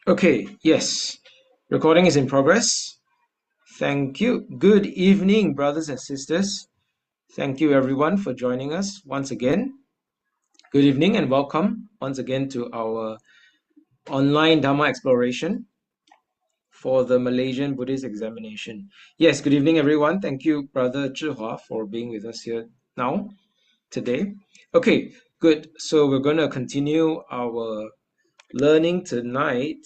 Okay, yes. Recording is in progress. Thank you. Good evening, brothers and sisters. Thank you, everyone, for joining us once again. Good evening and welcome once again to our online Dhamma exploration for the Malaysian Buddhist Examination. Yes, good evening, everyone. Thank you, Brother Zhihua, for being with us here now, today. Okay, good. So we're going to continue our learning tonight.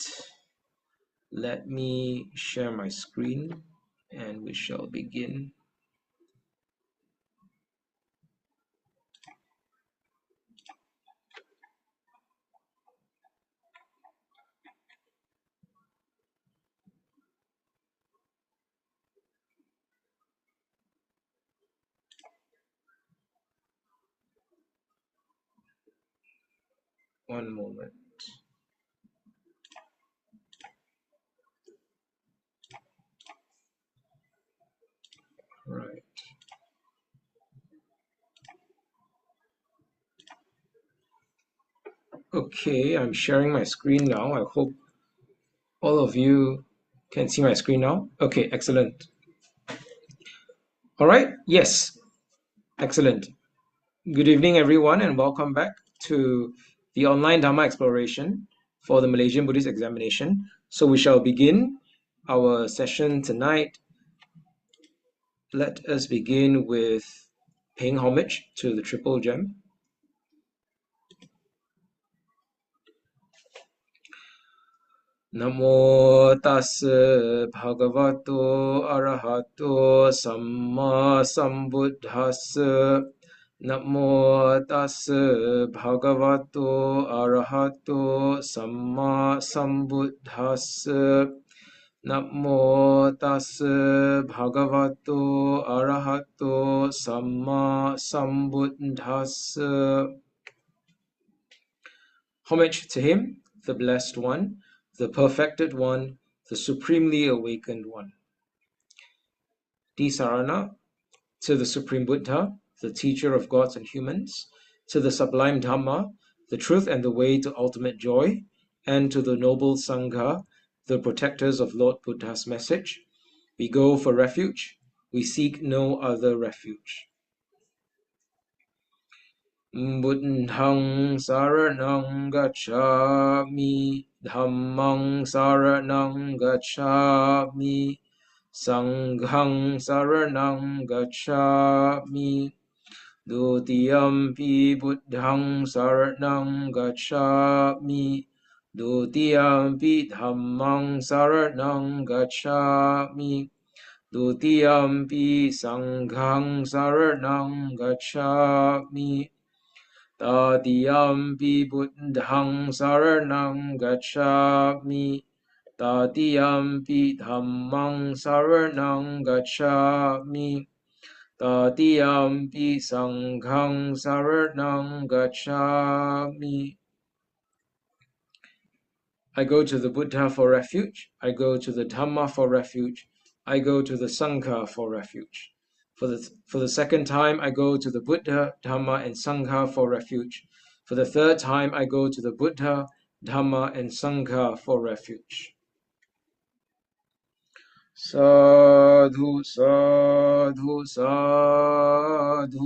Let me share my screen and we shall begin. One moment. Right. Okay, I'm sharing my screen now. I hope all of you can see my screen now. Okay, excellent. All right, yes, excellent. Good evening, everyone, and welcome back to the online Dhamma exploration for the Malaysian Buddhist Examination. So we shall begin our session tonight. Let us begin with paying homage to the Triple Gem. Namo tassa bhagavato arahato samma sambuddhassa. Namo tassa bhagavato arahato samma sambuddhassa. Namo tassa bhagavato arahato samma sambuddhassa. Homage to him, the Blessed One, the Perfected One, the Supremely Awakened One. Sarana, to the Supreme Buddha, the teacher of gods and humans, to the sublime Dhamma, the truth and the way to ultimate joy, and to the noble Sangha, the protectors of Lord Buddha's message. We go for refuge, we seek no other refuge. Buddhang saranang gacchami, Dhammang saranang gacchami, Sanghang saranang gacchami, Dutiyampi Buddhang saranang gacchami, Dutiyampi Dhammang saranang gacchami, Dutiyampi Sanghang saranang gacchami, Tatiyampi Buddhang saranang gacchami, Tatiyampi Dhammang saranang gacchami, Tatiyampi Sanghang saranang gacchami. I go to the Buddha for refuge, I go to the Dhamma for refuge, I go to the Sangha for refuge. For the second time, I go to the Buddha, Dhamma, and Sangha for refuge. For the third time, I go to the Buddha, Dhamma, and Sangha for refuge. Sadhu, sadhu, sadhu.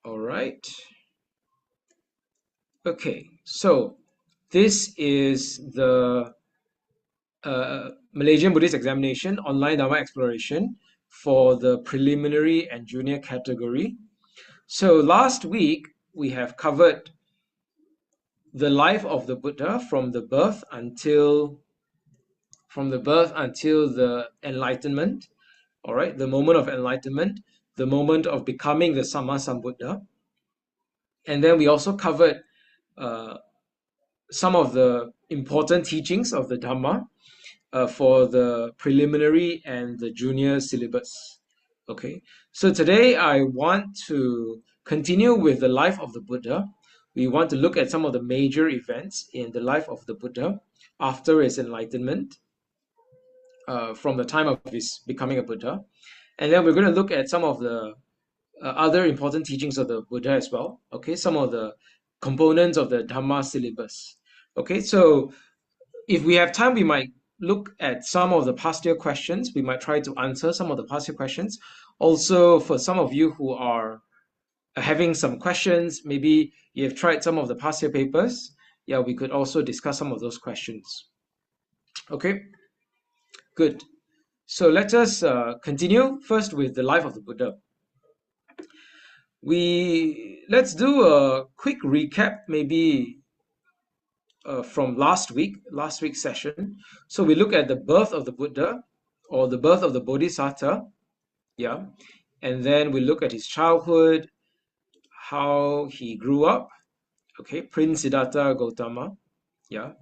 All right. Okay, so this is the Malaysian Buddhist Examination online Dhamma exploration for the preliminary and junior category. So last week we have covered the life of the Buddha from the birth until the enlightenment. All right, the moment of enlightenment, the moment of becoming the Samma Sambuddha. And then we also covered some of the important teachings of the Dhamma for the preliminary and the junior syllabus. Okay, so today I want to continue with the life of the Buddha. We want to look at some of the major events in the life of the Buddha after his enlightenment, from the time of his becoming a Buddha. And then we're going to look at some of the other important teachings of the Buddha as well. Okay, some of the components of the Dhamma syllabus. Okay, so if we have time, we might look at some of the past year questions. We might try to answer some of the past year questions. Also, for some of you who are having some questions, maybe you have tried some of the past year papers, yeah, we could also discuss some of those questions. Okay, good. So let us continue first with the life of the Buddha. Let's do a quick recap, maybe from last week's session. So we look at the birth of the Buddha, or the birth of the Bodhisatta, yeah, and then we look at his childhood, how he grew up, okay, Prince Siddhartha Gautama, yeah,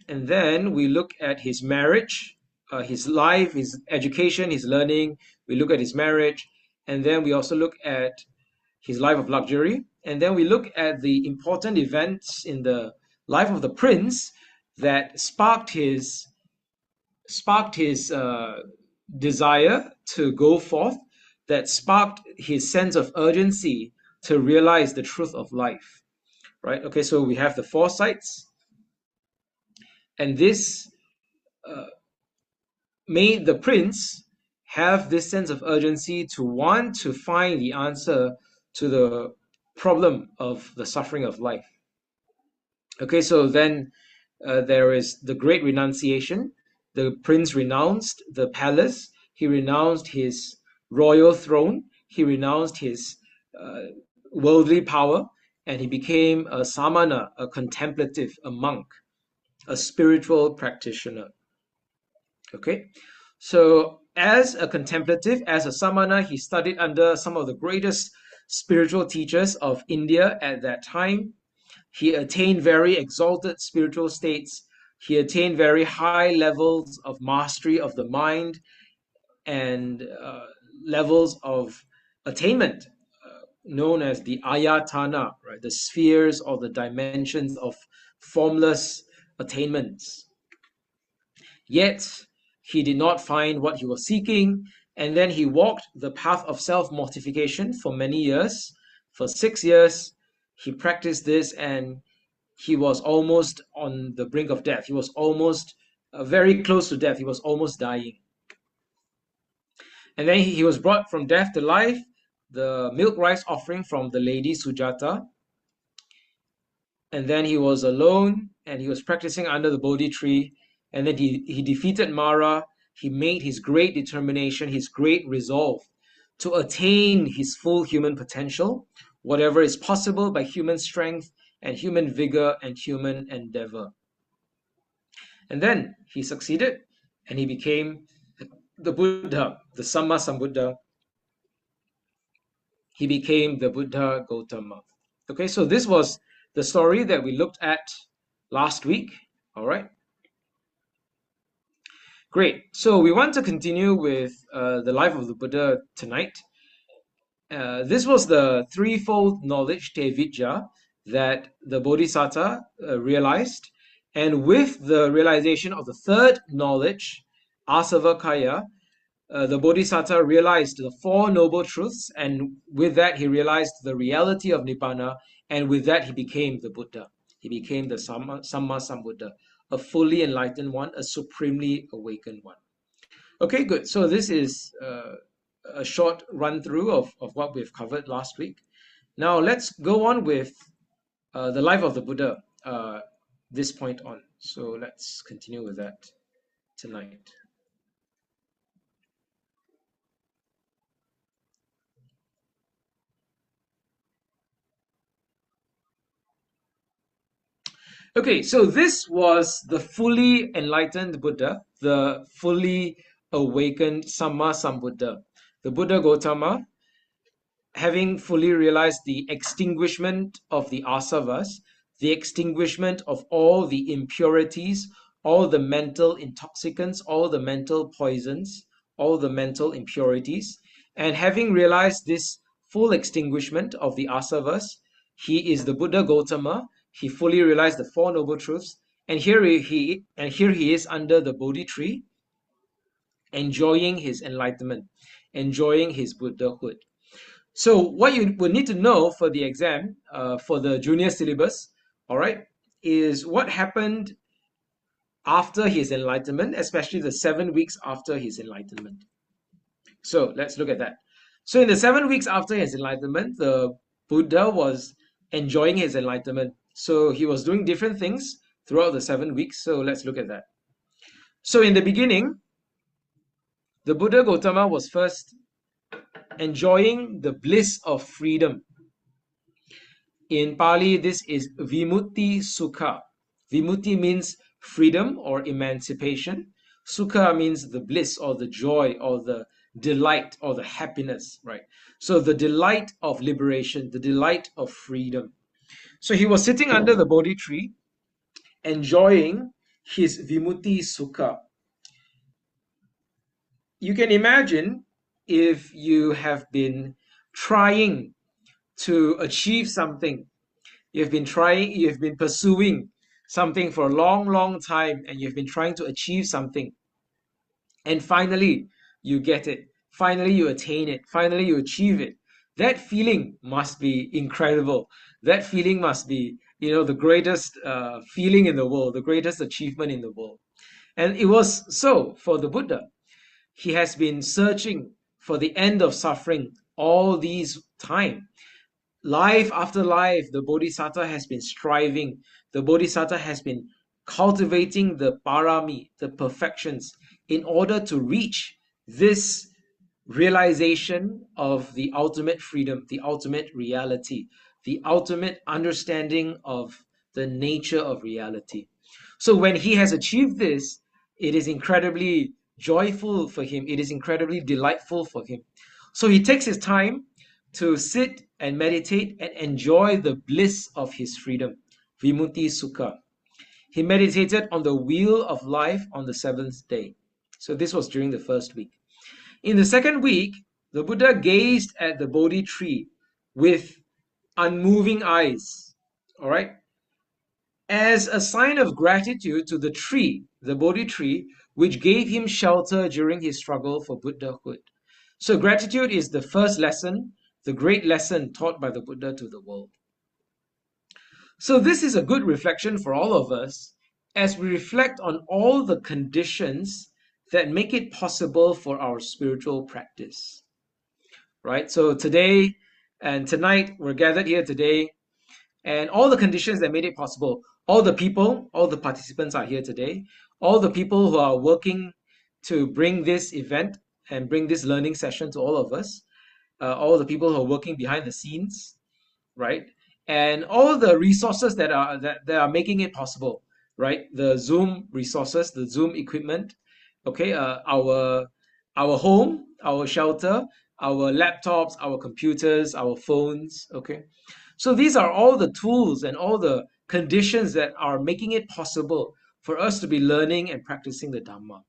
and then we look at his marriage, his life, his education, his learning. We look at his marriage, and then we also look at his life of luxury, and then we look at the important events in the life of the prince that sparked his desire to go forth, that sparked his sense of urgency to realize the truth of life. Right? Okay, so we have the foresights, and this made the prince have this sense of urgency to want to find the answer to the problem of the suffering of life. Okay, so then there is the great renunciation. The prince renounced the palace. He renounced his royal throne. He renounced his worldly power, and he became a samana, a contemplative, a monk, a spiritual practitioner. Okay, so as a contemplative, as a samana, he studied under some of the greatest spiritual teachers of India at that time. He attained very exalted spiritual states. He attained very high levels of mastery of the mind and levels of attainment, known as the ayatana, right? The spheres or the dimensions of formless attainments. Yet, he did not find what he was seeking, and then he walked the path of self-mortification for many years. For 6 years, he practiced this, and he was almost on the brink of death. He was almost very close to death. He was almost dying. And then he was brought from death to life, the milk rice offering from the lady Sujata. And then he was alone, and he was practicing under the Bodhi Tree. And then he defeated Mara. He made his great determination, his great resolve to attain his full human potential, whatever is possible by human strength and human vigor and human endeavor. And then he succeeded, and he became the Buddha, the Samma Sambuddha. He became the Buddha Gautama. Okay, so this was the story that we looked at last week. All right. Great. So we want to continue with the life of the Buddha tonight. This was the threefold knowledge, te vidya, that the Bodhisatta realized. And with the realization of the third knowledge, asavakaya, the Bodhisatta realized the Four Noble Truths, and with that he realized the reality of Nibbana, and with that he became the Buddha. He became the Samma Sambuddha, a fully enlightened one, a supremely awakened one. Okay, good. So this is a short run-through of what we've covered last week. Now let's go on with the life of the Buddha this point on. So let's continue with that tonight. Okay, so this was the fully enlightened Buddha, the fully awakened Samma Sambuddha, the Buddha Gautama, having fully realized the extinguishment of the asavas, the extinguishment of all the impurities, all the mental intoxicants, all the mental poisons, all the mental impurities, and having realized this full extinguishment of the asavas, he is the Buddha Gautama. He fully realized the Four Noble Truths, and here he is under the Bodhi Tree, enjoying his enlightenment, enjoying his Buddhahood. So what you will need to know for the exam, for the junior syllabus, all right, is what happened after his enlightenment, especially the 7 weeks after his enlightenment. So let's look at that. So in the 7 weeks after his enlightenment, the Buddha was enjoying his enlightenment. So he was doing different things throughout the 7 weeks. So let's look at that. So in the beginning, the Buddha Gautama was first enjoying the bliss of freedom. In Pali, this is Vimutti Sukha. Vimutti means freedom or emancipation. Sukha means the bliss or the joy or the delight or the happiness, right? So the delight of liberation, the delight of freedom. So he was sitting under the Bodhi tree, enjoying his Vimutti Sukha. You can imagine if you have been trying to achieve something, you've been pursuing something for a long, long time, and you've been trying to achieve something, and finally you get it, finally you attain it, finally you achieve it. That feeling must be incredible. That feeling must be, the greatest feeling in the world, the greatest achievement in the world. And it was so for the Buddha. He has been searching for the end of suffering all these time. Life after life, the Bodhisatta has been striving. The Bodhisatta has been cultivating the parami, the perfections, in order to reach this realization of the ultimate freedom, the ultimate reality, the ultimate understanding of the nature of reality. So when he has achieved this, it is incredibly joyful for him. It is incredibly delightful for him. So he takes his time to sit and meditate and enjoy the bliss of his freedom, Vimutti Sukha. He meditated on the wheel of life on the seventh day. So this was during the first week. In the second week, the Buddha gazed at the Bodhi tree with unmoving eyes, all right, as a sign of gratitude to the tree, the Bodhi tree, which gave him shelter during his struggle for Buddhahood. So gratitude is the first lesson, the great lesson taught by the Buddha to the world. So this is a good reflection for all of us as we reflect on all the conditions that make it possible for our spiritual practice. Right? So today and tonight, we're gathered here today, and all the conditions that made it possible, all the people, all the participants are here today, all the people who are working to bring this event and bring this learning session to all of us, all the people who are working behind the scenes, right? And all the resources that are making it possible, right? The Zoom resources, the Zoom equipment, okay, our home, our shelter, our laptops, our computers, our phones, okay. So these are all the tools and all the conditions that are making it possible for us to be learning and practicing the Dhamma.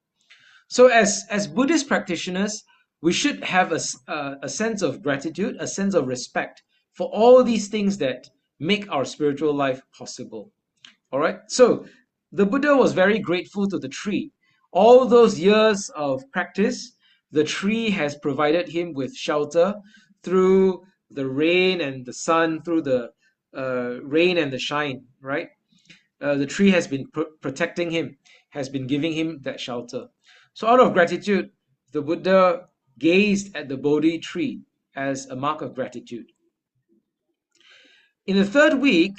So as Buddhist practitioners, we should have a sense of gratitude, a sense of respect for all these things that make our spiritual life possible. All right. So the Buddha was very grateful to the tree. All those years of practice, the tree has provided him with shelter through the rain and the sun, through the rain and the shine, right? The tree has been protecting him, has been giving him that shelter. So out of gratitude, the Buddha gazed at the Bodhi tree as a mark of gratitude. In the third week,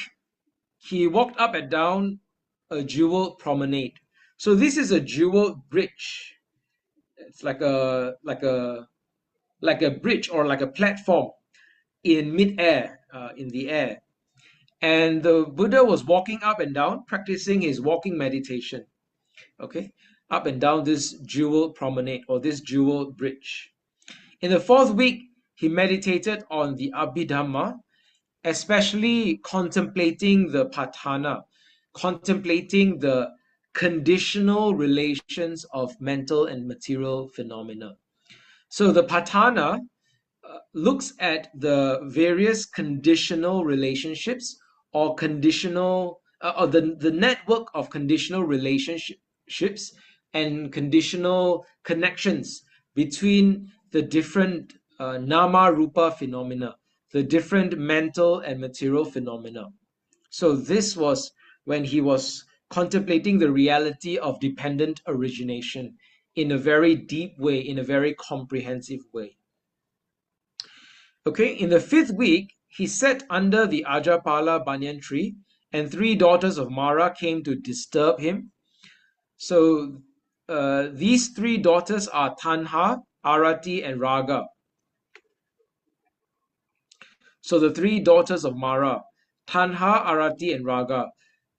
he walked up and down a jeweled promenade. So this is a jeweled bridge. It's like a bridge or like a platform in mid-air, in the air. And the Buddha was walking up and down, practicing his walking meditation. Okay, up and down this jeweled promenade or this jeweled bridge. In the fourth week, he meditated on the Abhidhamma, especially contemplating the patthana, contemplating the conditional relations of mental and material phenomena. So the patthana looks at the various conditional relationships or the network of conditional relationships and conditional connections between the different nama rupa phenomena, the different mental and material phenomena. So this was when he was contemplating the reality of dependent origination in a very deep way, in a very comprehensive way. Okay, in the 5th week, he sat under the Ajapala banyan tree, and 3 daughters of Mara came to disturb him. So these 3 daughters are Tanha, Arati, and Raga. So the 3 daughters of Mara, Tanha, Arati, and Raga,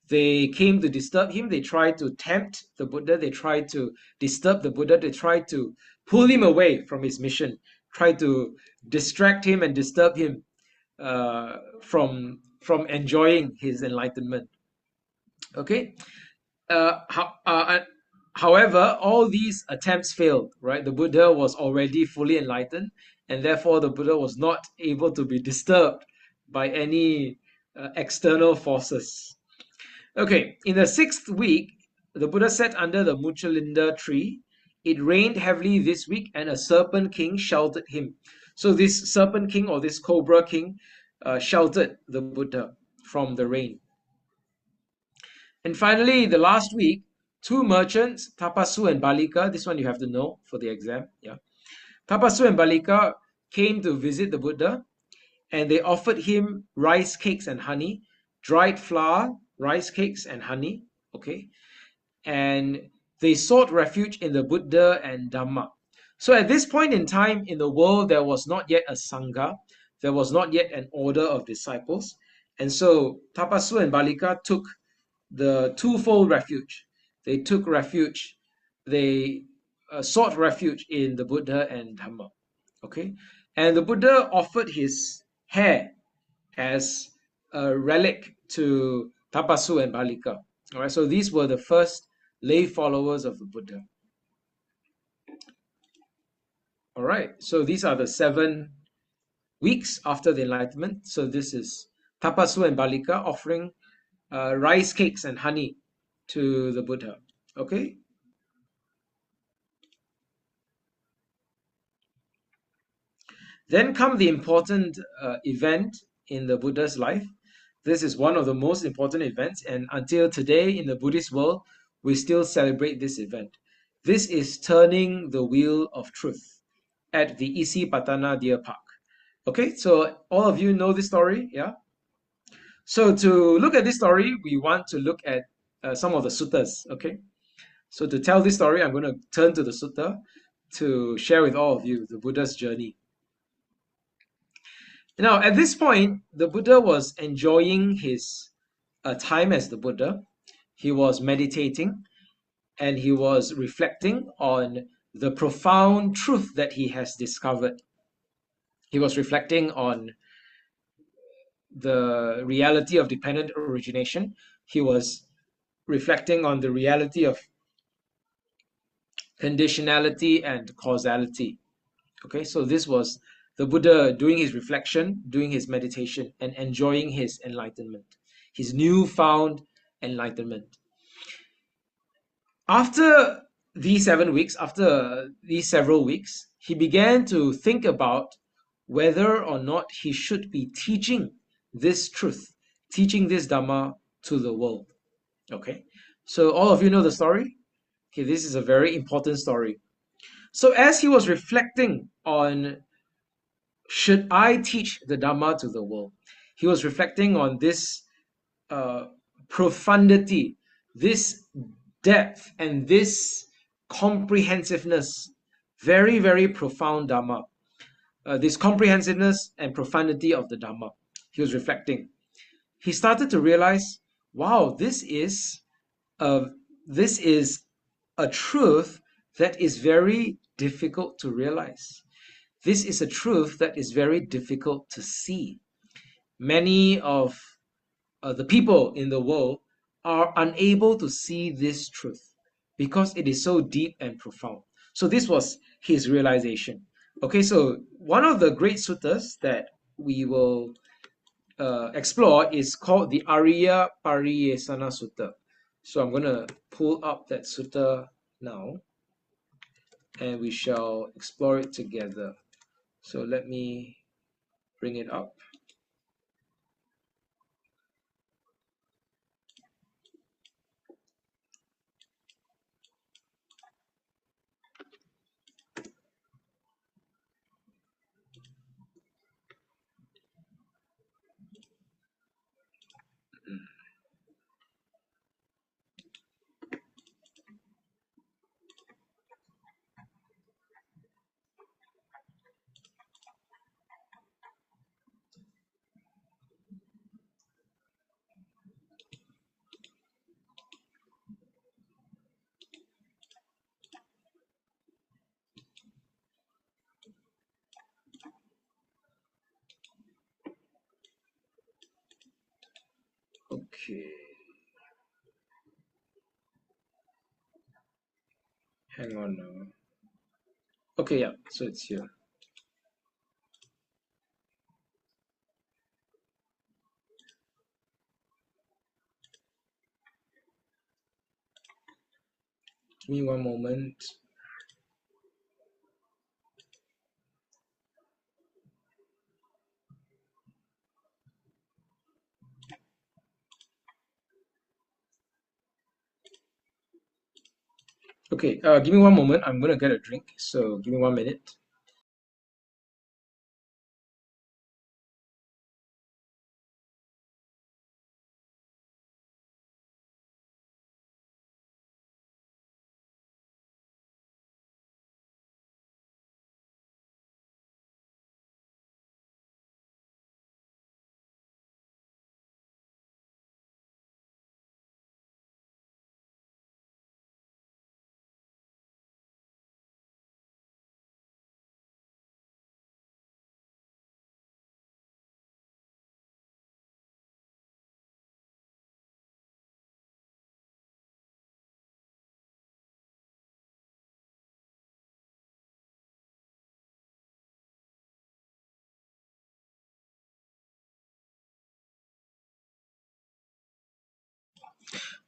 they came to disturb him. They tried to tempt the Buddha. They tried to disturb the Buddha. They tried to pull him away from his mission, tried to distract him and disturb him from enjoying his enlightenment. Okay. However, all these attempts failed, right? The Buddha was already fully enlightened, and therefore the Buddha was not able to be disturbed by any external forces. Okay, in the 6th week, the Buddha sat under the Muchalinda tree. It rained heavily this week, and a serpent king sheltered him. So this serpent king, or this cobra king, sheltered the Buddha from the rain. And finally, the last week, 2 merchants, Tapasu and Balika, this one you have to know for the exam, yeah. Tapasu and Balika came to visit the Buddha, and they offered him rice cakes and honey, dried flour, rice cakes and honey, okay? And they sought refuge in the Buddha and Dhamma. So at this point in time in the world, there was not yet a Sangha, there was not yet an order of disciples. And so Tapasu and Balika took the twofold refuge. They took refuge, they sought refuge in the Buddha and Dhamma. Okay? And the Buddha offered his hair as a relic to Tapasu and Balika. All right, so these were the first lay followers of the Buddha. All right, so these are the 7 weeks after the enlightenment. So this is Tapasu and Balika offering rice cakes and honey to the Buddha. Okay. Then come the important event in the Buddha's life. This is one of the most important events, and until today in the Buddhist world, we still celebrate this event. This is turning the wheel of truth at the Isipatana Deer Park. Okay, so all of you know this story, yeah? So to look at this story, we want to look at some of the suttas, okay? So to tell this story, I'm going to turn to the sutta to share with all of you the Buddha's journey. Now, at this point, the Buddha was enjoying his time as the Buddha. He was meditating and he was reflecting on the profound truth that he has discovered. He was reflecting on the reality of dependent origination. He was reflecting on the reality of conditionality and causality. Okay, so this was the Buddha doing his reflection, doing his meditation, and enjoying his enlightenment, his newfound enlightenment. After these 7 weeks, after these several weeks, he began to think about whether or not he should be teaching this truth, teaching this Dhamma to the world. Okay, so all of you know the story. Okay, this is a very important story. So as he was reflecting on, should I teach the Dhamma to the world? He was reflecting on this profundity, this depth, and this comprehensiveness, very, very profound Dhamma. This comprehensiveness and profundity of the Dhamma. He was reflecting. He started to realize, wow, this is a truth that is very difficult to realize. This is a truth that is very difficult to see. Many of the people in the world are unable to see this truth because it is so deep and profound. So this was his realization. Okay, so one of the great suttas that we will explore is called the Ariya Pariyesana Sutta. So I'm going to pull up that sutta now, and we shall explore it together. So let me bring it up. Okay. Hang on now. Okay, yeah, so it's here. Give me one moment. Okay, give me one moment. I'm gonna get a drink, so give me 1 minute.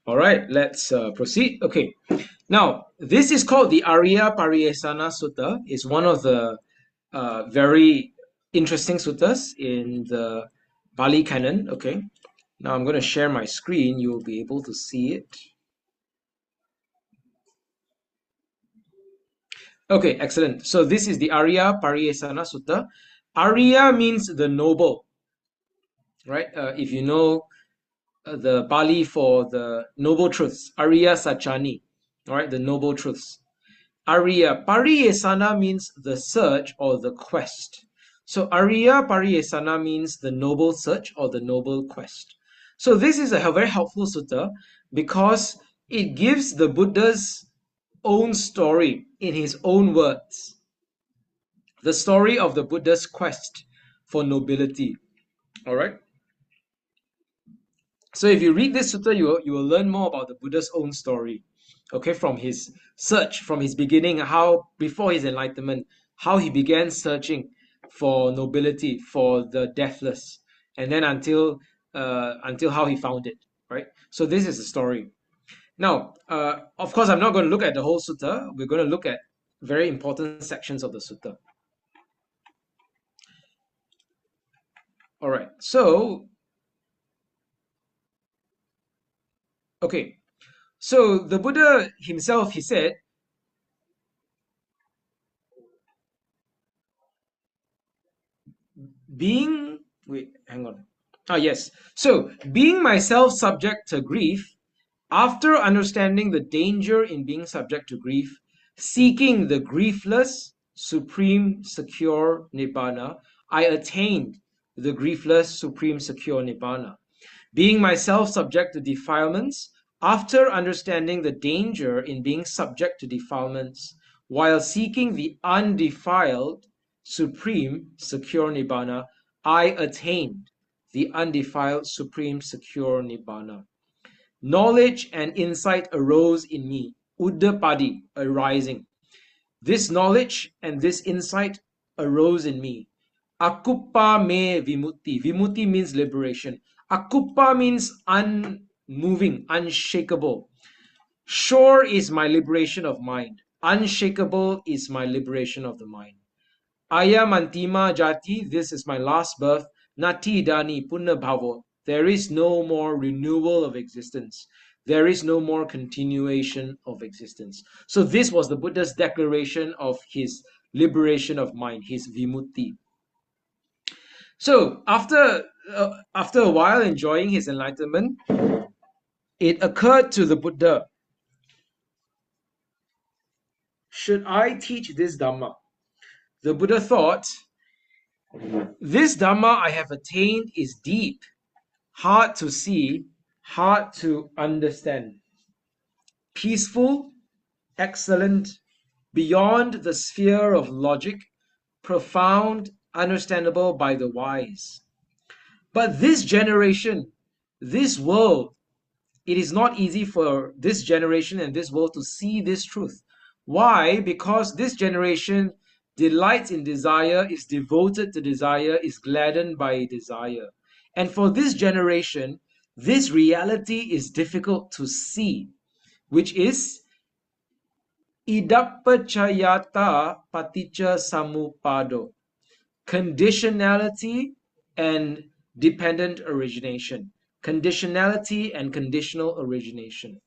All right, let's proceed. Okay, now this is called the Arya Pariyesana Sutta. It's one of the very interesting suttas in the Bali Canon. Okay, now I'm going to share my screen. You'll be able to see it. Okay, excellent. So this is the Arya Pariyesana Sutta. Arya means the noble, right? If you know the Bali for the noble truths, Arya Sachani, all right, the noble truths. Arya Pariyesana means the search or the quest. So Arya Pariyesana means the noble search or the noble quest. So this is a very helpful sutta because it gives the Buddha's own story in his own words. The story of the Buddha's quest for nobility. All right. So if you read this sutta, you will learn more about the Buddha's own story. Okay, from his search, from his beginning, how before his enlightenment, how he began searching for nobility, for the deathless, and then until how he found it. Right. So this is the story. Now, of course, I'm not going to look at the whole sutta. We're going to look at very important sections of the sutta. All right. So, okay. So the Buddha himself, he said, being, wait, hang on. Ah, yes. So, being myself subject to grief, after understanding the danger in being subject to grief, seeking the griefless, supreme, secure Nibbana, I attained the griefless, supreme, secure Nibbana. Being myself subject to defilements, after understanding the danger in being subject to defilements, while seeking the undefiled, supreme, secure Nibbana, I attained the undefiled, supreme, secure Nibbana. Knowledge and insight arose in me, uddapadi, arising. This knowledge and this insight arose in me. Akuppa me vimutti. Vimutti means liberation. Akuppa means unmoving, unshakable. Sure is my liberation of mind. Unshakable is my liberation of the mind. Ayam antima jati, this is my last birth. Nati dani punna bhavo, there is no more renewal of existence. There is no more continuation of existence. So this was the Buddha's declaration of his liberation of mind, his vimutti. So after a while enjoying his enlightenment, it occurred to the Buddha, should I teach this Dhamma? The Buddha thought, this Dhamma I have attained is deep, hard to see, hard to understand, peaceful, excellent, beyond the sphere of logic, profound, understandable by the wise. But this generation, this world, it is not easy for this generation and this world to see this truth. Why? Because this generation delights in desire, is devoted to desire, is gladdened by desire. And for this generation, this reality is difficult to see, which is idapachayata paticca samupado, conditionality and dependent origination. Conditionality and conditional origination.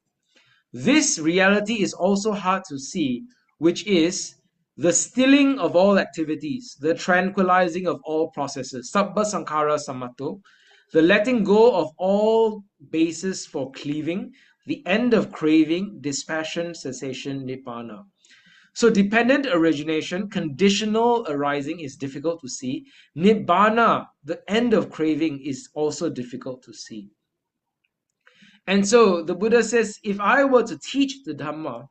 This reality is also hard to see, which is the stilling of all activities, the tranquilizing of all processes, sabba sankhara samato, the letting go of all bases for cleaving, the end of craving, dispassion, cessation, nibbana. So dependent origination, conditional arising is difficult to see. Nibbana, the end of craving, is also difficult to see. And so the Buddha says, if I were to teach the Dhamma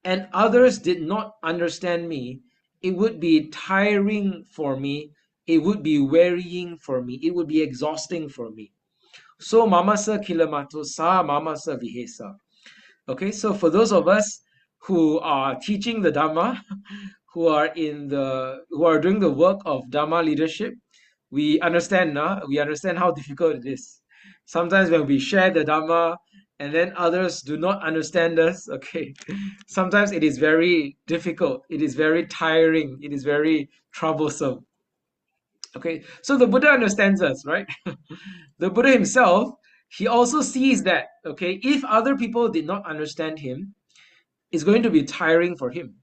and others did not understand me, it would be tiring for me, it would be wearying for me, it would be exhausting for me. So mamasa kilamato sa mamasa vihesa. Okay, so for those of us who are teaching the Dhamma, who are doing the work of Dhamma leadership, we understand how difficult it is. Sometimes when we share the Dhamma and then others do not understand us, okay, sometimes it is very difficult, it is very tiring, it is very troublesome. Okay, so the Buddha understands us, right? The Buddha himself, he also sees that, okay, if other people did not understand him, it's going to be tiring for him.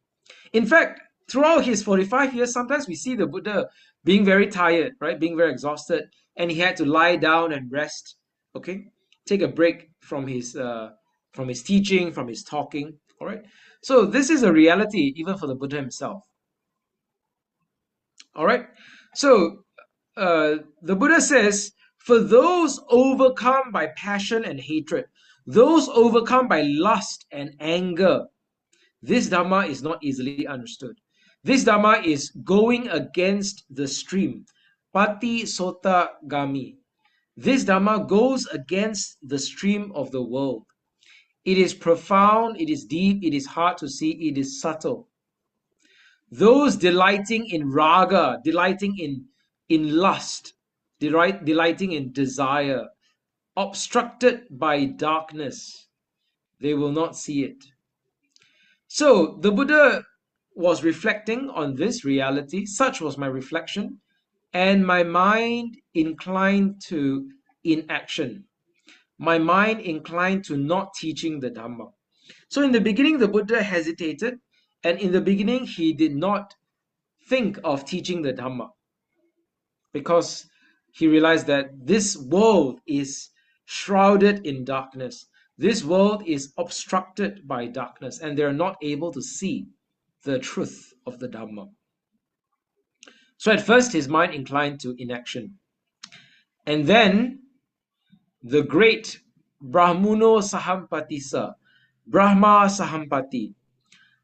In fact, throughout his 45 years, sometimes we see the Buddha being very tired, right? Being very exhausted, and he had to lie down and rest, okay? Take a break from his teaching, from his talking, all right? So this is a reality even for the Buddha himself. All right? So the Buddha says, for those overcome by passion and hatred, those overcome by lust and anger, this Dhamma is not easily understood. This Dhamma is going against the stream. Pati sota gami. This Dhamma goes against the stream of the world. It is profound, it is deep, it is hard to see, it is subtle. Those delighting in raga, delighting in lust, delighting in desire, obstructed by darkness, they will not see it. So the Buddha was reflecting on this reality. Such was my reflection, and my mind inclined to inaction. My mind inclined to not teaching the Dhamma. So in the beginning, the Buddha hesitated, and in the beginning, he did not think of teaching the Dhamma because he realized that this world is shrouded in darkness. This world is obstructed by darkness, and they're not able to see the truth of the Dhamma. So at first, his mind inclined to inaction. And then the great Brahmuno Sahampatisa, Brahma Sahampati,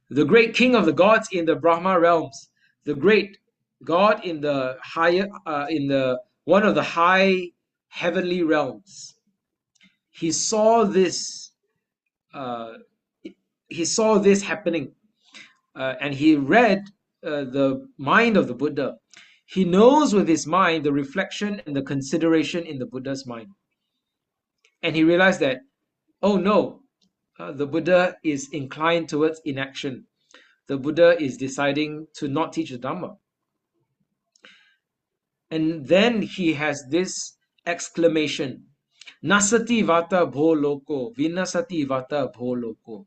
the great king of the gods in the Brahma realms, the great God in the higher, one of the high heavenly realms. He saw this. He saw this happening, and he read the mind of the Buddha. He knows with his mind the reflection and the consideration in the Buddha's mind, and he realized that, oh no, the Buddha is inclined towards inaction. The Buddha is deciding to not teach the Dhamma. And then he has this exclamation, Nasati vata bho loko, vinasati vata bho loko.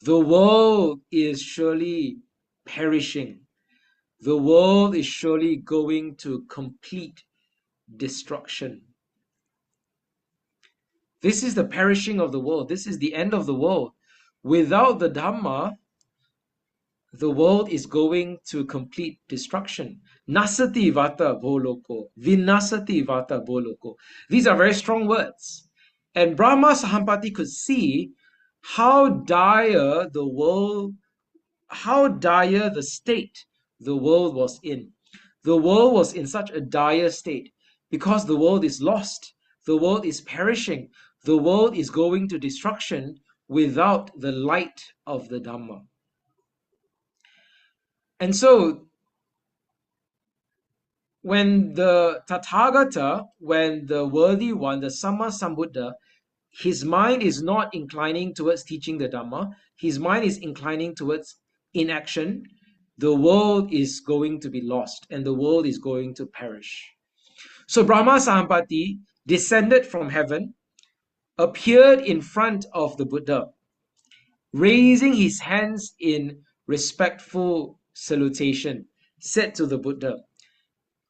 The world is surely perishing. The world is surely going to complete destruction. This is the perishing of the world. This is the end of the world. Without the Dhamma, the world is going to complete destruction. Nasati vata boloko, vinasati vata boloko. These are very strong words. And Brahma Sahampati could see how dire the world, how dire the state the world was in. The world was in such a dire state because the world is lost. The world is perishing. The world is going to destruction without the light of the Dhamma. And so, when the Tathagata, when the worthy one, the Samma Sambuddha, his mind is not inclining towards teaching the Dhamma, his mind is inclining towards inaction, the world is going to be lost and the world is going to perish. So Brahma Sahampati descended from heaven, appeared in front of the Buddha, raising his hands in respectful salutation, said to the Buddha,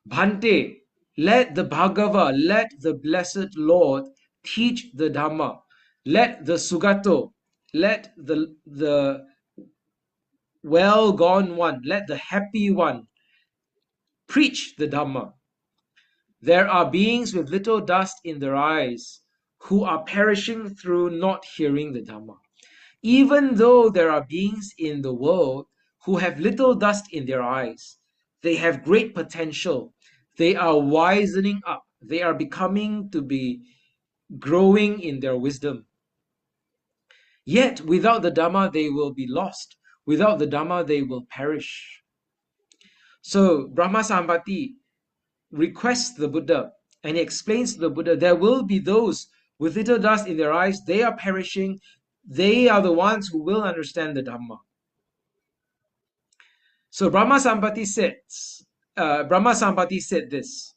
Bhante, let the Bhagava, let the blessed Lord teach the Dhamma. Let the Sugato, let the well gone one, let the happy one preach the Dhamma. There are beings with little dust in their eyes who are perishing through not hearing the Dhamma. Even though there are beings in the world who have little dust in their eyes, they have great potential. They are wisening up. They are becoming to be growing in their wisdom. Yet, without the Dhamma, they will be lost. Without the Dhamma, they will perish. So, Brahma Sahampati requests the Buddha and he explains to the Buddha, there will be those with little dust in their eyes. They are perishing. They are the ones who will understand the Dhamma. So Brahma Sahampati said this.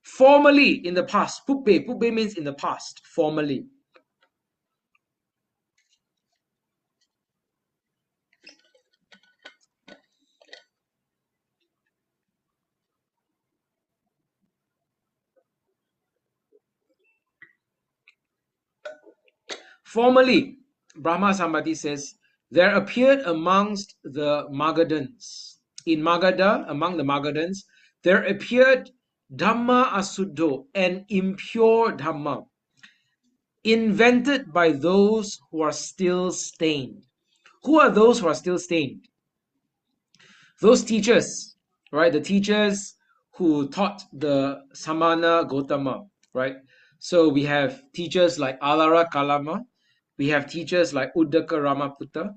Formerly, in the past, puppe means in the past, formerly. Formerly, Brahma Sahampati says, there appeared amongst the Magadhans, in Magadha, among the Magadhans, there appeared Dhamma Asuddho, an impure Dhamma, invented by those who are still stained. Who are those who are still stained? Those teachers, right? The teachers who taught the Samana Gotama, right? So we have teachers like Alara Kalama, we have teachers like Uddaka Ramaputta,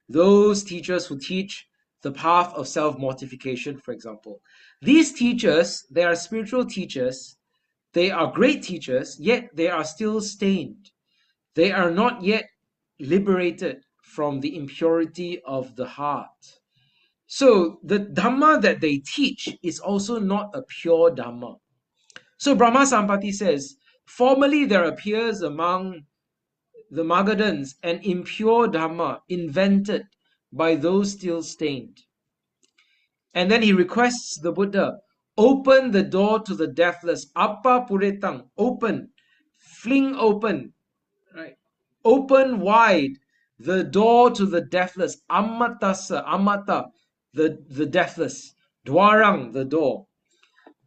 those teachers who teach the path of self-mortification, for example. These teachers, they are spiritual teachers, they are great teachers, yet they are still stained. They are not yet liberated from the impurity of the heart. So the Dhamma that they teach is also not a pure Dhamma. So Brahma Sahampati says, formerly there appears among the Magadhans an impure Dhamma invented by those still stained. And then he requests the Buddha, open the door to the deathless, Appa Puretang, open, fling open, right? Open wide the door to the deathless, Ammatasa, Ammata, the deathless, Dwarang, the door.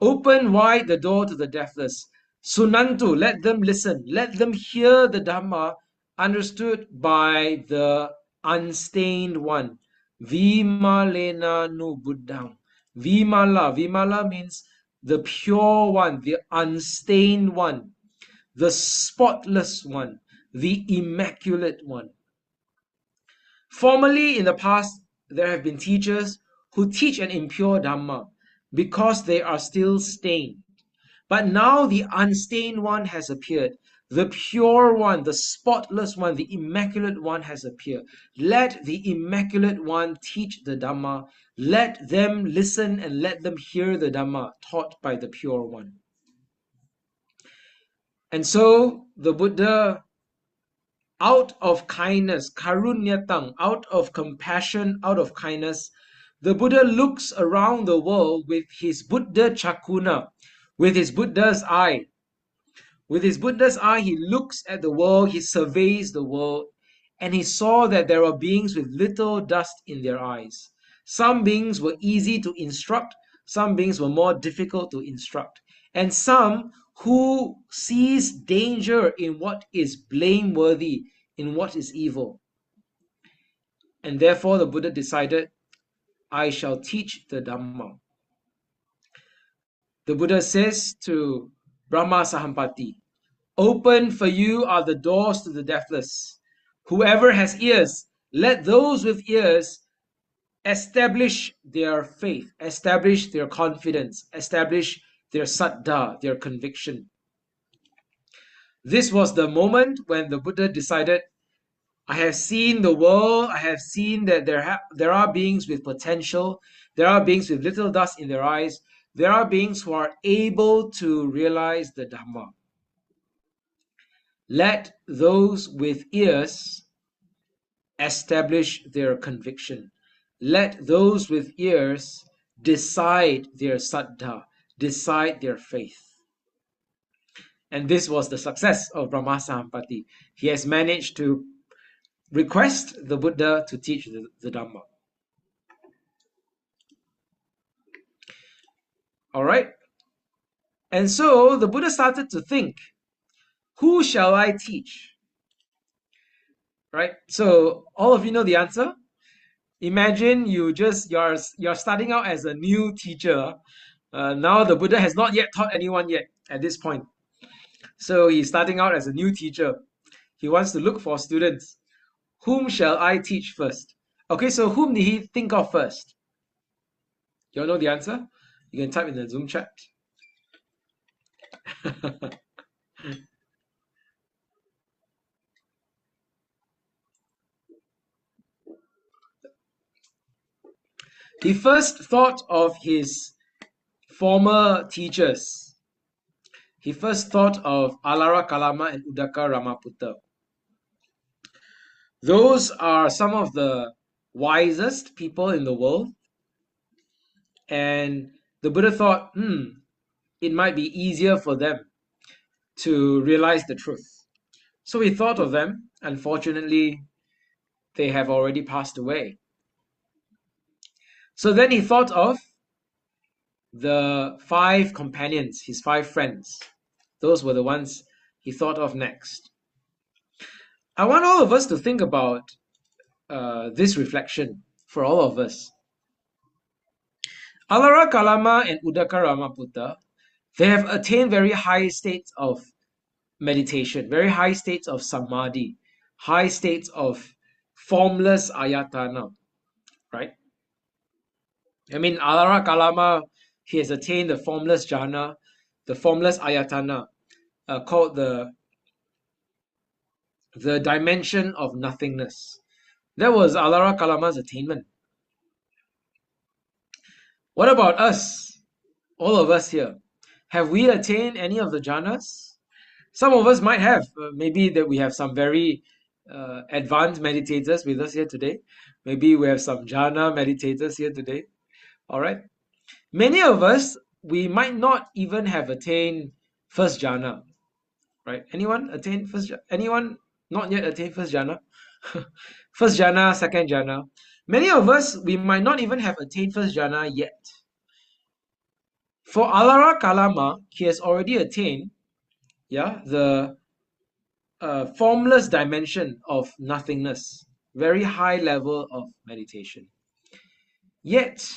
Open wide the door to the deathless. Sunantu, let them listen, let them hear the Dhamma understood by the unstained one. Vimalena nu Buddhang. Vimala means the pure one, the unstained one, the spotless one, the immaculate one. Formerly, in the past, there have been teachers who teach an impure Dhamma because they are still stained. But now the unstained one has appeared. The pure one, the spotless one, the immaculate one has appeared. Let the immaculate one teach the Dhamma. Let them listen and let them hear the Dhamma taught by the pure one. And so the Buddha, out of kindness, karunyatang, out of compassion, out of kindness, the Buddha looks around the world with his Buddha chakuna, with his Buddha's eye. With his Buddha's eye, he looks at the world, he surveys the world, and he saw that there are beings with little dust in their eyes. Some beings were easy to instruct, some beings were more difficult to instruct, and some who sees danger in what is blameworthy, in what is evil. And therefore the Buddha decided, I shall teach the Dhamma. The Buddha says to Brahma Sahampati, open for you are the doors to the deathless. Whoever has ears, let those with ears establish their faith, establish their confidence, establish their saddha, their conviction. This was the moment when the Buddha decided, I have seen the world, I have seen that there are beings with potential, there are beings with little dust in their eyes, there are beings who are able to realize the Dhamma. Let those with ears establish their conviction. Let those with ears decide their saddha, decide their faith. And this was the success of Brahma Sahampati. He has managed to request the Buddha to teach the Dhamma. All right. And so the Buddha started to think, who shall I teach? Right? So all of you know the answer. Imagine you're starting out as a new teacher. Now the Buddha has not yet taught anyone yet at this point. So he's starting out as a new teacher. He wants to look for students. Whom shall I teach first? Okay, so whom did he think of first? You all know the answer? You can type in the Zoom chat. He first thought of his former teachers. He first thought of Alara Kalama and Udaka Ramaputta. Those are some of the wisest people in the world. And the Buddha thought, it might be easier for them to realize the truth. So he thought of them. Unfortunately, they have already passed away. So then he thought of the 5 companions, his 5 friends. Those were the ones he thought of next. I want all of us to think about this reflection for all of us. Alara Kalama and Udaka Ramaputta, they have attained very high states of meditation, very high states of samadhi, high states of formless ayatana, right? I mean, Alara Kalama, he has attained the formless jhana, the formless ayatana, called the dimension of nothingness. That was Alara Kalama's attainment. What about us? All of us here. Have we attained any of the jhanas? Some of us might have. Maybe that we have some very advanced meditators with us here today. Maybe we have some jhana meditators here today. All right. Many of us, we might not even have attained first jhana. Right? Anyone attain first? Anyone not yet attain first jhana? First jhana, second jhana. Many of us, we might not even have attained first jhana yet. For Alara Kalama, he has already attained, the formless dimension of nothingness, very high level of meditation. Yet,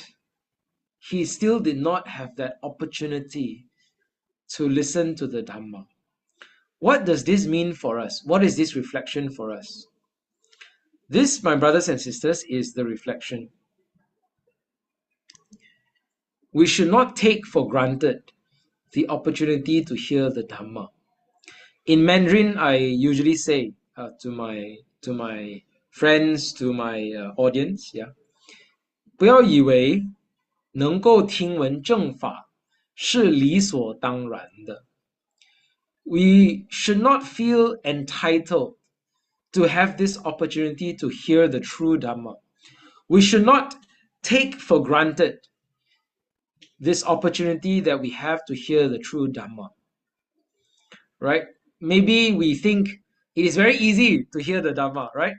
he still did not have that opportunity to listen to the Dhamma. What does this mean for us? What is this reflection for us? This, my brothers and sisters, is the reflection. We should not take for granted the opportunity to hear the Dhamma. In Mandarin, I usually say to my friends, to my audience, yeah, 不要以为能够听闻正法是理所当然的。We should not feel entitled to have this opportunity to hear the true Dhamma. We should not take for granted this opportunity that we have to hear the true Dhamma. Right? Maybe we think it is very easy to hear the Dhamma, right?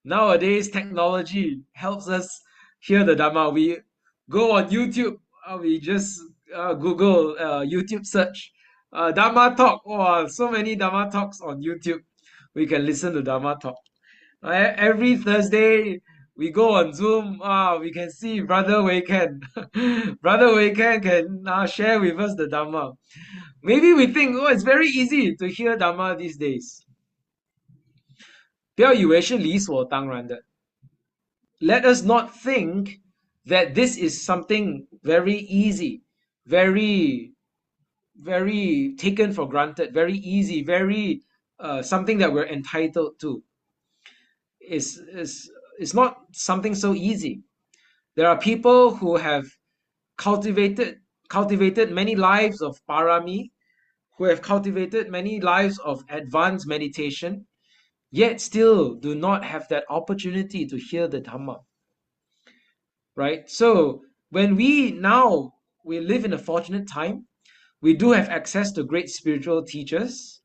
Nowadays, technology helps us hear the Dhamma. We go on YouTube, we just Google YouTube search Dhamma talk. Oh, so many Dhamma talks on YouTube. We can listen to Dhamma talk. Every Thursday, we go on Zoom. We can see Brother Wei Ken. Brother Wei Ken can share with us the Dhamma. Maybe we think, oh, it's very easy to hear Dhamma these days. 不要以为是理所当然的。Let us not think that this is something very easy, very taken for granted, very easy, very something that we're entitled to. It's not something so easy. There are people who have cultivated many lives of parami, who have cultivated many lives of advanced meditation, yet still do not have that opportunity to hear the Dhamma. Right? So when we live in a fortunate time, we do have access to great spiritual teachers,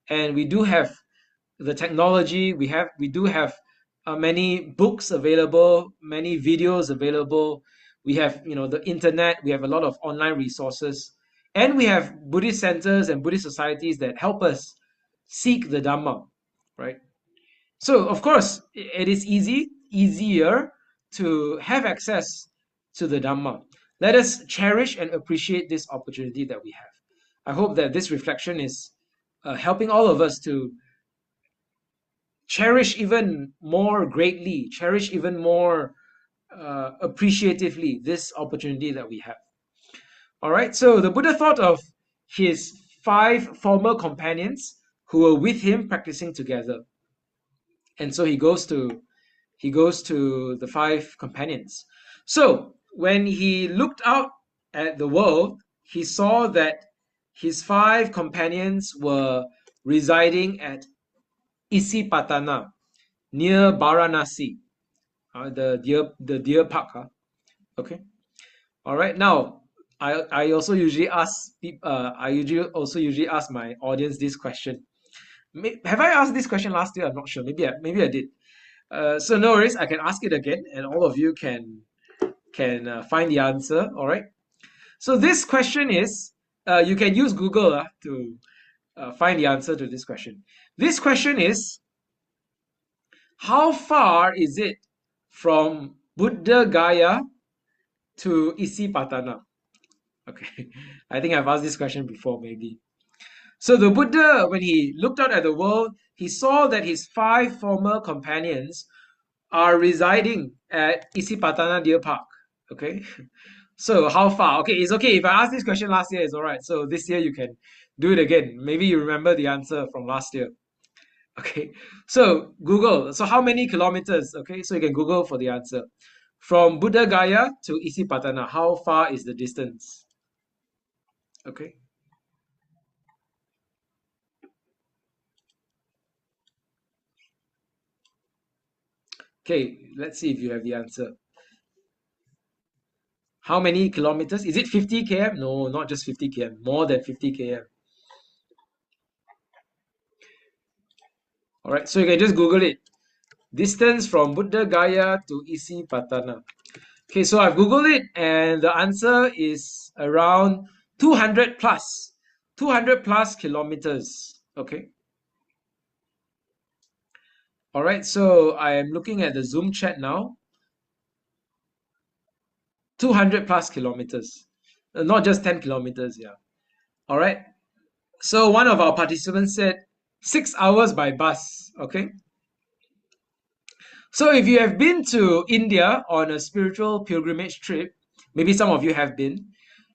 and we do have the technology. We do have many books available, many videos available. We have the internet. We have a lot of online resources, and we have Buddhist centers and Buddhist societies that help us seek the Dhamma, right? So of course it is easier to have access to the Dhamma. Let us cherish and appreciate this opportunity that we have. I hope that this reflection is helping all of us to cherish even more greatly, cherish even more appreciatively this opportunity that we have. All right, so the Buddha thought of his 5 former companions who were with him practicing together. And so he goes to the 5 companions. So when he looked out at the world, he saw that his 5 companions were residing at Isipatana, near Varanasi, the deer park. Okay, all right. Now, I also usually ask usually ask my audience this question. Have I asked this question last year? I'm not sure. Maybe I did. So no worries. I can ask it again, and all of you can find the answer. All right. So this question is, you can use Google to find the answer to this question. This question is, how far is it from Buddha Gaya to Isipatana? Okay, I think I've asked this question before, maybe. So the Buddha, when he looked out at the world, he saw that his 5 former companions are residing at Isipatana Deer Park. Okay, so how far? Okay, it's okay. If I asked this question last year, it's all right. So this year you can do it again. Maybe you remember the answer from last year. Okay, so Google. So how many kilometers? Okay, so you can Google for the answer. From Buddha Gaya to Isipatana, how far is the distance? Okay. Okay, let's see if you have the answer. How many kilometers? Is it 50 km? No, not just 50 km. More than 50 km. All right, so you can just Google it. Distance from Buddha Gaya to Isipatana. Okay, so I've Googled it, and the answer is around 200 plus. 200 plus kilometers. Okay. All right, so I am looking at the Zoom chat now. 200 plus kilometers. Not just 10 kilometers, yeah. All right. So one of our participants said 6 hours by bus. Okay. So if you have been to India on a spiritual pilgrimage trip, maybe some of you have been,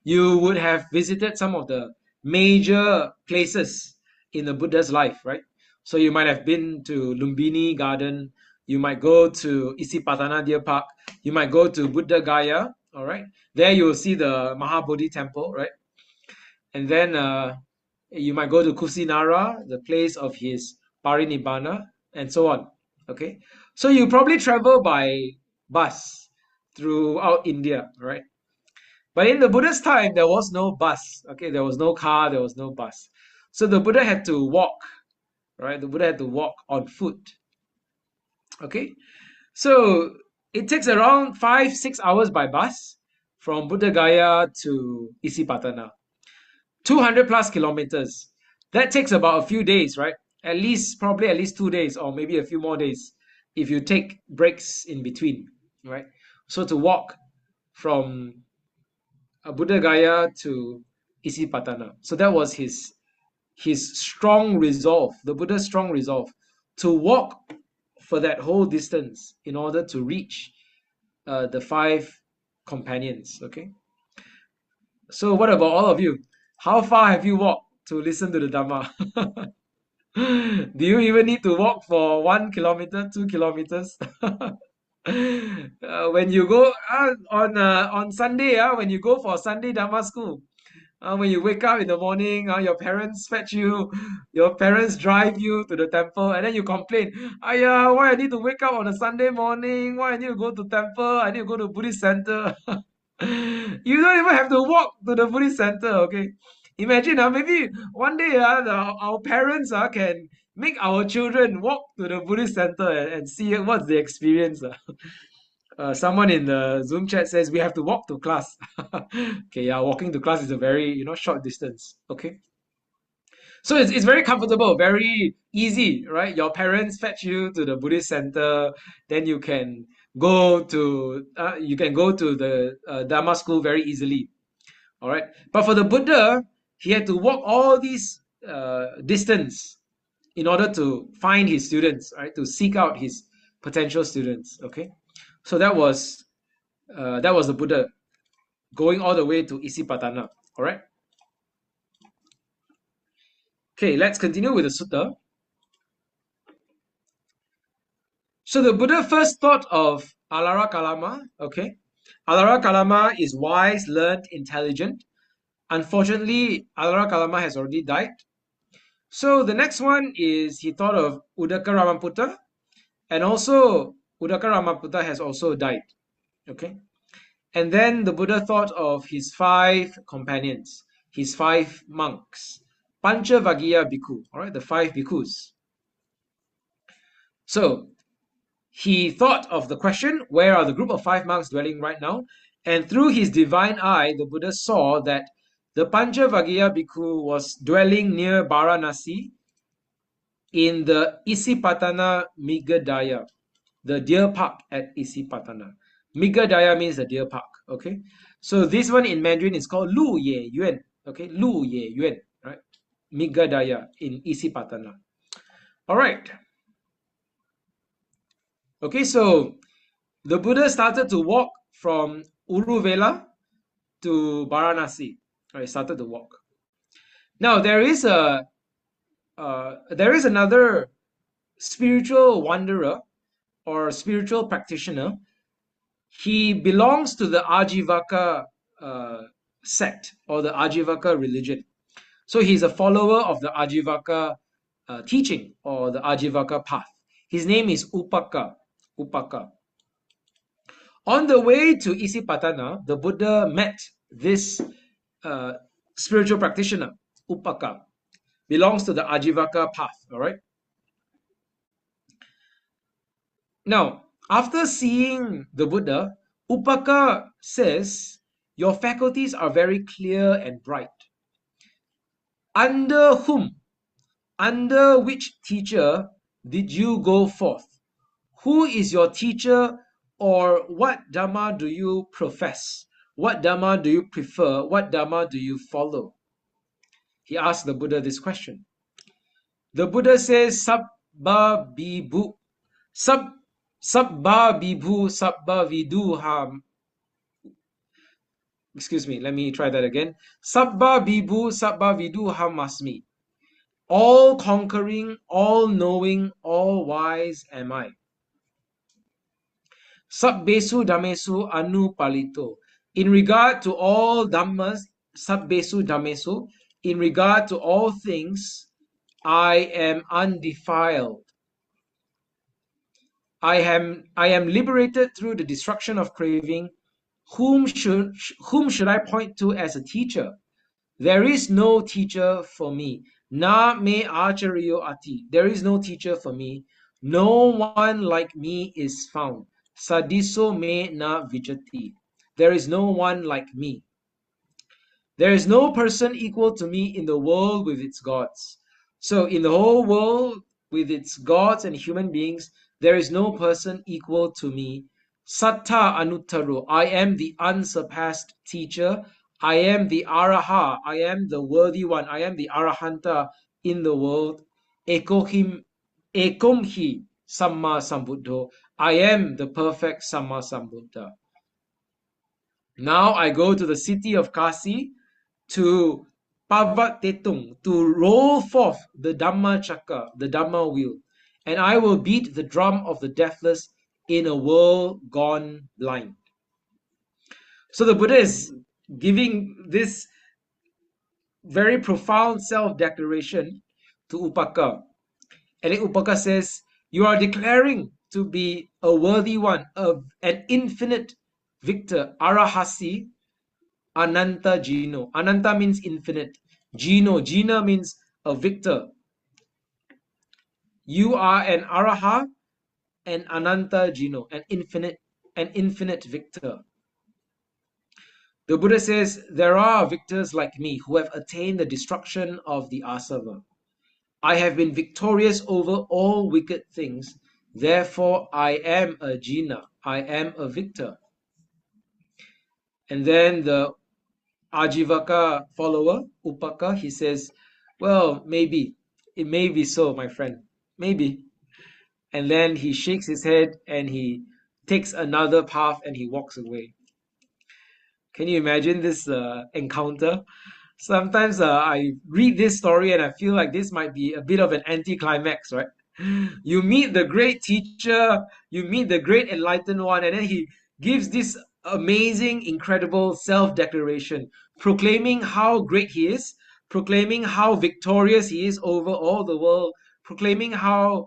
you would have visited some of the major places in the Buddha's life, right? So you might have been to Lumbini Garden, you might go to Isipatana Deer Park, you might go to Buddha Gaya, all right? There you'll see the Mahabodhi temple, right? And then you might go to Kusinara, the place of his parinibbana, and so on. Okay, so you probably travel by bus throughout India, right? But in the Buddha's time, there was no bus. Okay, there was no car, there was no bus. So the Buddha had to walk, right? The Buddha had to walk on foot. Okay, so it takes around 5-6 hours by bus from Buddha Gaya to Isipatana. 200 plus kilometers. That takes about a few days, right? Probably at least 2 days, or maybe a few more days if you take breaks in between, right? So to walk from Buddha Gaya to Isipatana. So that was his strong resolve, the Buddha's strong resolve to walk for that whole distance in order to reach the five companions. Okay. So what about all of you? How far have you walked to listen to the Dhamma? Do you even need to walk for 1 kilometer, 2 kilometers? When you go on Sunday, when you go for Sunday Dhamma school, when you wake up in the morning, your parents fetch you, your parents drive you to the temple, and then you complain, "Aya, why I need to wake up on a Sunday morning? Why I need to go to temple? I need to go to Buddhist center." You don't even have to walk to the Buddhist center, okay? Imagine, maybe one day our parents can make our children walk to the Buddhist center and see what's the experience. Someone in the Zoom chat says we have to walk to class. Okay, yeah, walking to class is a very short distance. Okay, so it's very comfortable, very easy, right? Your parents fetch you to the Buddhist center, then you can go to the Dharma school very easily. All right, but for the Buddha, he had to walk all these distance in order to find his students, right? To seek out his potential students. Okay, so that was the Buddha going all the way to Isipatana. All right. Okay, let's continue with the sutta. So the Buddha first thought of Alara Kalama. Okay, Alara Kalama is wise, learned, intelligent. Unfortunately, Alara Kalama has already died. So the next one is he thought of Udaka Ramaputta, and also Udaka Ramaputta has also died. Okay. And then the Buddha thought of his 5 companions, his 5 monks, Panchavaggiya Bhikkhu, all right, the 5 bhikkhus. So he thought of the question, where are the group of 5 monks dwelling right now? And through his divine eye, the Buddha saw that the Panchavaggiya Bhikkhu was dwelling near Varanasi in the Isipatana Miggadaya, the deer park at Isipatana. Miggadaya means the deer park. Okay, so this one in Mandarin is called Lu Ye Yuan. Okay, Lu Ye Yuan, right? Miggadaya in Isipatana. All right. Okay, so the Buddha started to walk from Uruvela to Varanasi. All right, started to walk. Now there is another spiritual wanderer or spiritual practitioner. He belongs to the Ajivaka sect or the Ajivaka religion. So he's a follower of the Ajivaka teaching or the Ajivaka path. His name is Upaka. On the way to Isipatana, the Buddha met this spiritual practitioner, Upaka. Belongs to the Ajivaka path, all right? Now, after seeing the Buddha, Upaka says, your faculties are very clear and bright. Under whom? Under which teacher did you go forth? Who is your teacher, or what Dhamma do you profess? What Dhamma do you prefer? What Dhamma do you follow? He asked the Buddha this question. The Buddha says, Sabba Vibhu, Sabba Vibhu, Sabba Viduham. Excuse me, let me try that again. Sabba Vibhu, Sabba Viduham Asmi. all-conquering, all-knowing, all-wise am I. Sabbesu Dhammesu Anupalito. In regard to all Dhammas, Sabbesu Dhammesu, in regard to all things, I am undefiled. I am liberated through the destruction of craving. Whom should I point to as a teacher? There is no teacher for me. Na me acharyo ati. There is no teacher for me. No one like me is found. Sadiso me na vijati. There is no one like me. There is no person equal to me in the world with its gods. So in the whole world with its gods and human beings, there is no person equal to me. Satta anuttaro. I am the unsurpassed teacher. I am the araha. I am the worthy one. I am the arahanta in the world. Ekohim ekomhi samma sambuddho. I am the perfect samma sambuddha. Now I go to the city of Kasi to Pavat Tetung, to roll forth the Dhamma Chakra, the Dhamma wheel, and I will beat the drum of the deathless in a world gone blind. So the Buddha is giving this very profound self-declaration to Upaka. And Upaka says, you are declaring to be a worthy one, an infinite victor, Arahasi, Ananta Jino. Ananta means infinite. Jino. Jina means a victor. You are an Araha and Ananta Jino, an infinite victor. The Buddha says, there are victors like me who have attained the destruction of the asava. I have been victorious over all wicked things. Therefore, I am a Jina. I am a victor. And then the Ajivaka follower, Upaka, he says, well, maybe. It may be so, my friend. Maybe. And then he shakes his head and he takes another path and he walks away. Can you imagine this encounter? Sometimes I read this story and I feel like this might be a bit of an anticlimax, right? You meet the great teacher, you meet the great enlightened one, and then he gives this amazing, incredible self-declaration, proclaiming how great he is, proclaiming how victorious he is over all the world, proclaiming how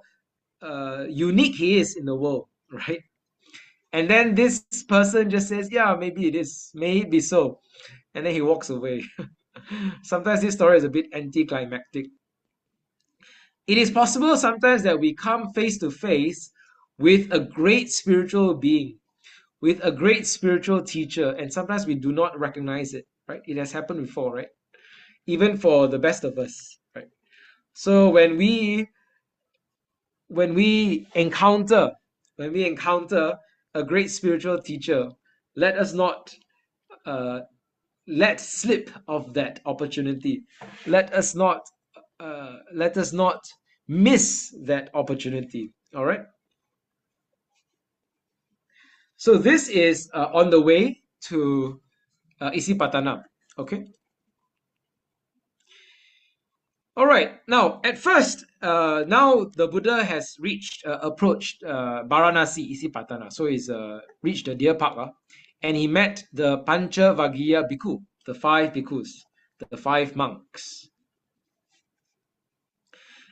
unique he is in the world, right? And then this person just says, yeah, maybe it is, may it be so. And then he walks away. Sometimes this story is a bit anticlimactic. It is possible sometimes that we come face to face with a great spiritual being, with a great spiritual teacher, and sometimes we do not recognize it, right? It has happened before, right? Even for the best of us, right? So when we encounter a great spiritual teacher, let us not uh, let slip of that opportunity. Let us not miss that opportunity. All right. So this is on the way to Isipatana. Okay. All right. Now, at first, now the Buddha has approached Varanasi, Isipatana. So he's reached the deer park, and he met the Panchavaggiya Bhikkhu, the five bhikkhus, the five monks.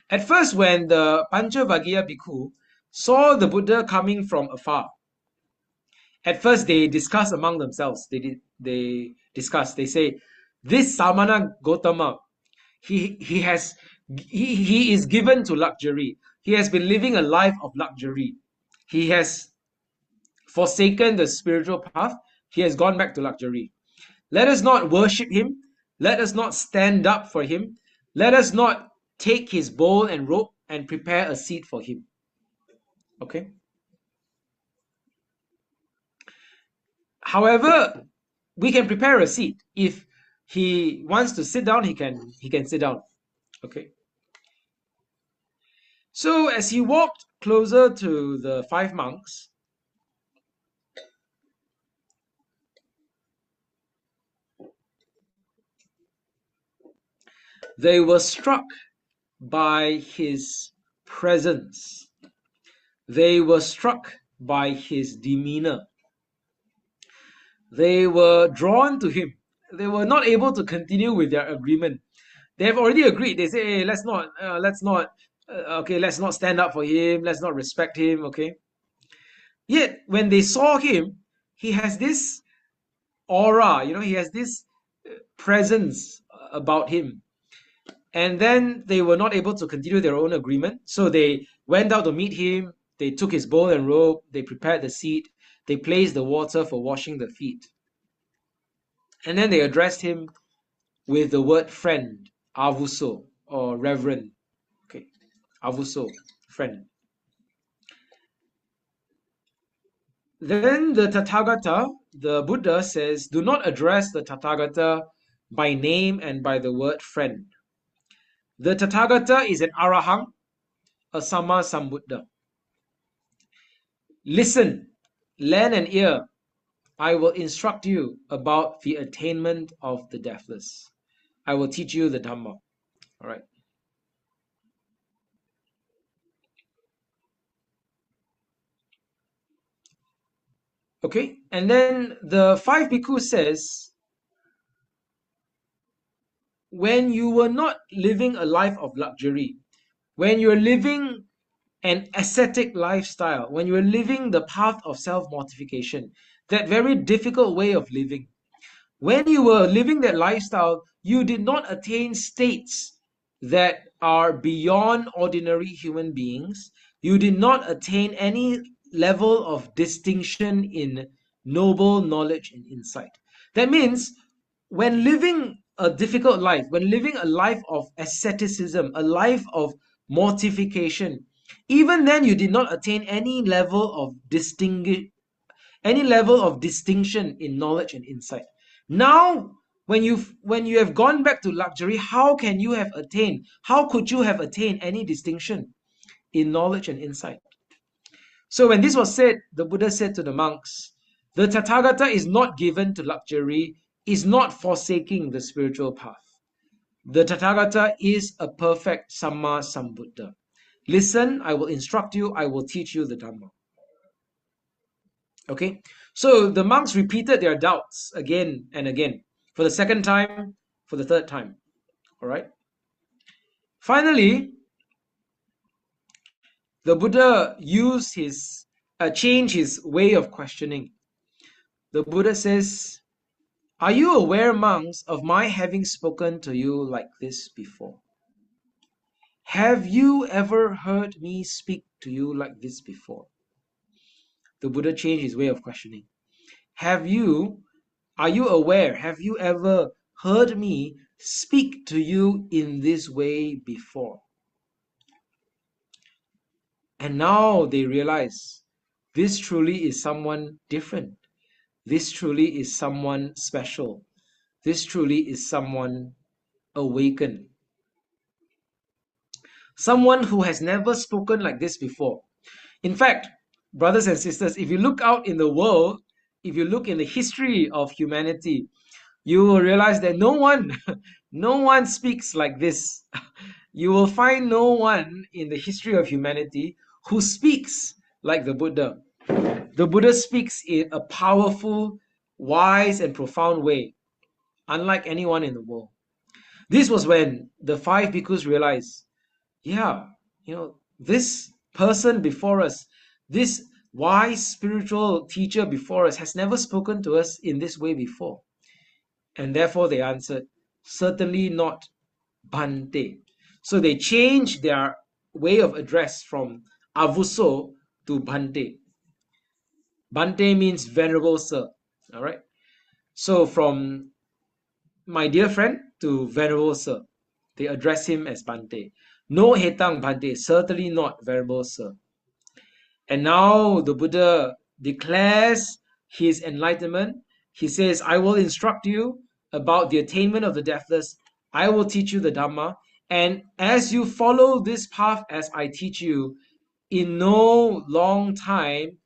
At first, when the Panchavaggiya Bhikkhu saw the Buddha coming from afar, at first they discuss among themselves. They discuss. They say, "This Samana Gotama, he is given to luxury. He has been living a life of luxury. He has forsaken the spiritual path. He has gone back to luxury. Let us not worship him. Let us not stand up for him. Let us not take his bowl and rope and prepare a seat for him." Okay. However, we can prepare a seat. If he wants to sit down, he can sit down. Okay. So as he walked closer to the five monks, they were struck by his presence. They were struck by his demeanor. They were drawn to him. They were not able to continue with their agreement. They have already agreed. They say, hey, let's not stand up for him. Let's not respect him. Okay. Yet when they saw him, he has this aura. He has this presence about him. And then they were not able to continue their own agreement. So they went out to meet him. They took his bowl and robe. They prepared the seat. They placed the water for washing the feet. And then they addressed him with the word friend, avuso, or reverend. Okay, avuso, friend. Then the Tathagata, the Buddha says, do not address the Tathagata by name and by the word friend. The Tathagata is an Arahant, a Samma Sambuddha. Listen, lend an ear. I will instruct you about the attainment of the deathless. I will teach you the Dhamma. All right. Okay, and then the five bhikkhus says, when you were not living a life of luxury, when you're living an ascetic lifestyle, when you're living the path of self-mortification, that very difficult way of living, when you were living that lifestyle, you did not attain states that are beyond ordinary human beings. You did not attain any level of distinction in noble knowledge and insight. That means when living a difficult life, when living a life of asceticism, a life of mortification, even then you did not attain any level of distinction in knowledge and insight. Now, when you have gone back to luxury, how could you have attained any distinction in knowledge and insight? So when this was said, the Buddha said to the monks, the Tathagata is not given to luxury, is not forsaking the spiritual path. The Tathagata is a perfect Samma Sambuddha. Listen, I will instruct you, I will teach you the Dhamma. Okay, so the monks repeated their doubts again and again, for the second time, for the third time. All right. Finally, the Buddha changed his way of questioning. The Buddha says, are you aware, monks, of my having spoken to you like this before? Have you ever heard me speak to you like this before? The Buddha changed his way of questioning. Are you aware? Have you ever heard me speak to you in this way before? And now they realize this truly is someone different. This truly is someone special. This truly is someone awakened. Someone who has never spoken like this before. In fact, brothers and sisters, if you look out in the world, if you look in the history of humanity, you will realize that no one speaks like this. You will find no one in the history of humanity who speaks like the Buddha. The Buddha speaks in a powerful, wise, and profound way, unlike anyone in the world. This was when the five bhikkhus realized, yeah, this person before us, this wise spiritual teacher before us has never spoken to us in this way before. And therefore they answered, certainly not, Bhante. So they changed their way of address from Avuso to Bhante. Bhante means venerable sir. All right. So from my dear friend to venerable sir, they address him as Bhante. No hetang Bhante, certainly not venerable sir. And now the Buddha declares his enlightenment. He says, I will instruct you about the attainment of the deathless. I will teach you the Dhamma. And as you follow this path as I teach you, in no long time,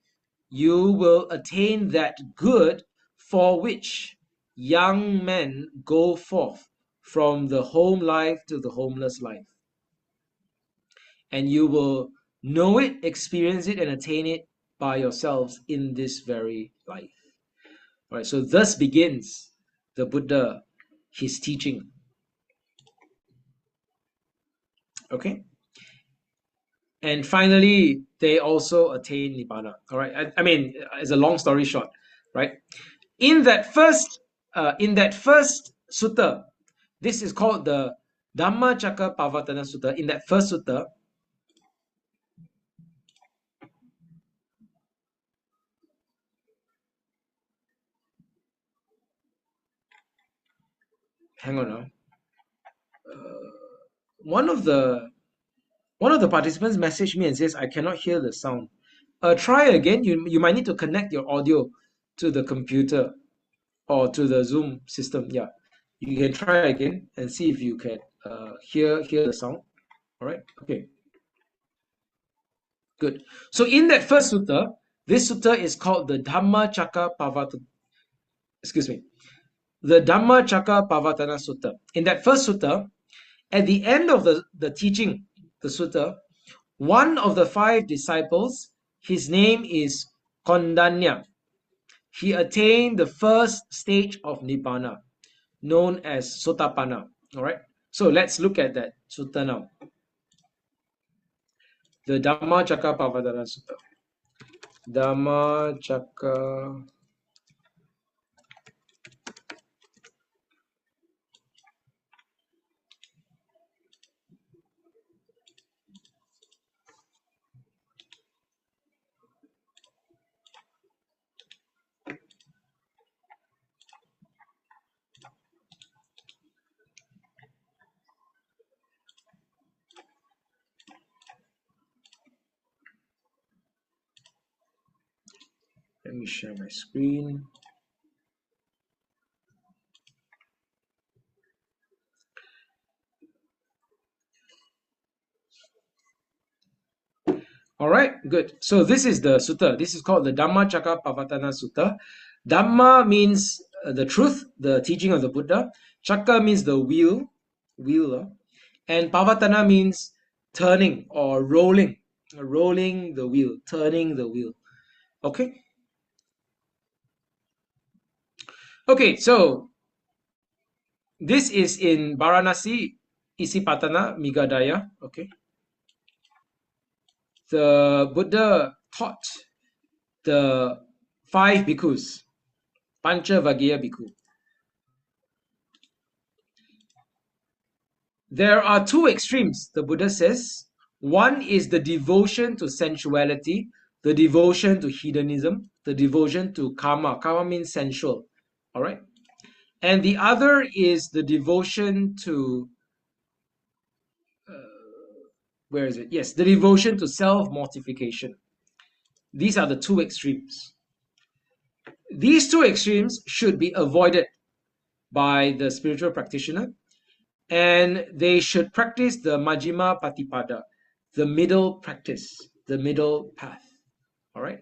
you will attain that good for which young men go forth from the home life to the homeless life. and you will know it, experience it, and attain it by yourselves in this very life. All right, so thus begins the Buddha, his teaching. Okay, and finally, they also attain Nibbana. All right, I mean, it's a long story short, right? In that first sutta, this is called the Dhammacakkappavattana Sutta. In that first sutta, hang on now. One of the participants messaged me and says, I cannot hear the sound. Try again. You might need to connect your audio to the computer or to the Zoom system. Yeah, you can try again and see if you can hear the sound. All right. Okay. Good. So in that first sutta, this sutta is called the Dhammacakkappavattana. Excuse me, the Dhammacakkappavattana Sutta. In that first sutta, at the end of the teaching, the sutta, one of the 5 disciples, his name is Kondanya. He attained the first stage of Nibbana, known as Sotapanna. All right. So let's look at that sutta now. The Dhammacakkappavattana Sutta. Dhammacakka. Let me share my screen. All right, good. So this is the sutta. This is called the Dhammacakkappavattana Sutta. Dhamma means the truth, the teaching of the Buddha. Chakka means the wheel, and Pavattana means turning or rolling the wheel, turning the wheel. Okay. Okay, so this is in Varanasi, Isipatana, Migadaya. Okay. The Buddha taught the 5 bhikkhus, Panchavaggiya bhikkhu. There are 2 extremes, the Buddha says. One is the devotion to sensuality, the devotion to hedonism, the devotion to karma. Karma means sensual. All right. And the other is the devotion to, where is it? Yes, the devotion to self-mortification. These are the 2 extremes. These 2 extremes should be avoided by the spiritual practitioner, and they should practice the Majjhima Patipada, the middle practice, the middle path. All right.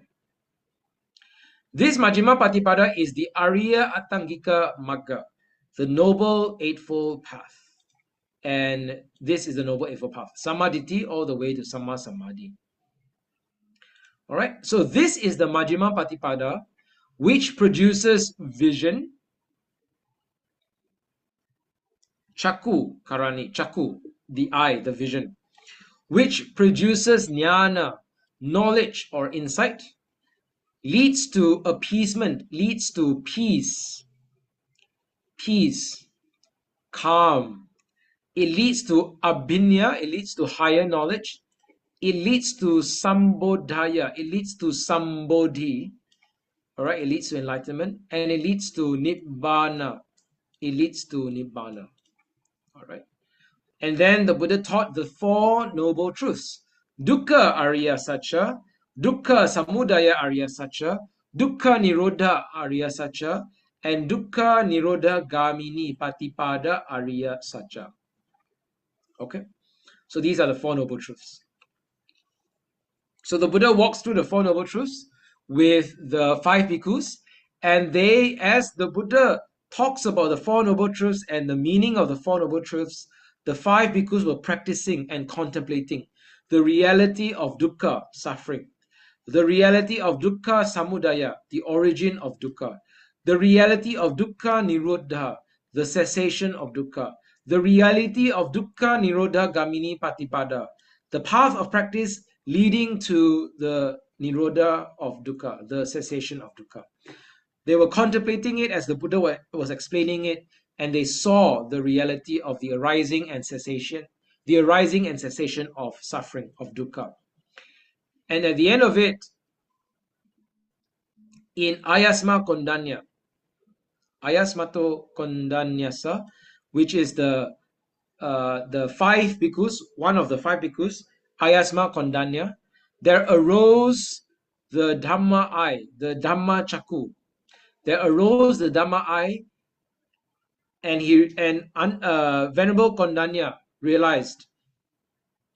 This Majjhima Patipada is the Arya Attangika Magga, the Noble Eightfold Path. And this is the Noble Eightfold Path, Samadhi all the way to Samma Samadhi. All right. So this is the Majjhima Patipada, which produces vision, Chakku Karani, Chakku, the eye, the vision, which produces jnana, knowledge or insight, leads to appeasement, leads to peace, calm. It leads to abhinya, it leads to higher knowledge. It leads to sambodhaya, it leads to sambodhi. All right, it leads to enlightenment, and it leads to nibbana. It leads to nibbana. All right. And then the Buddha taught the 4 noble truths. Dukkha Arya Satcha, Dukkha Samudaya Arya Satcha, Dukkha Nirodha Arya Satcha, and Dukkha Nirodha Gamini Patipada Arya Satcha. Okay. So these are the 4 noble truths. So the Buddha walks through the 4 noble truths with the 5 bhikkhus, and they, as the Buddha talks about the 4 noble truths and the meaning of the 4 noble truths, the 5 bhikkhus were practicing and contemplating. the reality of dukkha, suffering, the reality of dukkha samudaya, the origin of dukkha, the reality of dukkha nirodha, the cessation of dukkha, the reality of dukkha nirodha gamini patipada, the path of practice leading to the nirodha of dukkha, the cessation of dukkha. They were contemplating it as the Buddha was explaining it, and they saw the reality of the arising and cessation of suffering, of dukkha. And at the end of it, in Ayasmato Kondanyasa, which is the five bhikkhus, one of the five bhikkhus, Ayasma Kondanya, there arose the Dhamma eye, the Dhamma Chaku. There arose the Dhamma eye, and Venerable Kondanya realized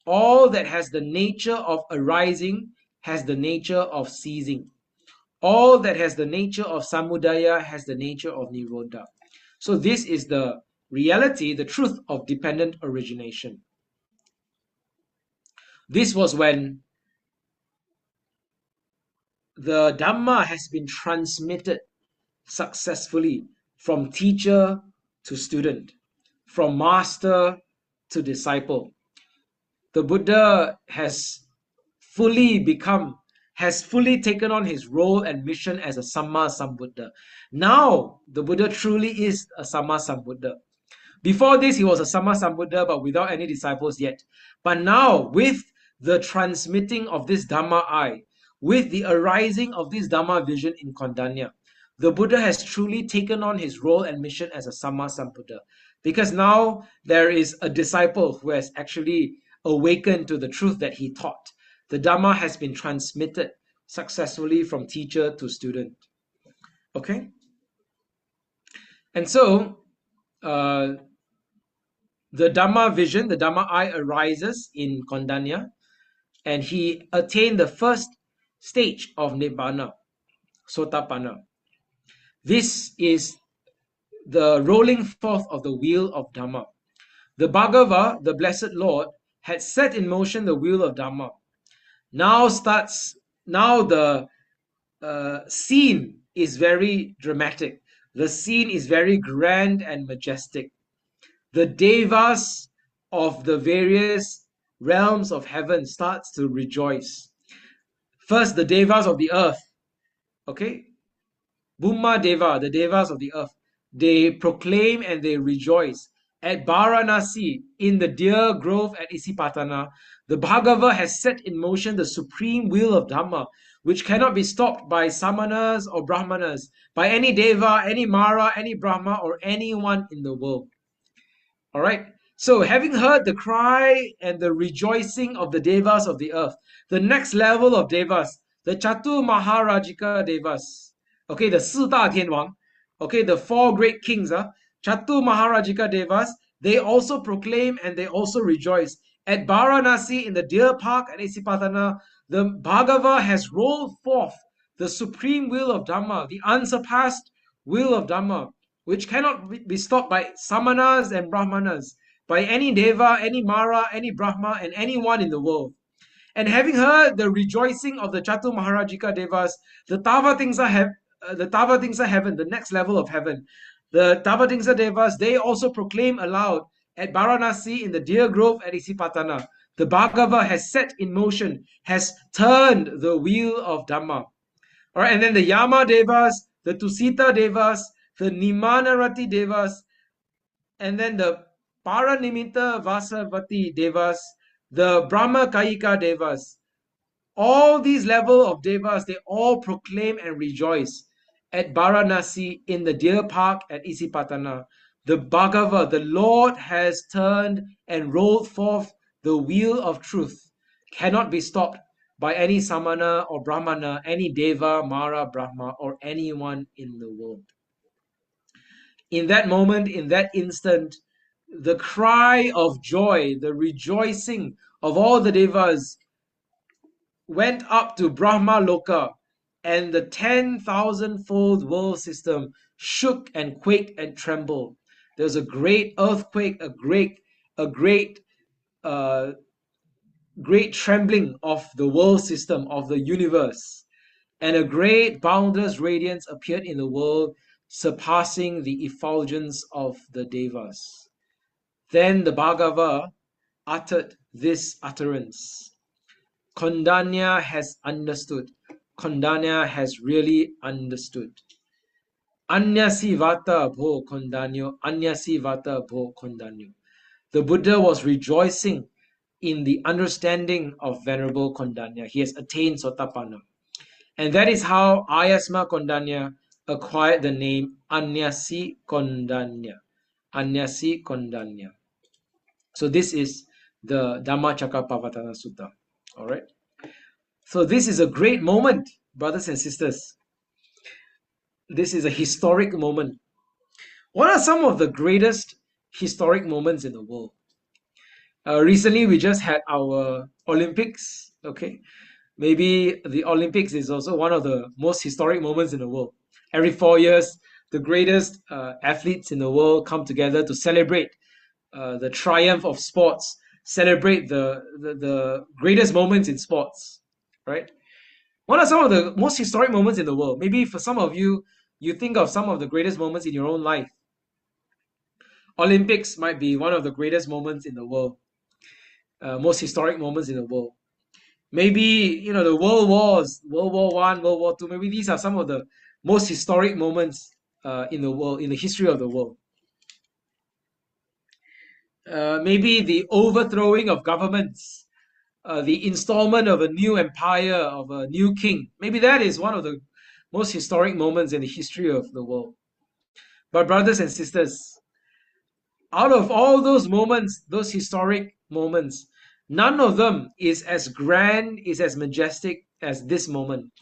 all that has the nature of arising has the nature of ceasing. All that has the nature of samudaya has the nature of nirodha. So this is the reality, the truth of dependent origination. This was when the Dhamma has been transmitted successfully from teacher to student, from master to disciple. The Buddha has fully taken on his role and mission as a Samma Sambuddha. Now, the Buddha truly is a Samma Sambuddha. Before this, he was a Samma Sambuddha, but without any disciples yet. But now, with the transmitting of this Dhamma eye, with the arising of this Dhamma vision in Kondanya, the Buddha has truly taken on his role and mission as a Samma Sambuddha. Because now there is a disciple who has actually awakened to the truth that he taught. The Dhamma has been transmitted successfully from teacher to student. Okay? And so, the Dhamma vision, the Dhamma eye arises in Kondanya, and he attained the first stage of Nibbana, Sotapanna. This is the rolling forth of the wheel of Dhamma. The Bhagava, the Blessed Lord, had set in motion the wheel of Dhamma. Now the scene is very dramatic. The scene is very grand and majestic. The devas of the various realms of heaven starts to rejoice. First, the devas of the earth, okay? Bhumma Deva, the devas of the earth, they proclaim and they rejoice. At Varanasi, in the deer grove at Isipatana, the Bhagava has set in motion the supreme wheel of Dhamma, which cannot be stopped by samanas or brahmanas, by any deva, any mara, any brahma, or anyone in the world. All right. So, having heard the cry and the rejoicing of the devas of the earth, the next level of devas, the Chatu Maharajika devas, okay, the 四大天王, okay, the four great kings, Chatu Maharajika devas, they also proclaim and they also rejoice. At Varanasi, in the deer park at Isipatana, the Bhagava has rolled forth the supreme wheel of Dhamma, the unsurpassed wheel of Dhamma, which cannot be stopped by samanas and brahmanas, by any deva, any mara, any brahma, and anyone in the world. And having heard the rejoicing of the Chatu Maharajika devas, the Tavatimsa heaven, the next level of heaven, the Tavatimsa devas, they also proclaim aloud at Varanasi in the deer grove at Isipatana. The Bhagava has set in motion, has turned the wheel of Dhamma. All right, and then the Yama devas, the Tusita devas, the Nimanarati devas, and then the Paranimitta Vasavati devas, the Brahma Kayika devas. All these level of devas, they all proclaim and rejoice at Varanasi in the deer park at Isipatana. The Bhagava, the Lord has turned and rolled forth the wheel of truth, cannot be stopped by any samana or brahmana, any deva, mara, brahma, or anyone in the world. In that moment, in that instant, the cry of joy, the rejoicing of all the devas went up to Brahma Loka, and the 10,000-fold world system shook and quaked and trembled. There was a great earthquake, a great great trembling of the world system, of the universe, and a great boundless radiance appeared in the world, surpassing the effulgence of the devas. Then the Bhagava uttered this utterance. Kondanya has understood. Kondanya has really understood. Anyasi vata bho kondanyo. Anyasi vata bho kondanyo. The Buddha was rejoicing in the understanding of Venerable Kondanya. He has attained Sotapanna. And that is how Ayasma Kondanya acquired the name Anyasi Kondanya. Anyasi Kondanya. So this is the Dhammacakkappavattana Sutta. All right. So this is a great moment, brothers and sisters. This is a historic moment. What are some of the greatest historic moments in the world? Recently, we just had our Olympics. Okay. Maybe the Olympics is also one of the most historic moments in the world. Every 4 years, the greatest athletes in the world come together to celebrate the triumph of sports, celebrate the greatest moments in sports, right? What are some of the most historic moments in the world? Maybe for some of you, you think of some of the greatest moments in your own life. Olympics might be one of the greatest moments in the world, most historic moments in the world. Maybe, the world wars, World War One, World War Two. Maybe these are some of the most historic moments in the world, in the history of the world. Maybe the overthrowing of governments, the installment of a new empire, of a new king. Maybe that is one of the most historic moments in the history of the world. But brothers and sisters, out of all those moments, those historic moments, none of them is as grand, is as majestic as this moment.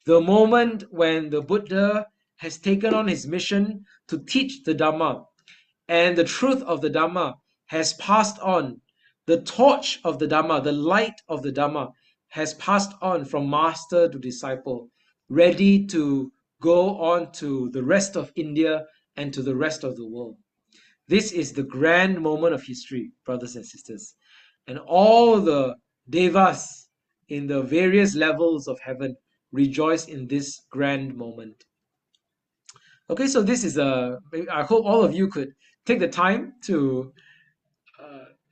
The moment when the Buddha has taken on his mission to teach the Dhamma, and the truth of the Dhamma has passed on. The torch of the Dhamma, the light of the Dhamma has passed on from master to disciple, ready to go on to the rest of India and to the rest of the world. This is the grand moment of history, brothers and sisters. And all the devas in the various levels of heaven rejoice in this grand moment. Okay, so this is I hope all of you could take the time to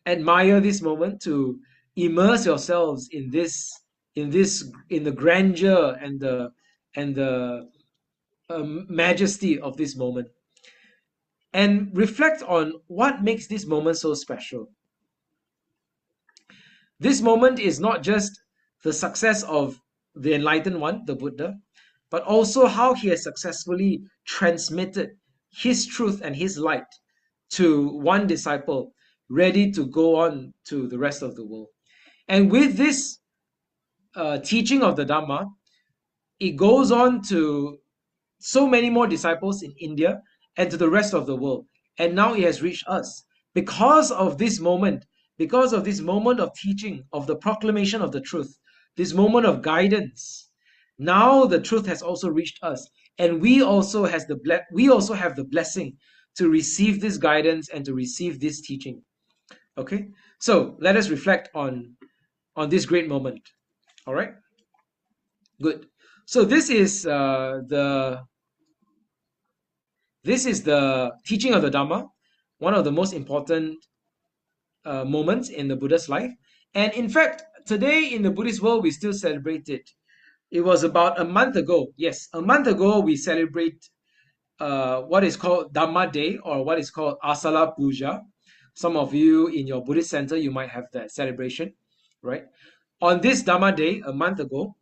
admire this moment, to immerse yourselves in the grandeur and the majesty of this moment, and reflect on what makes this moment so special. This moment is not just the success of the enlightened one, the Buddha, but also how he has successfully transmitted his truth and his light to one disciple ready to go on to the rest of the world. And with this teaching of the Dhamma, it goes on to so many more disciples in India and to the rest of the world. And now it has reached us. Because of this moment of teaching, of the proclamation of the truth, this moment of guidance, now the truth has also reached us. And we also have the blessing to receive this guidance and to receive this teaching. Okay, so let us reflect on this great moment. All right, good. So this is the teaching of the Dhamma, one of the most important moments in the Buddha's life. And in fact, today in the Buddhist world, we still celebrate it. It was about a month ago. Yes, a month ago we celebrate what is called Dhamma Day, or what is called Asala Puja. Some of you in your Buddhist center, you might have that celebration, right? On this Dhamma Day, a month ago,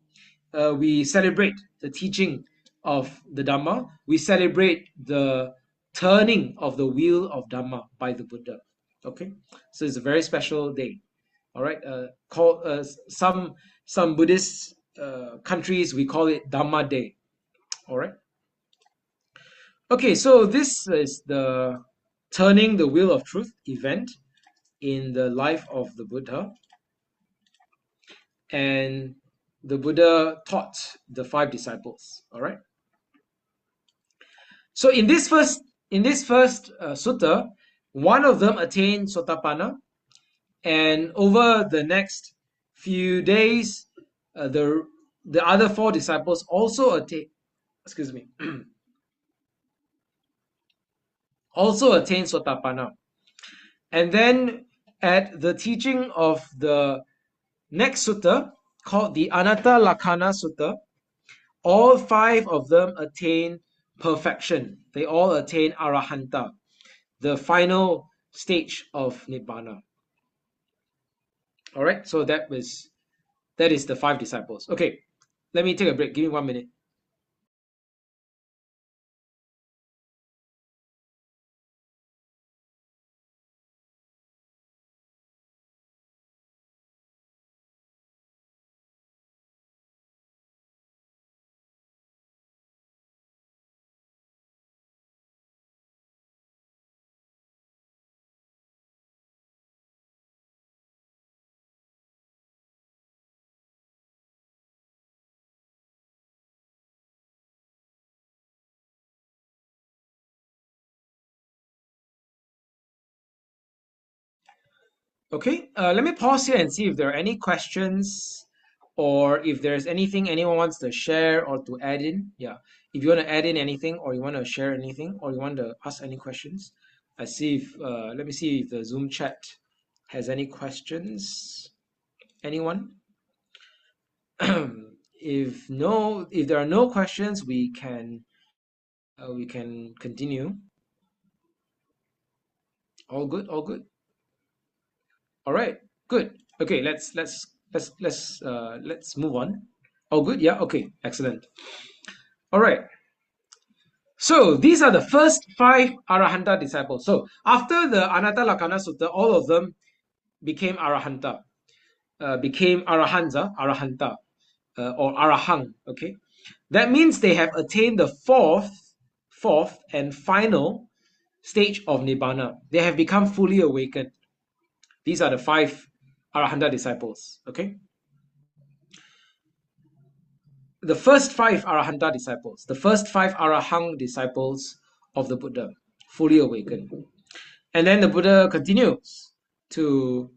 we celebrate the teaching of the Dhamma. We celebrate the turning of the wheel of Dhamma by the Buddha. Okay, so it's a very special day. All right, some Buddhist countries, we call it Dhamma Day. All right. Okay, so this is the turning the wheel of truth event in the life of the Buddha. And the Buddha taught the 5 disciples. All right. So in this first sutta, one of them attained Sotapanna, and over the next few days, the other four disciples also attained, excuse me, also attained Sotapanna. And then at the teaching of the next sutta, called the Anatta Lakkhana Sutta, all five of them attain perfection. They all attain Arahanta, the final stage of Nibbana. All right, so that is the five disciples. Okay, let me take a break. Give me 1 minute. Okay, let me pause here and see if there are any questions or if there's anything anyone wants to share or to add in. Yeah, if you want to add in anything or you want to share anything or you want to ask any questions. I see if, let me see if the Zoom chat has any questions. Anyone? If no, if there are no questions, we can continue. All good, all good. All right, good. Okay, let's move on. All good, yeah. Okay, excellent. All right. So these are the first five Arahanta disciples. So after the Anatta Lakkhana Sutta, all of them became Arahanta, became Arahanta, or Arahang. Okay, that means they have attained the fourth and final stage of Nibbana. They have become fully awakened. These are the five Arahanta disciples. Okay, the first five Arahanta disciples, the first five Arahang disciples of the Buddha, fully awakened. And then the Buddha continues to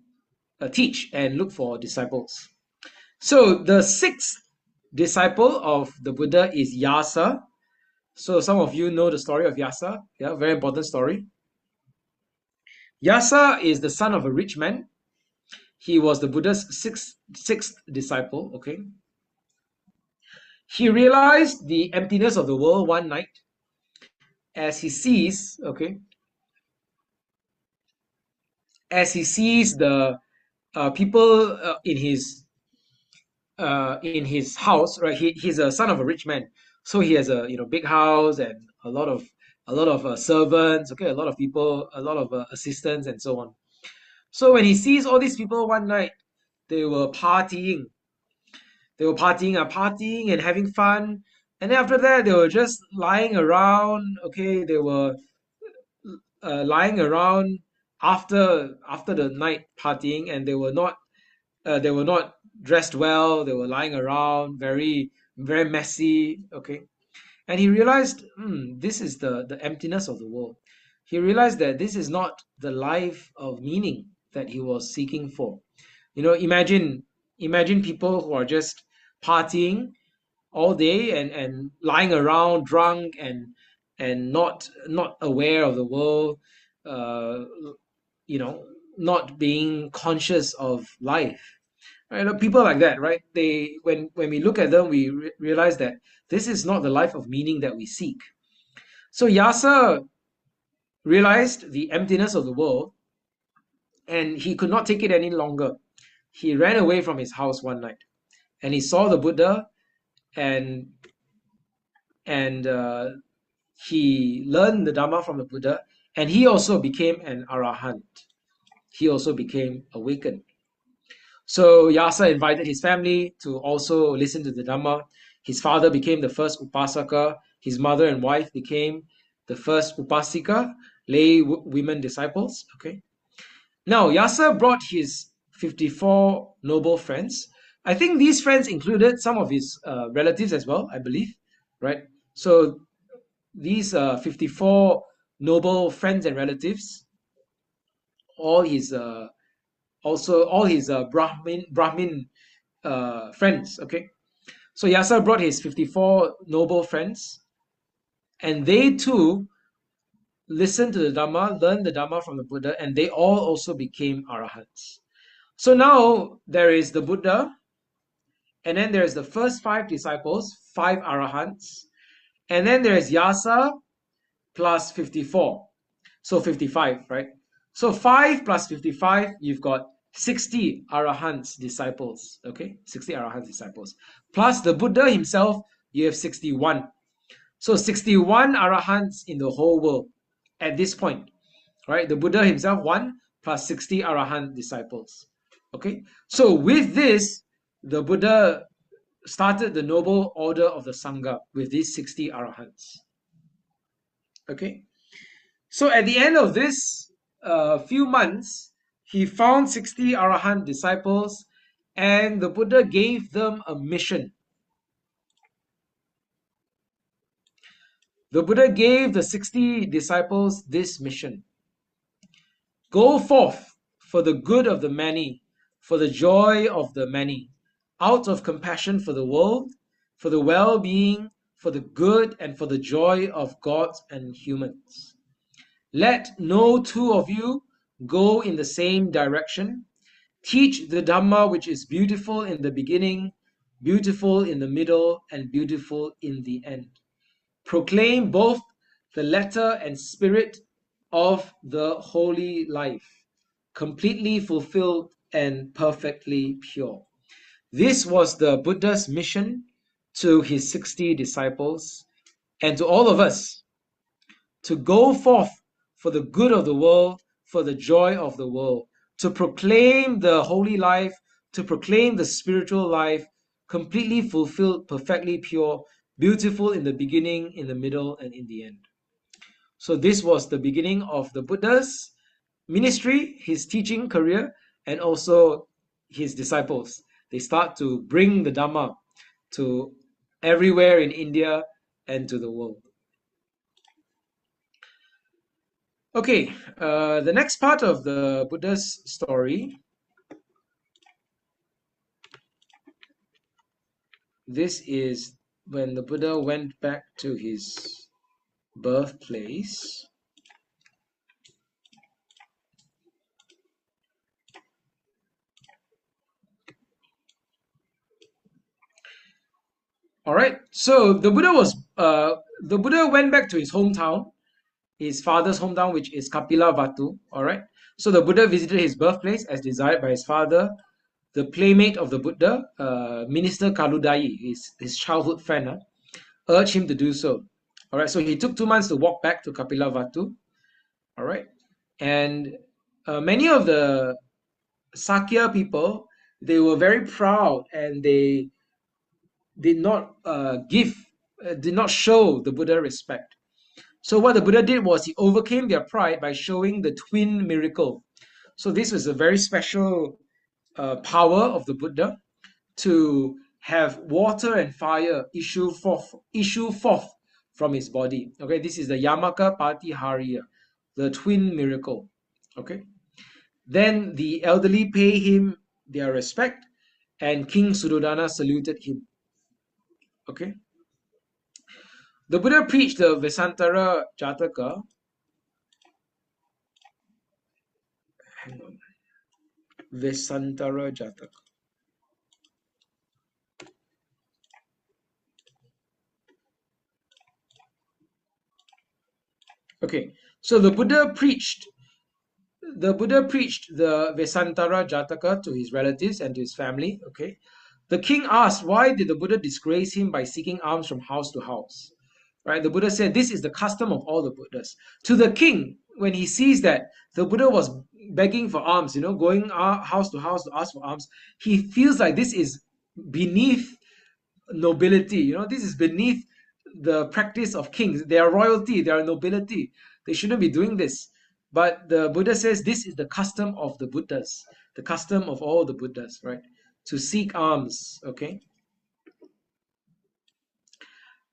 teach and look for disciples. So the sixth disciple of the Buddha is Yasa. So some of you know the story of Yasa. Yeah, very important story. Yasa is the son of a rich man. He was the Buddha's sixth disciple. Okay. He realized the emptiness of the world one night as he sees, okay, as he sees the people in his house, right? He's a son of a rich man, so he has a big house and a lot of servants, okay, a lot of people, a lot of assistants, and so on. So when he sees all these people one night, they were partying, partying and having fun, and then after that they were just lying around. Okay, they were lying around after the night partying, and they were not dressed well. They were lying around, very very messy. Okay, and he realized, this is the emptiness of the world. He realized that this is not the life of meaning that he was seeking for. Imagine people who are just partying all day and lying around drunk and not aware of the world, uh, not being conscious of life. Right? People like that, right? They when we look at them, we realize that this is not the life of meaning that we seek. So Yasa realized the emptiness of the world, and he could not take it any longer. He ran away from his house one night, and he saw the Buddha, and he learned the Dhamma from the Buddha, and he also became an arahant. He also became awakened. So Yasa invited his family to also listen to the Dhamma. His father became the first upasaka. His mother and wife became the first upasika, lay women disciples. Okay. Now Yasa brought his 54 noble friends. I think these friends included some of his relatives as well, I believe, right? So these 54 noble friends and relatives, all his Brahmin friends. Okay, so Yasa brought his 54 noble friends, and they too listened to the Dhamma, learned the Dhamma from the Buddha, and they all also became arahants. So now there is the Buddha, and then there's the first 5 disciples, 5 arahants, and then there's Yasa plus 54. So 55, right? So 5 plus 55, you've got 60 arahants disciples, okay? 60 arahants disciples. Plus the Buddha himself, you have 61. So 61 arahants in the whole world at this point, right? The Buddha himself, 1 plus 60 arahant disciples, okay? So with this, the Buddha started the noble order of the Sangha with these 60 arahants, okay? So at the end of this few months, he found 60 arahant disciples, and the Buddha gave them a mission. The Buddha gave the 60 disciples this mission. Go forth for the good of the many, for the joy of the many, out of compassion for the world, for the well-being, for the good, and for the joy of gods and humans. Let no 2 of you go in the same direction. Teach the Dhamma which is beautiful in the beginning, beautiful in the middle, and beautiful in the end. Proclaim both the letter and spirit of the holy life, completely fulfilled and perfectly pure. This was the Buddha's mission to his 60 disciples and to all of us, to go forth for the good of the world, for the joy of the world, to proclaim the holy life, to proclaim the spiritual life, completely fulfilled, perfectly pure, beautiful in the beginning, in the middle, and in the end. So this was the beginning of the Buddha's ministry, his teaching career, and also his disciples. They start to bring the Dhamma to everywhere in India and to the world. Okay, the next part of the Buddha's story, this is when the Buddha went back to his birthplace. All right, so the Buddha went back to his hometown, his father's hometown, which is Kapilavatthu. All right, so the Buddha visited his birthplace as desired by his father, the playmate of the Buddha, Minister Kaludayi, his childhood friend, urged him to do so. All right, so he took 2 months to walk back to Kapilavatthu. All right, and many of the Sakya people, they were very proud, and they did not did not show the Buddha respect. So what the Buddha did was he overcame their pride by showing the twin miracle. So this was a very special power of the Buddha to have water and fire issue forth from his body. Okay, this is the Yamaka Patihariya, the twin miracle. Okay, then the elderly pay him their respect, and King Suddhodana saluted him. Okay, the Buddha preached the Vesantara Jataka. Hang on. Vesantara Jataka. Okay, so the Buddha preached the Vesantara Jataka to his relatives and to his family. Okay, the king asked, why did the Buddha disgrace him by seeking alms from house to house? Right, the Buddha said this is the custom of all the Buddhas. To the king, when he sees that the Buddha was begging for alms, going house to house to ask for alms, he feels like this is beneath nobility. This is beneath the practice of kings. They are royalty, they are nobility. They shouldn't be doing this. But the Buddha says this is the custom of the Buddhas, the custom of all the Buddhas, right? To seek alms, okay?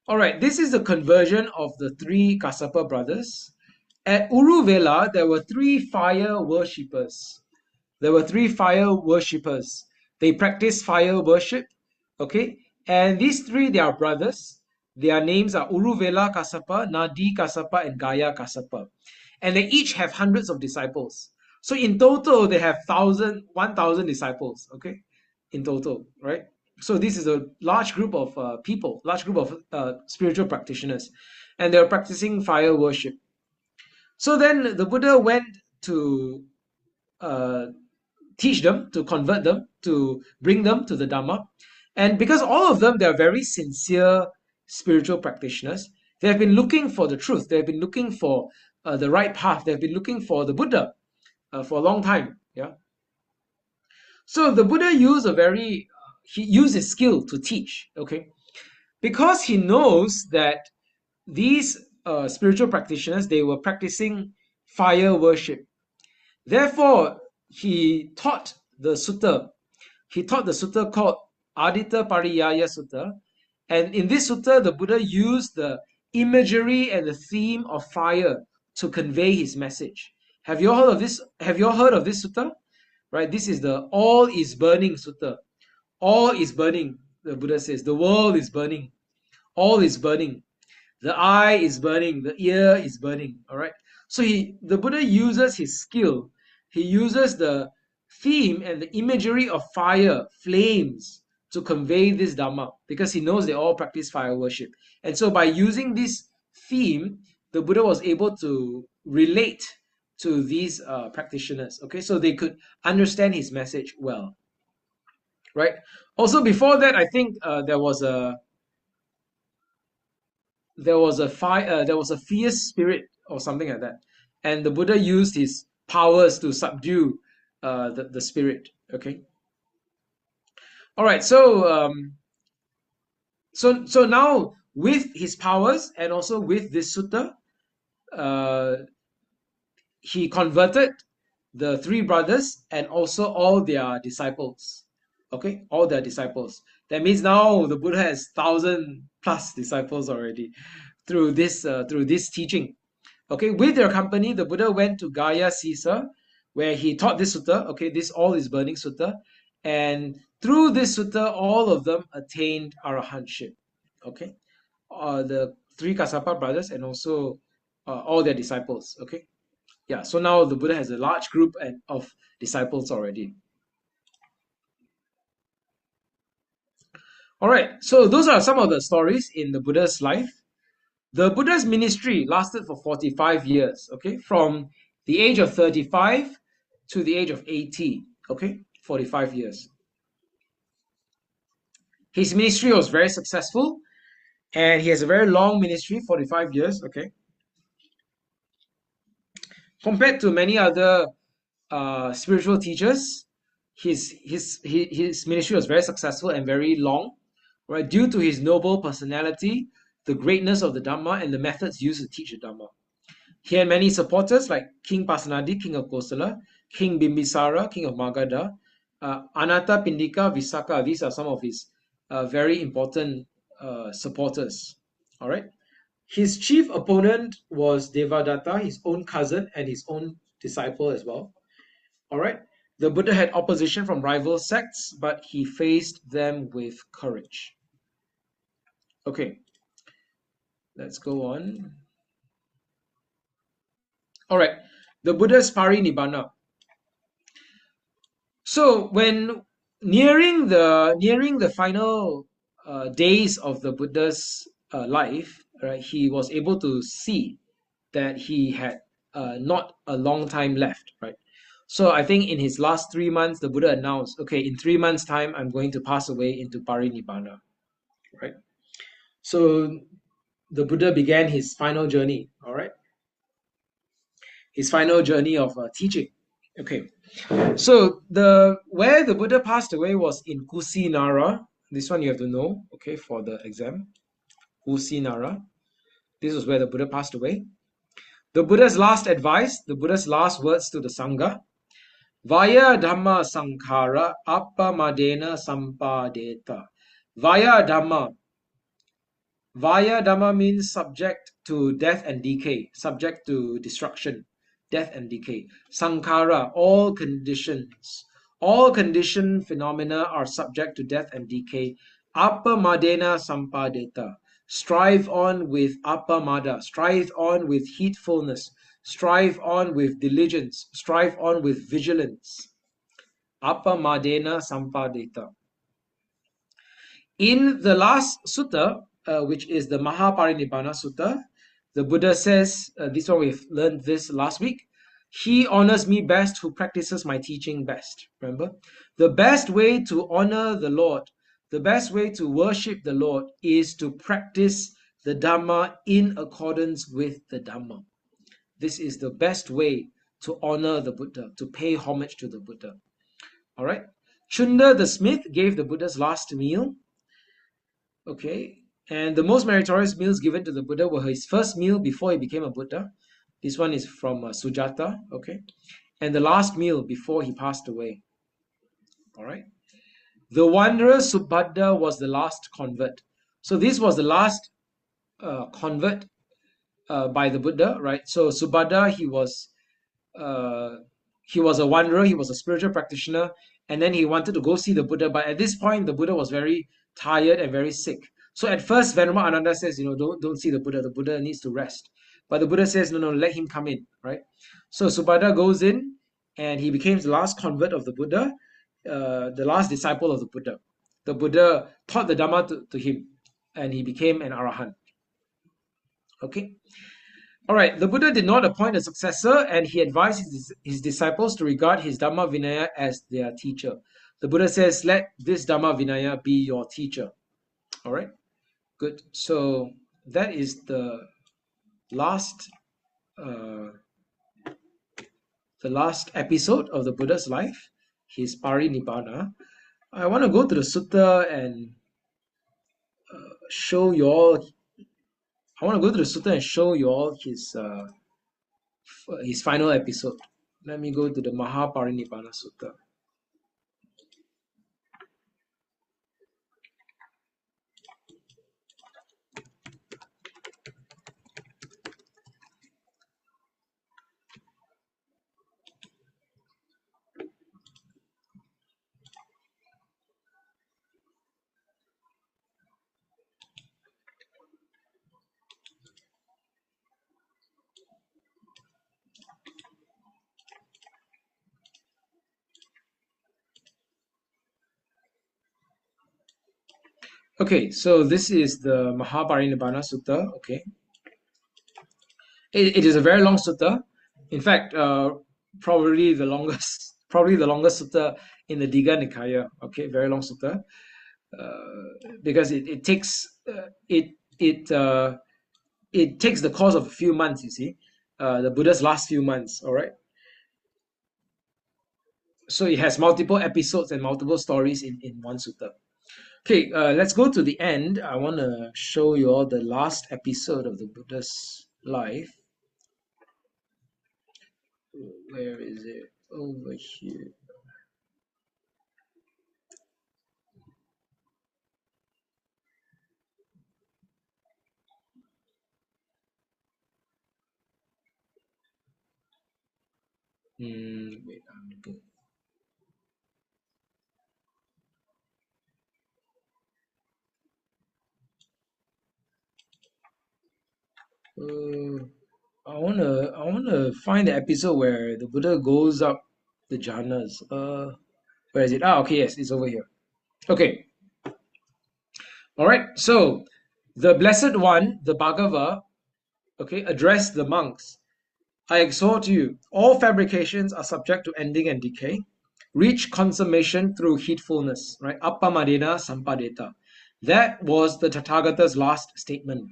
All right, this is the conversion of the 3 Kassapa brothers. At Uruvela, there were 3 fire worshippers. They practice fire worship. Okay, and these three, they are brothers. Their names are Uruvela Kassapa, Nadi Kassapa, and Gaya Kassapa. And they each have hundreds of disciples. So in total, they have 1,000 disciples, okay, in total, right? So this is a large group of people, large group of spiritual practitioners, and they're practicing fire worship. So then the Buddha went to uh, teach them, to convert them, to bring them to the Dhamma. And because all of them, they are very sincere spiritual practitioners, they have been looking for the truth. They have been looking for the right path. They have been looking for the Buddha for a long time. Yeah. So the Buddha used he used his skill to teach. Okay, because he knows that these spiritual practitioners, they were practicing fire worship. Therefore, he taught the sutta. He taught the sutta called Adita Pariyaya Sutta. And in this sutta, the Buddha used the imagery and the theme of fire to convey his message. Have you all heard of this? Have you all heard of this sutta? Right? This is the all is burning sutta. All is burning, the Buddha says. The world is burning. All is burning. The eye is burning, the ear is burning. All right. So the Buddha uses his skill. He uses the theme and the imagery of fire, flames, to convey this Dhamma, because he knows they all practice fire worship. And so by using this theme, the Buddha was able to relate to these practitioners. Okay, so they could understand his message well. Right. Also, before that, I think there was a fierce spirit or something like that, and the Buddha used his powers to subdue the spirit. Okay. All right. So now with his powers and also with this sutta, he converted the three brothers and also all their disciples. Okay, all their disciples. That means now the Buddha has 1,000+ disciples already through this teaching. Okay, with their company, the Buddha went to Gaya Caesar, where he taught this sutta. Okay, this all is burning sutta, and through this sutta, all of them attained arahantship. Okay, the three Kassapa brothers and also all their disciples. Okay, yeah. So now the Buddha has a large group of disciples already. All right. So those are some of the stories in the Buddha's life. The Buddha's ministry lasted for 45 years, okay, from the age of 35 to the age of 80, okay, 45 years. His ministry was very successful, and he has a very long ministry, 45 years, okay. Compared to many other spiritual teachers, his ministry was very successful and very long, right, due to his noble personality, the greatness of the Dhamma, and the methods used to teach the Dhamma. He had many supporters like King Pasenadi, King of Kosala, King Bimbisara, King of Magadha, Anatta Pindika, Visakha. These are some of his very important supporters. All right. His chief opponent was Devadatta, his own cousin and his own disciple as well. All right. The Buddha had opposition from rival sects, but he faced them with courage. Okay. Let's go on. All right. The Buddha's Parinibbana. So when nearing the final days of the Buddha's life, right, he was able to see that he had not a long time left, right? So I think in his last 3 months, the Buddha announced, okay, in 3 months' time, I'm going to pass away into Parinibbana, right? So the Buddha began his final journey, all right? His final journey of teaching. Okay. So where the Buddha passed away was in Kusinara. This one you have to know, okay, for the exam. Kusinara. This was where the Buddha passed away. The Buddha's last advice, the Buddha's last words to the Sangha. Vaya Dhamma Sankhara Appamadena Sampadeta. Vaya Dhamma. Vaya Dhamma means subject to death and decay, subject to destruction, death and decay. Sankhara, all conditions, All conditioned phenomena are subject to death and decay. Appamadena sampadeta. Strive on with appamada. Strive on with heedfulness. Strive on with diligence. Strive on with vigilance. Appamadena sampadeta. In the last sutta, which is the Mahaparinibbana Sutta, the Buddha says, this one we've learned this last week, he honors me best who practices my teaching best. Remember? The best way to honor the Lord, the best way to worship the Lord is to practice the Dhamma in accordance with the Dhamma. This is the best way to honor the Buddha, to pay homage to the Buddha. All right? Chunda the smith gave the Buddha's last meal. Okay, and the most meritorious meals given to the Buddha were his first meal before he became a Buddha. This one is from Sujata, okay, and the last meal before he passed away. All right, the wanderer Subhadda was the last convert. So this was the last convert by the Buddha, right? So Subhadda, he was a wanderer, he was a spiritual practitioner, and then he wanted to go see the Buddha, but at this point the Buddha was very tired and very sick. So at first Venerable Ananda says, don't see the Buddha needs to rest. But the Buddha says, no, let him come in, right? So Subhadda goes in and he became the last convert of the Buddha, the last disciple of the Buddha. The Buddha taught the Dhamma to him and he became an Arahant. Okay. All right, the Buddha did not appoint a successor and he advised his disciples to regard his Dhamma Vinaya as their teacher. The Buddha says, let this Dhamma Vinaya be your teacher. All right, good. So that is the last episode of the Buddha's life, his Parinibbana. I want to go to the sutta and show you all. I want to go to the sutta and show you all his final episode. Let me go to the Mahaparinibbana Sutta. Okay, so this is the Mahaparinibbana Sutta. Okay, it is a very long sutta. In fact, probably the longest sutta in the Digha Nikaya. Okay, very long sutta, because it takes the course of a few months. You see, the Buddha's last few months. All right. So it has multiple episodes and multiple stories in one sutta. Okay, let's go to the end. I want to show you all the last episode of the Buddha's life. Where is it? Over here. Wait, I'm looking. I wanna find the episode where the Buddha goes up the jhanas. Where is it? Okay, yes, it's over here. Okay. All right. So the Blessed One, the Bhagava, okay, addressed the monks. I exhort you, all fabrications are subject to ending and decay. Reach consummation through heedfulness, right? Appamadena sampadeta. That was the Tathagata's last statement.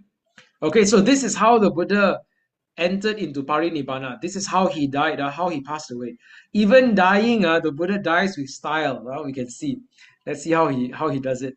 Okay, so this is how the Buddha entered into Parinibbana. This is how he died, how he passed away. Even dying, the Buddha dies with style. We can see. Let's see how he does it.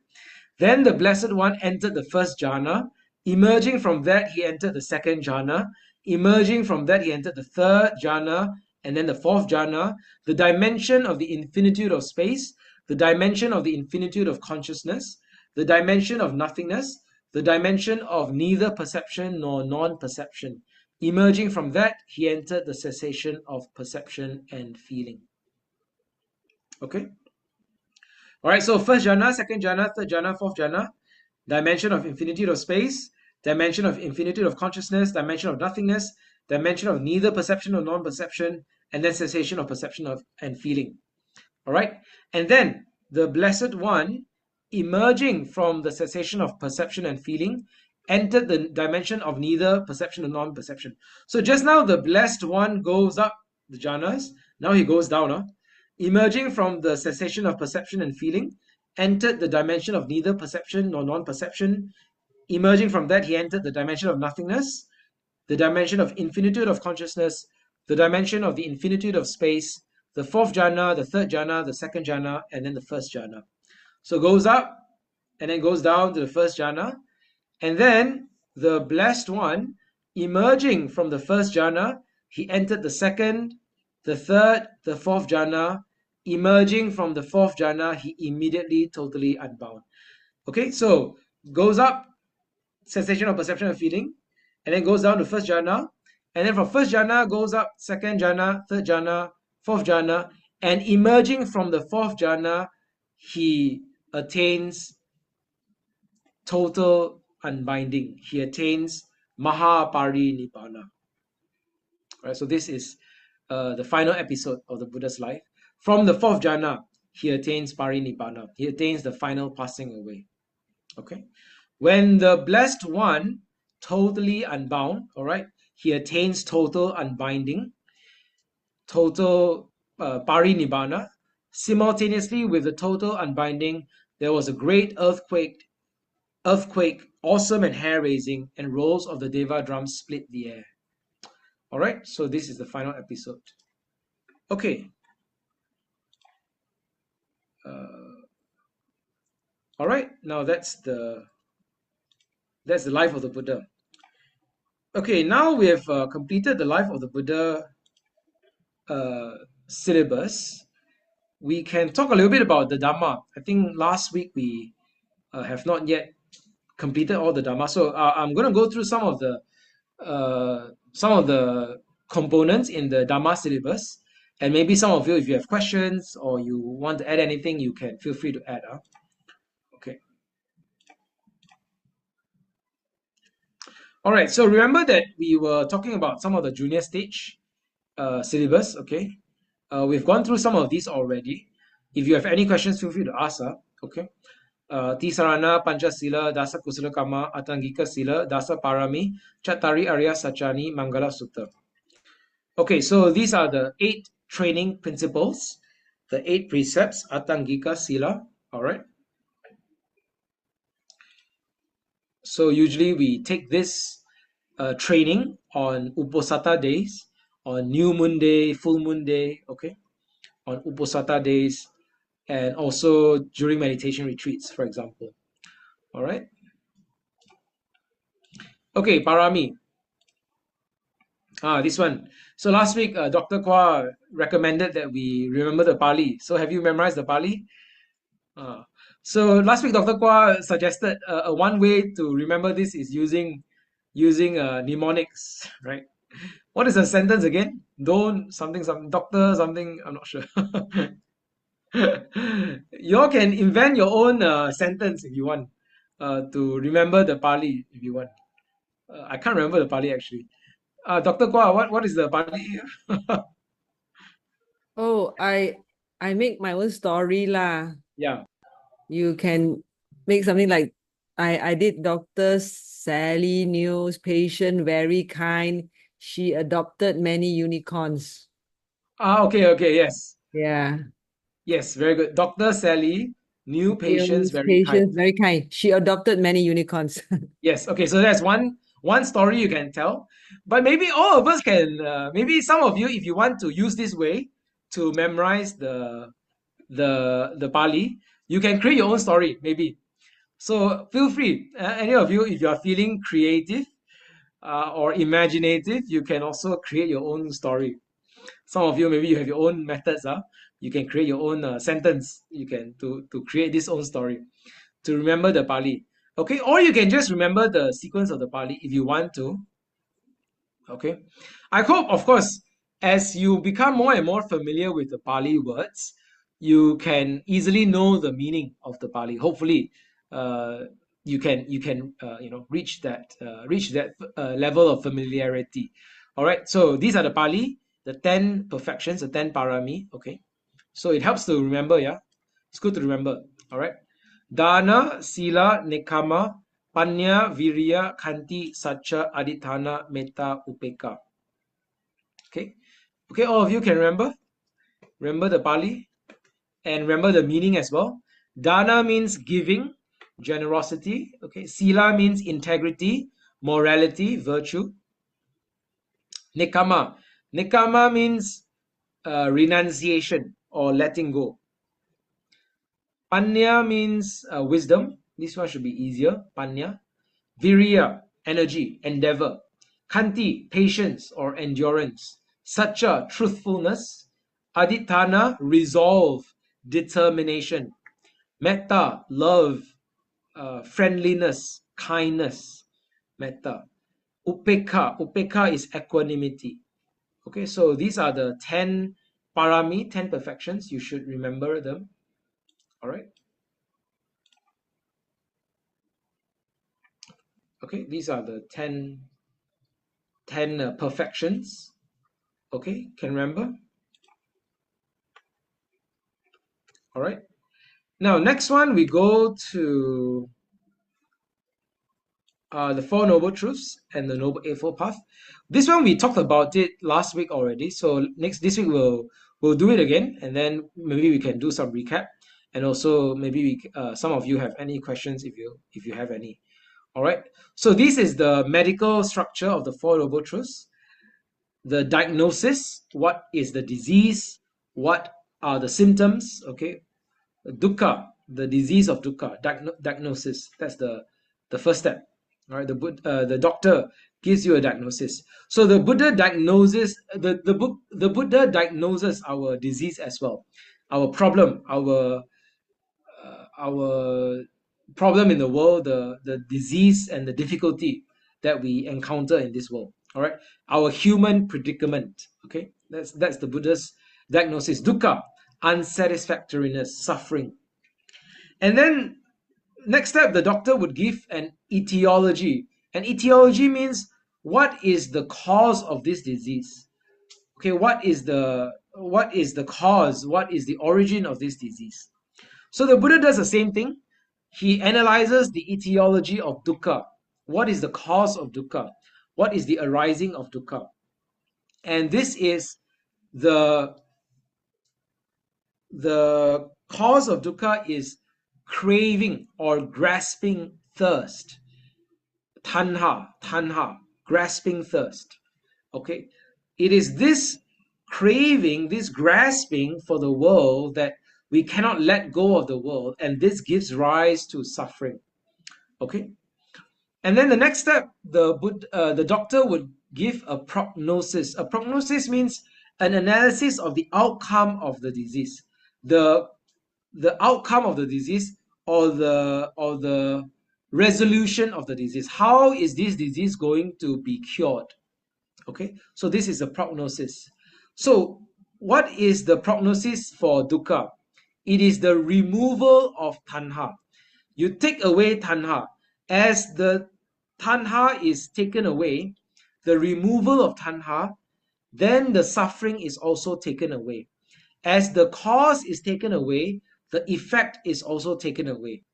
Then the Blessed One entered the first jhana. Emerging from that, he entered the second jhana. Emerging from that, he entered the third jhana, and then the fourth jhana, the dimension of the infinitude of space, the dimension of the infinitude of consciousness, the dimension of nothingness, the dimension of neither perception nor non-perception. Emerging from that, he entered the cessation of perception and feeling. Okay. All right. So first jhana, second jhana, third jhana, fourth jhana, dimension of infinitude of space, dimension of infinitude of consciousness, dimension of nothingness, dimension of neither perception or non-perception, and then cessation of perception of and feeling. All right. And then the Blessed One, emerging from the cessation of perception and feeling, entered the dimension of neither perception or non-perception. So just now the Blessed One goes up the jhanas. Now he goes down. Emerging from the cessation of perception and feeling, entered the dimension of neither perception nor non-perception. Emerging from that, he entered the dimension of nothingness, the dimension of infinitude of consciousness, the dimension of the infinitude of space, the fourth jhana, the third jhana, the second jhana, and then the first jhana. So goes up and then goes down to the first jhana. And then the Blessed One, emerging from the first jhana, he entered the second, the third, the fourth jhana. Emerging from the fourth jhana, he immediately totally unbound. Okay, so goes up, sensation of perception and feeling, and then goes down to first jhana, and then from first jhana goes up second jhana, third jhana, fourth jhana, and emerging from the fourth jhana, he attains total unbinding. He attains Mahaparinibbana. Right, so this is the final episode of the Buddha's life. From the fourth jhana, he attains Parinibbana. He attains the final passing away. Okay. When the Blessed One, totally unbound, all right, he attains total unbinding, total Parinibbana. Simultaneously with the total unbinding, there was a great earthquake, awesome and hair-raising, and rolls of the Deva drums split the air. All right, so this is the final episode. Okay. All right, now that's the life of the Buddha. Okay, now we have completed the life of the Buddha syllabus. We can talk a little bit about the Dhamma. I think last week we have not yet completed all the Dhamma, so I'm going to go through some of the components in the Dhamma syllabus, and maybe some of you, if you have questions or you want to add anything, you can feel free to add. Okay. All right, so remember that we were talking about some of the junior stage syllabus, okay? We've gone through some of these already. If you have any questions, feel free to ask, okay? Tisarana, Panchasila, Dasa Kusala Kama, Atangika Sila, Dasa Parami, Chattari Arya Sachani, Mangala Sutta. Okay, so these are the 8 training principles, the 8 precepts, Atangika Sila, all right? So usually we take this training on Uposatha days, on New Moon Day, Full Moon Day, okay? On Uposatha days, and also during meditation retreats, for example. All right? Okay, Parami. This one. So last week, Dr. Kwa recommended that we remember the Pali. So have you memorized the Pali? So last week, Dr. Kwa suggested one way to remember this is using mnemonics, right? What is the sentence again? Don't something, doctor something, I'm not sure. You all can invent your own sentence if you want to remember the Pali if you want. I can't remember the Pali actually. Dr. Kwa, what is the Pali? Oh, I make my own story lah. Yeah. You can make something like I did Dr. Sally News, patient, very kind. She adopted many unicorns. Okay, yes. Yeah. Yes, very good. Dr. Sally, new patients, very kind. Very kind. She adopted many unicorns. Yes, okay, so that's one story you can tell. But maybe all of us can, maybe some of you, if you want to use this way to memorize the Pali, you can create your own story, maybe. So feel free, any of you, if you are feeling creative or imaginative, you can also create your own story. Some of you, maybe you have your own methods. You can create your own sentence. You can to create this own story, to remember the Pali. Okay, or you can just remember the sequence of the Pali if you want to. Okay, I hope, of course, as you become more and more familiar with the Pali words, you can easily know the meaning of the Pali. Hopefully, you can reach that level of familiarity. All right. So these are the Pali, the 10 perfections, the 10 parami. Okay. So it helps to remember. Yeah, it's good to remember. All right. Dana, Sila, Nekama, Panya, Virya, Khanti, Satcha, Adithana, Metta, Upeka. Okay. Okay, all of you can remember? Remember the Pali? And remember the meaning as well. Dana means giving, generosity. Okay. Sila means integrity, morality, virtue. Nekama. Nekama means renunciation or letting go. Panya means wisdom. This one should be easier. Panya. Virya, energy, endeavor. Khanti, patience or endurance. Satcha, truthfulness. Adithana, resolve, determination. Metta, love, friendliness, kindness. Metta. Upeka is equanimity. Okay, so these are the 10 parami, 10 perfections. You should remember them. All right. Okay, these are the 10 perfections. Okay, can remember? All right. Now, next one, we go to the Four Noble Truths and the Noble Eightfold Path. This one we talked about it last week already. So this week we'll do it again, and then maybe we can do some recap, and also maybe some of you have any questions if you have any. All right. So this is the medical structure of the Four Noble Truths. The diagnosis: what is the disease? What are the symptoms? Okay. Dukkha, the disease of dukkha, diagnosis. That's the first step. All right, the doctor gives you a diagnosis. So the Buddha diagnoses the Buddha diagnoses our disease as well, our problem, our problem in the world, the disease and the difficulty that we encounter in this world. All right, our human predicament. Okay, that's the Buddha's diagnosis. Dukkha, unsatisfactoriness, suffering. And then next step, the doctor would give an etiology. And etiology means what is the cause of this disease? Okay, what is the cause? What is the origin of this disease? So the Buddha does the same thing. He analyzes the etiology of dukkha. What is the cause of dukkha? What is the arising of dukkha? And this is the cause of dukkha is craving or grasping thirst. Tanha, grasping thirst. Okay, it is this craving, this grasping for the world that we cannot let go of the world, and this gives rise to suffering. Okay, and then the next step, the doctor would give a prognosis. A prognosis means an analysis of the outcome of the disease, the outcome of the disease, or the resolution of the disease. How is this disease going to be cured? Okay, so this is a prognosis. So what is the prognosis for dukkha? It is the removal of tanha. You take away tanha. As the tanha is taken away, the removal of tanha, then the suffering is also taken away. As the cause is taken away, the effect is also taken away.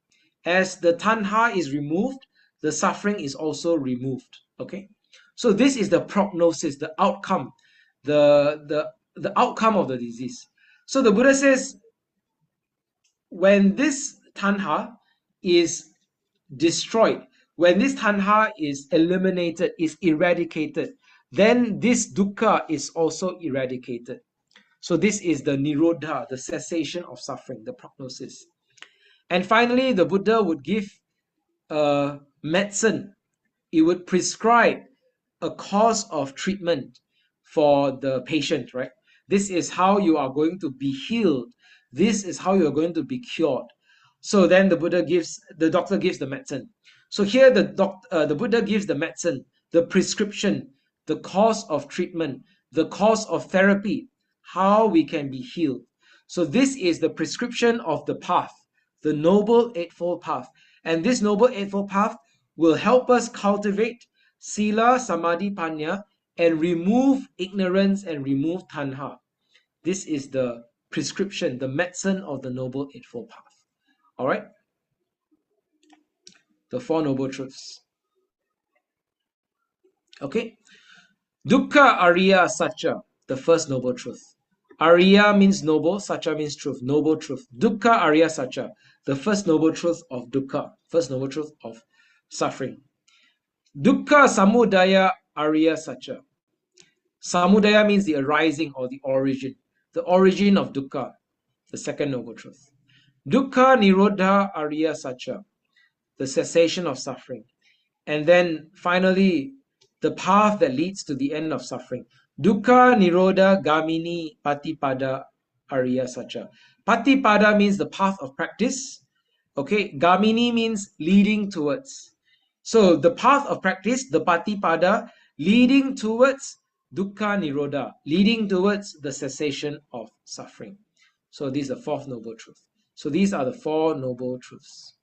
As the tanha is removed, the suffering is also removed. Okay, so this is the prognosis, the outcome, the outcome of the disease. So the Buddha says, when this tanha is destroyed, when this tanha is eliminated, is eradicated, then this dukkha is also eradicated. So this is the nirodha, the cessation of suffering, the prognosis. And finally, the Buddha would give a medicine. It would prescribe a course of treatment for the patient, right? This is how you are going to be healed. This is how you are going to be cured. So then the doctor gives the medicine. So here the Buddha gives the medicine, the prescription, the course of treatment, the course of therapy, how we can be healed. So this is the prescription of the path, the Noble Eightfold Path. And this Noble Eightfold Path will help us cultivate Sila, Samadhi, Panya, and remove ignorance and remove Tanha. This is the prescription, the medicine of the Noble Eightfold Path. All right? The Four Noble Truths. Okay? Dukkha Ariya Satcha, the first noble truth. Ariya means noble, Satcha means truth, noble truth. Dukkha Ariya Satcha, the first noble truth of dukkha, first noble truth of suffering. Dukkha Samudaya Ariya Satcha. Samudaya means the arising or the origin of dukkha, the second noble truth. Dukkha Nirodha Ariya Satcha, the cessation of suffering. And then finally, the path that leads to the end of suffering. Dukkha Nirodha Gamini Patipada Ariya Satcha. Patipada means the path of practice. Okay, Gamini means leading towards. So the path of practice, the Patipada, leading towards Dukkha Nirodha, leading towards the cessation of suffering. So this is the fourth noble truth. So these are the four noble truths.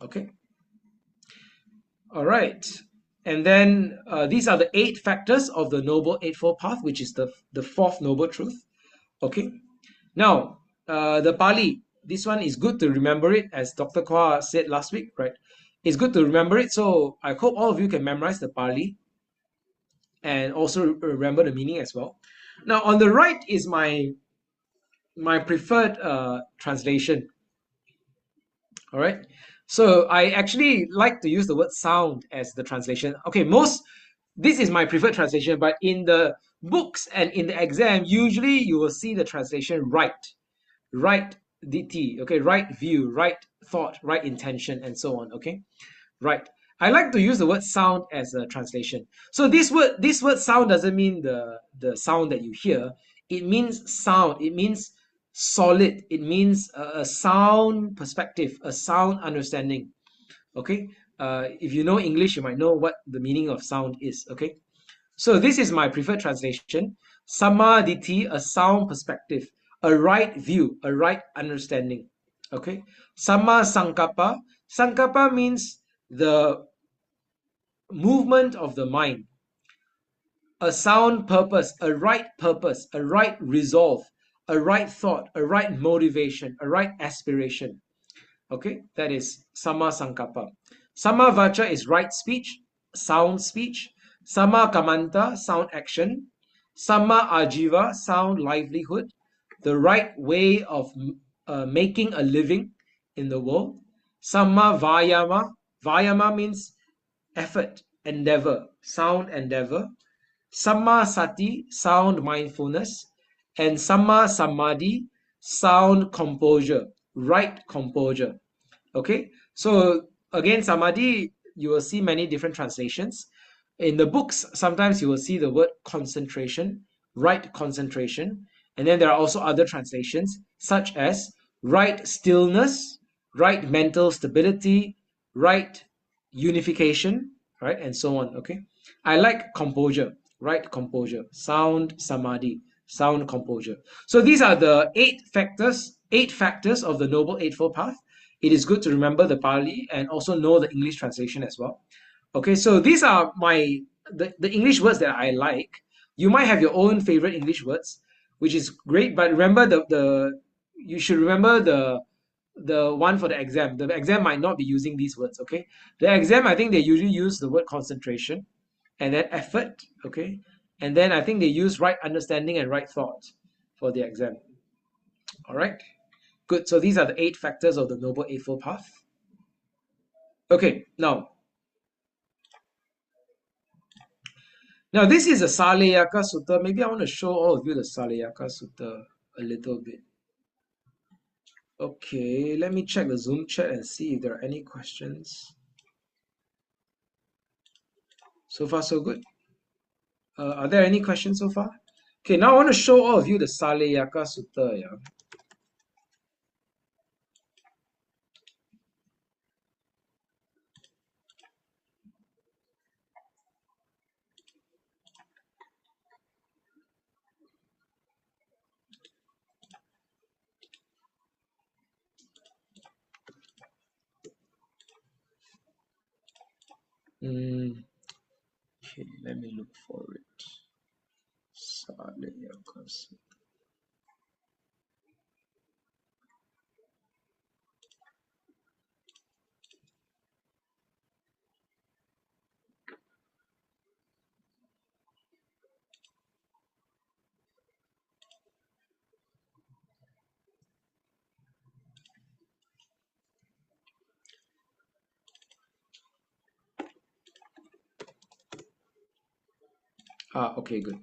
Okay. All right. And then these are the 8 factors of the Noble Eightfold Path, which is the fourth noble truth. Okay. Now, the Pali, this one is good to remember it, as Dr. Khor said last week, right? It's good to remember it. So I hope all of you can memorize the Pali and also remember the meaning as well. Now, on the right is my preferred translation. All right. So I actually like to use the word sound as the translation. Okay, this is my preferred translation, but in the books and in the exam, usually you will see the translation right DT, okay, right view, right thought, right intention, and so on. Okay, right. I like to use the word sound as a translation. So this word sound doesn't mean the sound that you hear. It means sound. It means solid. It means a sound perspective, a sound understanding. Okay. If you know English, you might know what the meaning of sound is. Okay. So this is my preferred translation. Samadhi, a sound perspective, a right view, a right understanding. Okay. Sama Sankappa. Sankappa means the movement of the mind, a sound purpose, a right resolve, a right thought, a right motivation, a right aspiration. Okay, that is Sama Sankappa. Sama Vacha is right speech, sound speech. Sama Kamanta, sound action. Sama Ajiva, sound livelihood, the right way of making a living in the world. Sama Vayama, Vayama means effort, endeavor, sound endeavor. Samma Sati, sound mindfulness. And Samma Samadhi, sound composure, right composure. Okay, so again, Samadhi, you will see many different translations. In the books, sometimes you will see the word concentration, right concentration. And then there are also other translations, such as right stillness, right mental stability, right unification, right, and so on. Okay, I like composure, right composure, sound samadhi, sound composure. So these are the 8 factors of the Noble Eightfold Path. It is good to remember the Pali and also know the English translation as well. Okay, so these are the English words that I like. You might have your own favorite English words, which is great, but remember you should remember the one for the exam. The exam might not be using these words, okay? The exam, I think they usually use the word concentration and then effort, okay? And then I think they use right understanding and right thought for the exam. All right? Good. So these are the 8 factors of the Noble Eightfold Path. Okay, now this is a Salayaka Sutta. Maybe I want to show all of you the Salayaka Sutta a little bit. Okay, let me check the Zoom chat and see if there are any questions. So far, so good. Are there any questions so far? Okay, now I want to show all of you the Salayaka Sutta. Yeah. Okay, let me look for it. Saleyaka Sutta. Okay, good.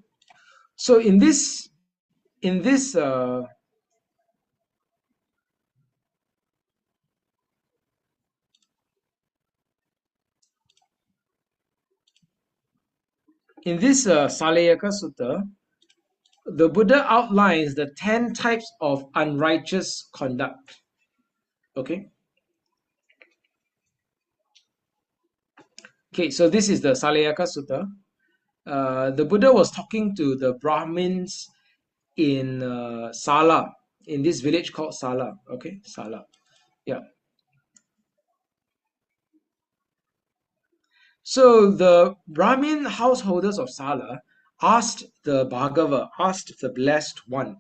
So in this in this Saleyaka Sutta, the Buddha outlines the 10 types of unrighteous conduct. Okay. Okay, so this is the Saleyaka Sutta. The Buddha was talking to the Brahmins in Sala, in this village called Sala. Okay, Sala. Yeah. So the Brahmin householders of Sala asked the Bhagava, asked the Blessed One,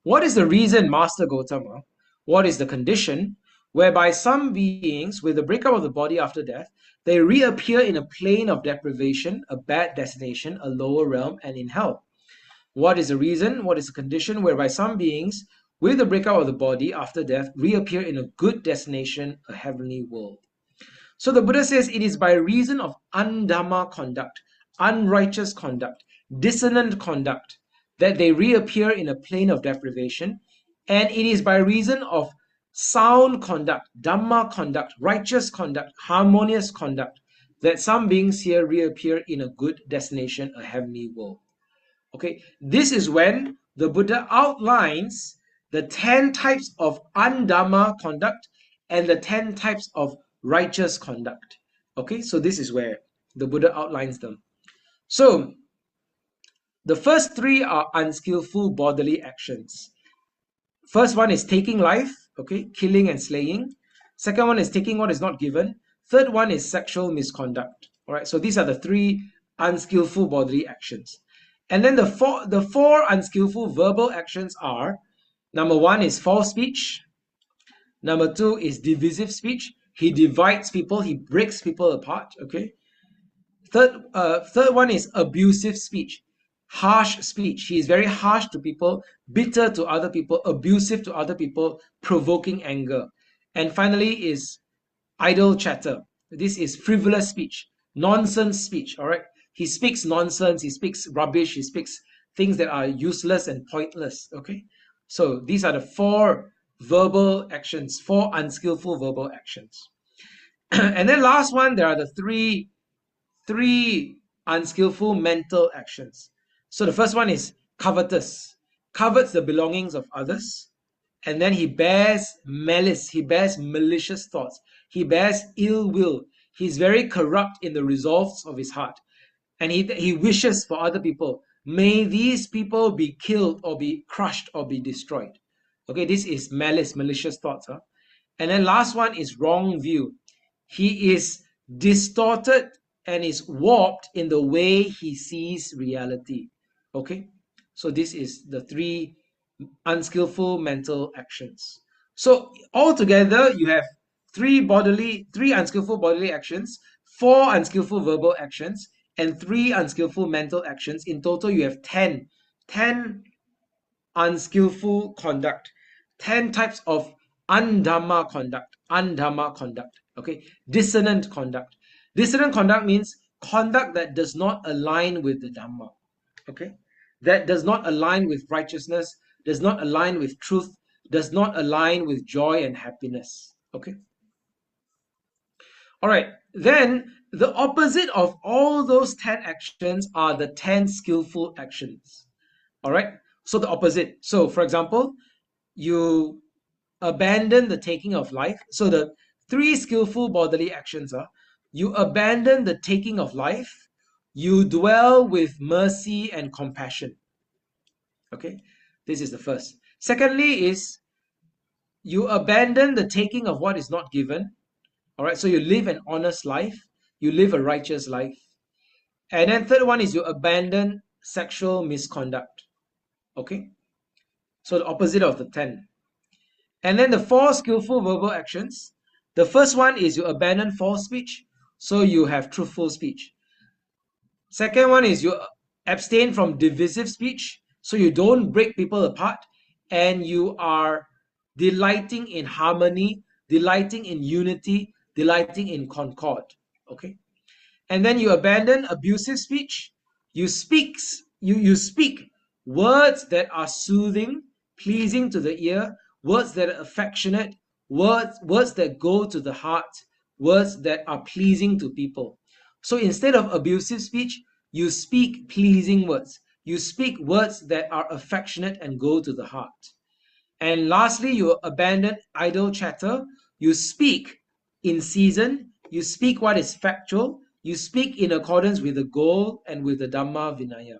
what is the reason, Master Gautama? What is the condition whereby some beings, with the breakup of the body after death, they reappear in a plane of deprivation, a bad destination, a lower realm, and in hell? What is the reason? What is the condition whereby some beings, with the breakup of the body after death, reappear in a good destination, a heavenly world? So the Buddha says it is by reason of undhamma conduct, unrighteous conduct, dissonant conduct, that they reappear in a plane of deprivation, and it is by reason of sound conduct, dhamma conduct, righteous conduct, harmonious conduct, that some beings here reappear in a good destination, a heavenly world. Okay, this is when the Buddha outlines the 10 types of undhamma conduct and the 10 types of righteous conduct. Okay, so this is where the Buddha outlines them. So the first three are unskillful bodily actions. First one is taking life, okay, killing and slaying. Second one is taking what is not given. Third one is sexual misconduct. All right, so these are the three unskillful bodily actions. And then the four unskillful verbal actions are, number one is false speech. Number two is divisive speech. He divides people, he breaks people apart. Okay. Third one is abusive speech, harsh speech. He is very harsh to people, bitter to other people, abusive to other people, provoking anger. And finally is idle chatter. This is frivolous speech, nonsense speech. All right. He speaks nonsense, he speaks rubbish, he speaks things that are useless and pointless. Okay. So these are the four verbal actions, four unskillful verbal actions. And then last one, there are the three unskillful mental actions. So the first one is covetous, covets the belongings of others, and then he bears malice, he bears malicious thoughts, he bears ill will, he's very corrupt in the resolves of his heart, and he wishes for other people, may these people be killed or be crushed or be destroyed. Okay, this is malice, malicious thoughts. And then last one is wrong view. He is distorted and is warped in the way he sees reality. Okay, so this is the three unskillful mental actions. So altogether, you have three unskillful bodily actions, four unskillful verbal actions, and three unskillful mental actions. In total, you have 10 unskillful conduct, 10 types of undhamma conduct. Okay, dissonant conduct. Dissonant conduct means conduct that does not align with the Dhamma. Okay, that does not align with righteousness, does not align with truth, does not align with joy and happiness. Okay. All right. Then the opposite of all those 10 actions are the 10 skillful actions. All right. So the opposite. So for example, you abandon the taking of life. So the three skillful bodily actions are, you abandon the taking of life, you dwell with mercy and compassion. Okay, this is the first. Secondly is you abandon the taking of what is not given. All right, so you live an honest life. you live a righteous life. And then third one is you abandon sexual misconduct. Okay, so the opposite of the 10. And then the 4 skillful verbal actions. The first one is you abandon false speech, so you have truthful speech. Second one is you abstain from divisive speech, so you don't break people apart, and you are delighting in harmony, delighting in unity, delighting in concord. Okay, and then you abandon abusive speech. You speak words that are soothing, pleasing to the ear, words that are affectionate, words that go to the heart, words that are pleasing to people. So instead of abusive speech, you speak pleasing words. You speak words that are affectionate and go to the heart. And lastly, you abandon idle chatter. You speak in season. You speak what is factual. You speak in accordance with the goal and with the Dhamma Vinaya.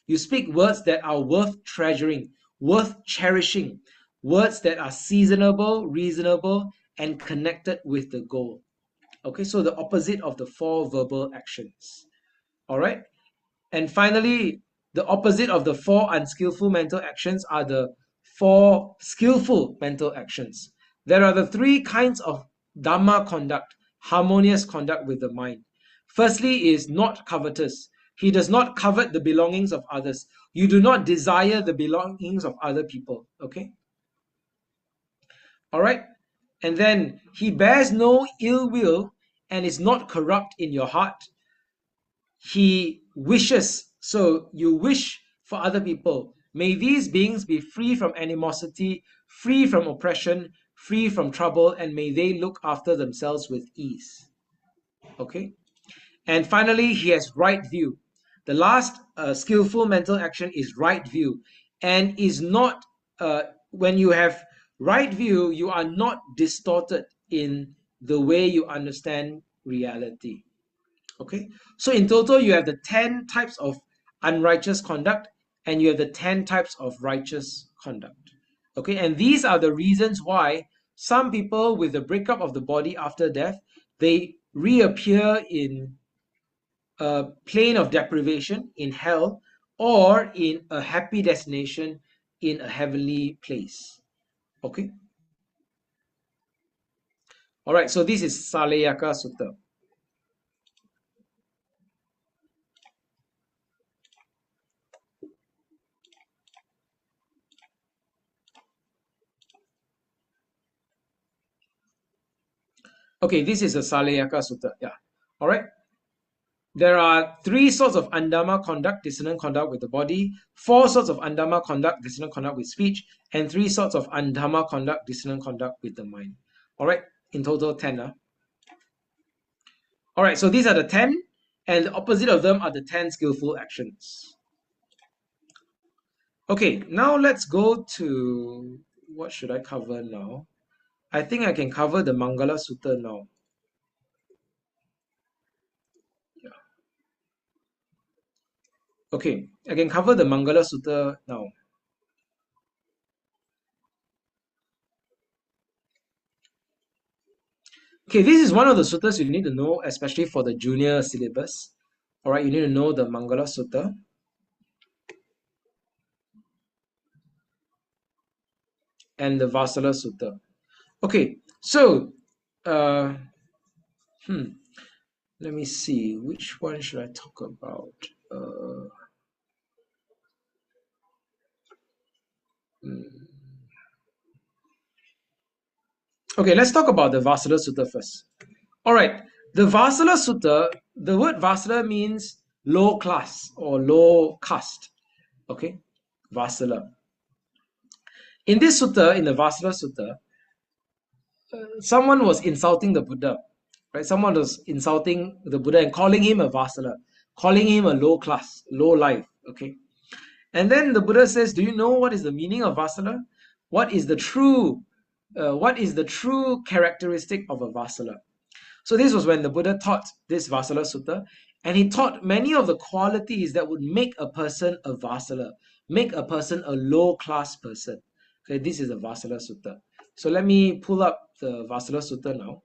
You speak words that are worth treasuring, worth cherishing, words that are seasonable, reasonable, and connected with the goal. Okay, so the opposite of the 4 verbal actions. All right. And finally, the opposite of the 4 unskillful mental actions are the 4 skillful mental actions. There are the 3 kinds of Dhamma conduct, harmonious conduct with the mind. Firstly is not covetous. He does not covet the belongings of others. You do not desire the belongings of other people. Okay? All right? And then he bears no ill will and is not corrupt in your heart. He wishes, so you wish for other people. May these beings be free from animosity, free from oppression, free from trouble, and may they look after themselves with ease. Okay? And finally, he has right view. The last skillful mental action is right view, and is not, when you have right view, you are not distorted in the way you understand reality. Okay, so in total, you have the 10 types of unrighteous conduct, and you have the 10 types of righteous conduct. Okay, and these are the reasons why some people, with the breakup of the body after death, they reappear in a plane of deprivation in hell, or in a happy destination in a heavenly place. Okay. All right, so this is Salayaka Sutta. Okay, this is a Salayaka Sutta. Yeah. All right. There are 3 sorts of undhamma conduct, dissonant conduct with the body, 4 sorts of undhamma conduct, dissonant conduct with speech, and 3 sorts of undhamma conduct, dissonant conduct with the mind. All right, in total 10. All right, so these are the 10, and the opposite of them are the 10 skillful actions. Okay, now let's go to, what should I cover now? I think I can cover the Mangala Sutta now. Okay, I can cover the Mangala Sutta now. Okay, this is one of the suttas you need to know, especially for the junior syllabus. All right, you need to know the Mangala Sutta. And the Vasala Sutta. Okay, so, let me see, which one should I talk about? Okay, let's talk about the Vasala Sutta first. All right, the Vasala Sutta, the word Vasala means low class or low caste. Okay, Vasala. In this sutta, in the Vasala Sutta, someone was insulting the Buddha, right? Someone was insulting the Buddha and calling him a Vasala, calling him a low class, low life. Okay, and then the Buddha says, "Do you know what is the meaning of Vasala? What is the true characteristic of a Vasala?" So this was when the Buddha taught this Vasala Sutta, and he taught many of the qualities that would make a person a Vasala, make a person a low class person. Okay, this is the Vasala Sutta. So let me pull up the Vasala Sutta now,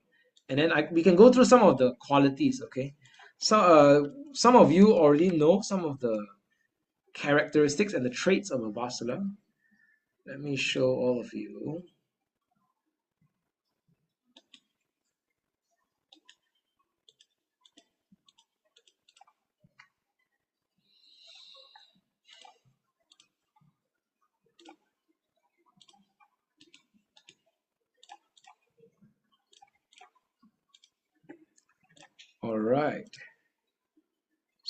and then we can go through some of the qualities. Okay, some of you already know some of the characteristics and the traits of a Vasala. Let me show all of you. All right.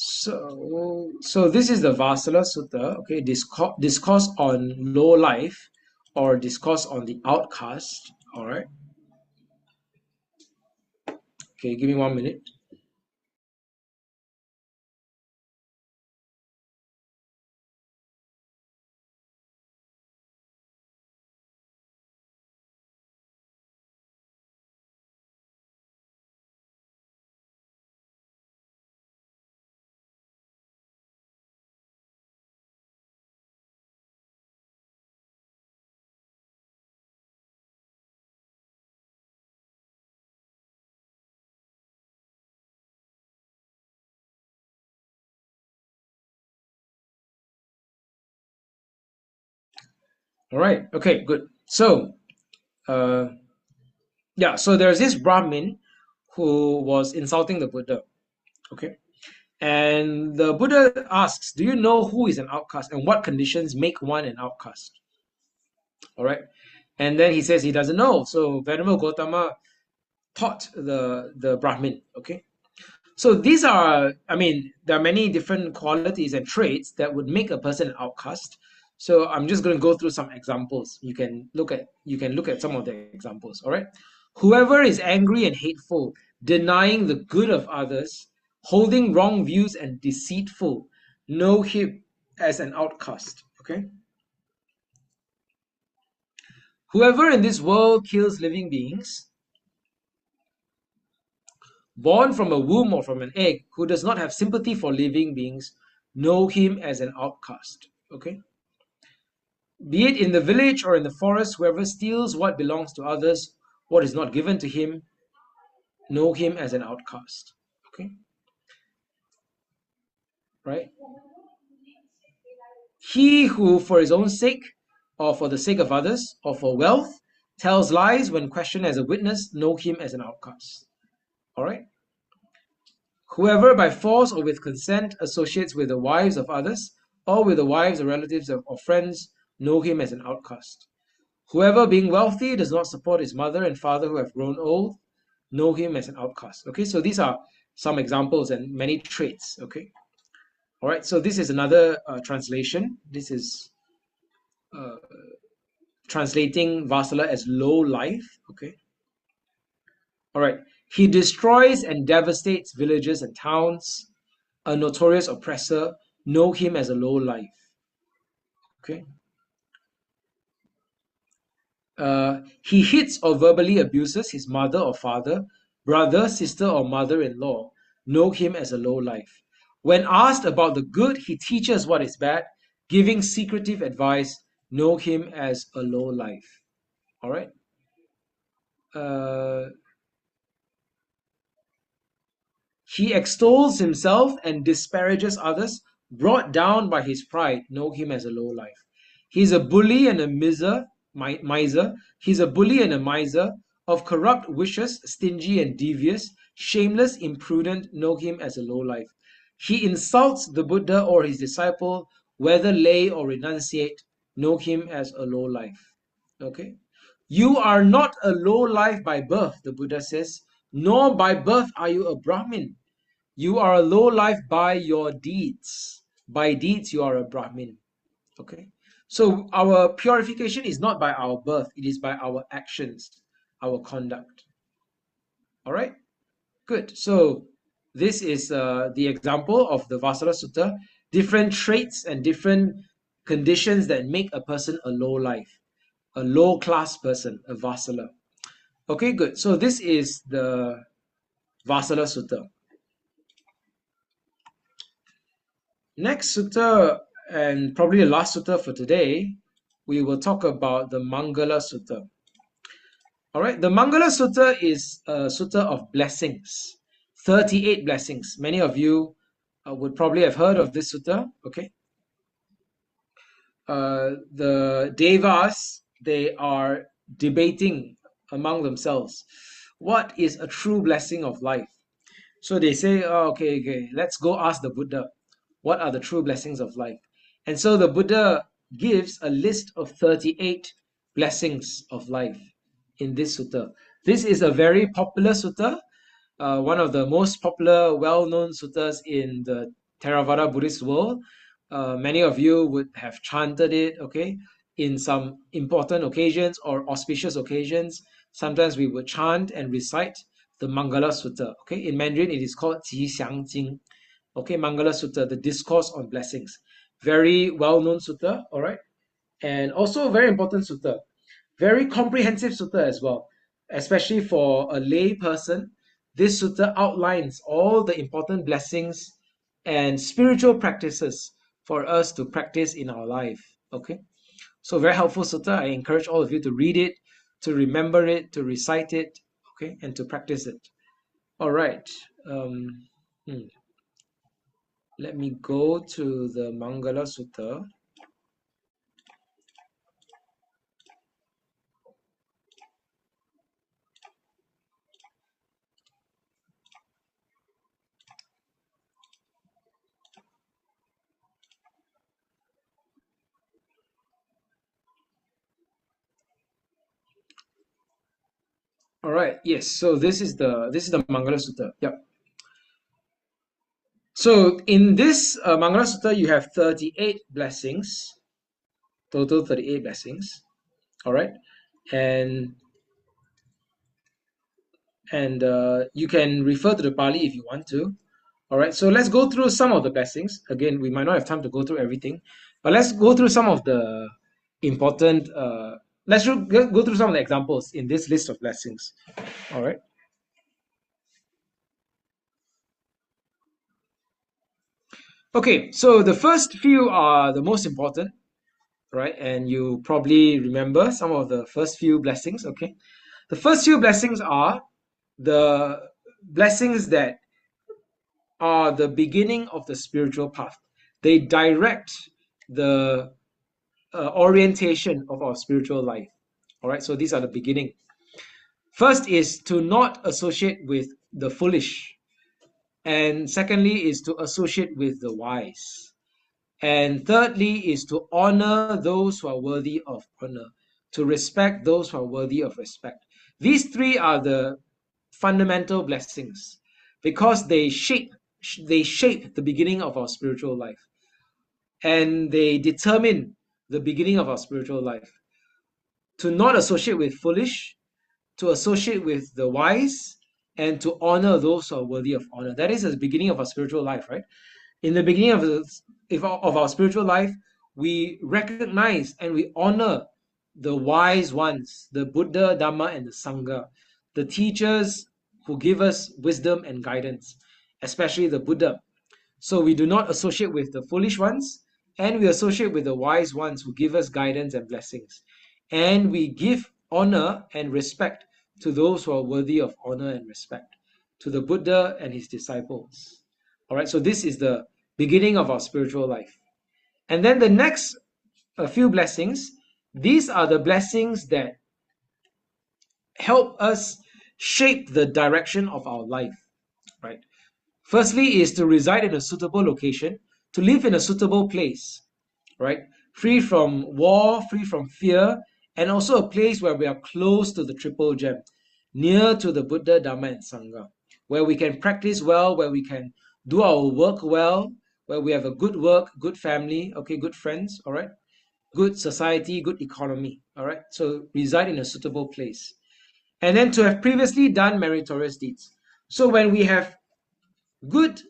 So this is the Vasala Sutta, okay, discourse on low life or discourse on the outcast. All right. Okay, give me 1 minute. All right. Okay, good. So, yeah, so there's this Brahmin who was insulting the Buddha. Okay. And the Buddha asks, do you know who is an outcast and what conditions make one an outcast? All right. And then he says he doesn't know. So Venerable Gautama taught the Brahmin. Okay. So these are, I mean, there are many different qualities and traits that would make a person an outcast. So I'm just going to go through some examples. You can look at some of the examples. All right. Whoever is angry and hateful, denying the good of others, holding wrong views and deceitful, know him as an outcast. Okay. Whoever in this world kills living beings, born from a womb or from an egg, who does not have sympathy for living beings, know him as an outcast. Okay? Be it in the village or in the forest, whoever steals what belongs to others, what is not given to him, know him as an outcast. Okay? Right? He who, for his own sake, or for the sake of others, or for wealth, tells lies when questioned as a witness, know him as an outcast. All right? Whoever by force or with consent associates with the wives of others, or with the wives or relatives or friends, know him as an outcast. Whoever, being wealthy, does not support his mother and father who have grown old, know him as an outcast. Okay, so these are some examples and many traits. Okay, all right, so this is another translation. This is translating Vasala as low life. Okay, all right. He destroys and devastates villages and towns. A notorious oppressor, know him as a low life. Okay. He hits or verbally abuses his mother or father, brother, sister, or mother-in-law, know him as a low life. When asked about the good, he teaches what is bad, giving secretive advice, know him as a low life. All right. Uh, he extols himself and disparages others, brought down by his pride, know him as a low life. He's a bully and a miser. He's a bully and a miser, of corrupt wishes, stingy and devious, shameless, imprudent, know him as a low life. He insults the Buddha or his disciple, whether lay or renunciate, know him as a low life. Okay? You are not a low life by birth, the Buddha says, nor by birth are you a Brahmin. You are a low life by your deeds. By deeds, you are a Brahmin. Okay? So our purification is not by our birth, it is by our actions, our conduct. All right? Good. So this is the example of the Vasala Sutta, different traits and different conditions that make a person a low life, a low class person, a Vasala. Okay, good. So this is the Vasala Sutta. Next sutta, and probably the last sutta for today, we will talk about the Mangala Sutta. All right, the Mangala Sutta is a sutta of blessings. 38 blessings. Many of you would probably have heard of this sutta. Okay, the devas, they are debating among themselves, what is a true blessing of life? So they say, oh, okay, let's go ask the Buddha, what are the true blessings of life? And so the Buddha gives a list of 38 blessings of life in this sutta. This is a very popular sutta, one of the most popular, well-known suttas in the Theravāda Buddhist world. Many of you would have chanted it, okay, in some important occasions or auspicious occasions. Sometimes we would chant and recite the Mangala Sutta. Okay, in Mandarin it is called Ji Xiang Jing. Okay, Mangala Sutta, the discourse on blessings. Very well-known sutta, all right, and also a very important sutta. Very comprehensive sutta as well, especially for a lay person. This sutta outlines all the important blessings and spiritual practices for us to practice in our life. Okay, so very helpful sutta. I encourage all of you to read it, to remember it, to recite it, okay, and to practice it. All right. Um, hmm. Let me go to the Mangala Sutta. All right. Yes. So this is the Mangala Sutta. Yep. So in this Mangala Sutta, you have 38 blessings, total 38 blessings. All right, and you can refer to the Pali if you want to. All right, so let's go through some of the blessings. Again, we might not have time to go through everything, but let's go through some of the important. Let's go through some of the examples in this list of blessings. All right. Okay, so the first few are the most important, right? And you probably remember some of the first few blessings. Okay, the first few blessings are the blessings that are the beginning of the spiritual path. They direct the orientation of our spiritual life. All right, so these are the beginning. First is to not associate with the foolish, and secondly is to associate with the wise, and thirdly is to honor those who are worthy of honor, to respect those who are worthy of respect. These three are the fundamental blessings because they shape the beginning of our spiritual life, and they determine the beginning of our spiritual life. To not associate with foolish, to associate with the wise, and to honor those who are worthy of honor. That is the beginning of our spiritual life, right? In the beginning of our spiritual life, we recognize and we honor the wise ones, the Buddha, Dhamma, and the Sangha, the teachers who give us wisdom and guidance, especially the Buddha. So we do not associate with the foolish ones, and we associate with the wise ones who give us guidance and blessings. And we give honor and respect to those who are worthy of honor and respect, to the Buddha and his disciples. All right, so this is the beginning of our spiritual life. And then the next few blessings, these are the blessings that help us shape the direction of our life, right? Firstly is to reside in a suitable location, to live in a suitable place, right? Free from war, free from fear, and also a place where we are close to the triple gem, near to the Buddha, Dhamma, and Sangha, where we can practice well, where we can do our work well, where we have a good work, good family, okay, good friends, all right, good society, good economy, all right. So reside in a suitable place. And then to have previously done meritorious deeds. So when we have good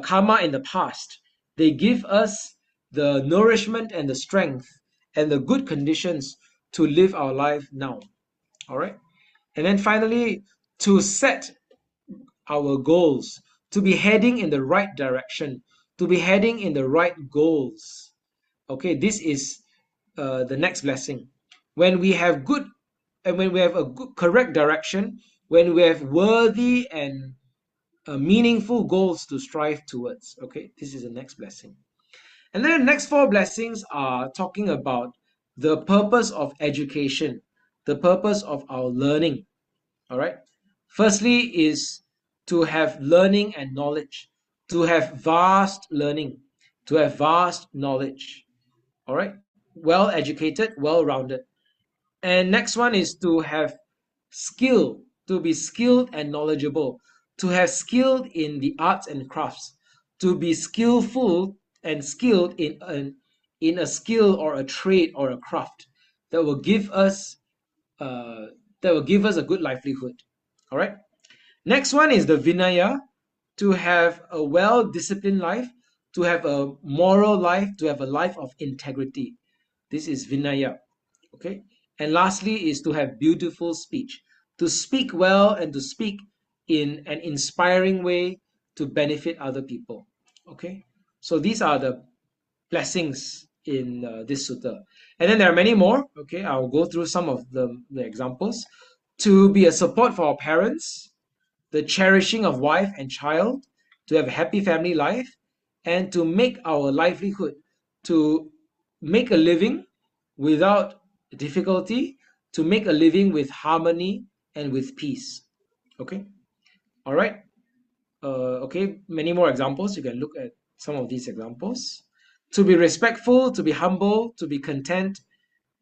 karma in the past, they give us the nourishment and the strength and the good conditions to live our life now. All right. And then finally, to set our goals, to be heading in the right direction, to be heading in the right goals. Okay, this is the next blessing. When we have good and when we have a good, correct direction, when we have worthy and meaningful goals to strive towards. Okay, this is the next blessing. And then the next four blessings are talking about the purpose of education, the purpose of our learning. All right. Firstly is to have learning and knowledge, to have vast learning, to have vast knowledge. All right. Well educated, well rounded. And next one is to have skill, to be skilled and knowledgeable, to have skilled in the arts and crafts, to be skillful and skilled in a skill or a trade or a craft that will give us uh, a good livelihood. All right. Next one is the Vinaya, to have a well-disciplined life, to have a moral life, to have a life of integrity. This is Vinaya. Okay. And lastly is to have beautiful speech, to speak well and to speak in an inspiring way to benefit other people. Okay. So these are the blessings in this sutta. And then there are many more. Okay. I'll go through some of the examples. To be a support for our parents, the cherishing of wife and child, to have a happy family life, and to make our livelihood, to make a living without difficulty, to make a living with harmony and with peace. Okay. All right. Okay. Many more examples. You can look at some of these examples. To be respectful, to be humble, to be content,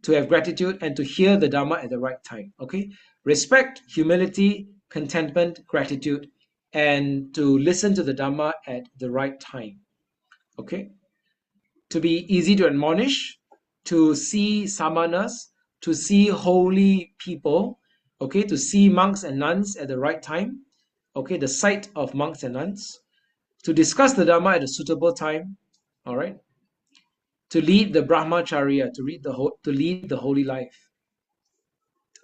to have gratitude, and to hear the Dhamma at the right time. Okay. Respect, humility, contentment, gratitude, and to listen to the Dhamma at the right time. Okay. To be easy to admonish, to see samanas, to see holy people, okay, to see monks and nuns at the right time, okay, the sight of monks and nuns, to discuss the Dhamma at a suitable time, all right, to lead the brahmacharya, to lead the holy life,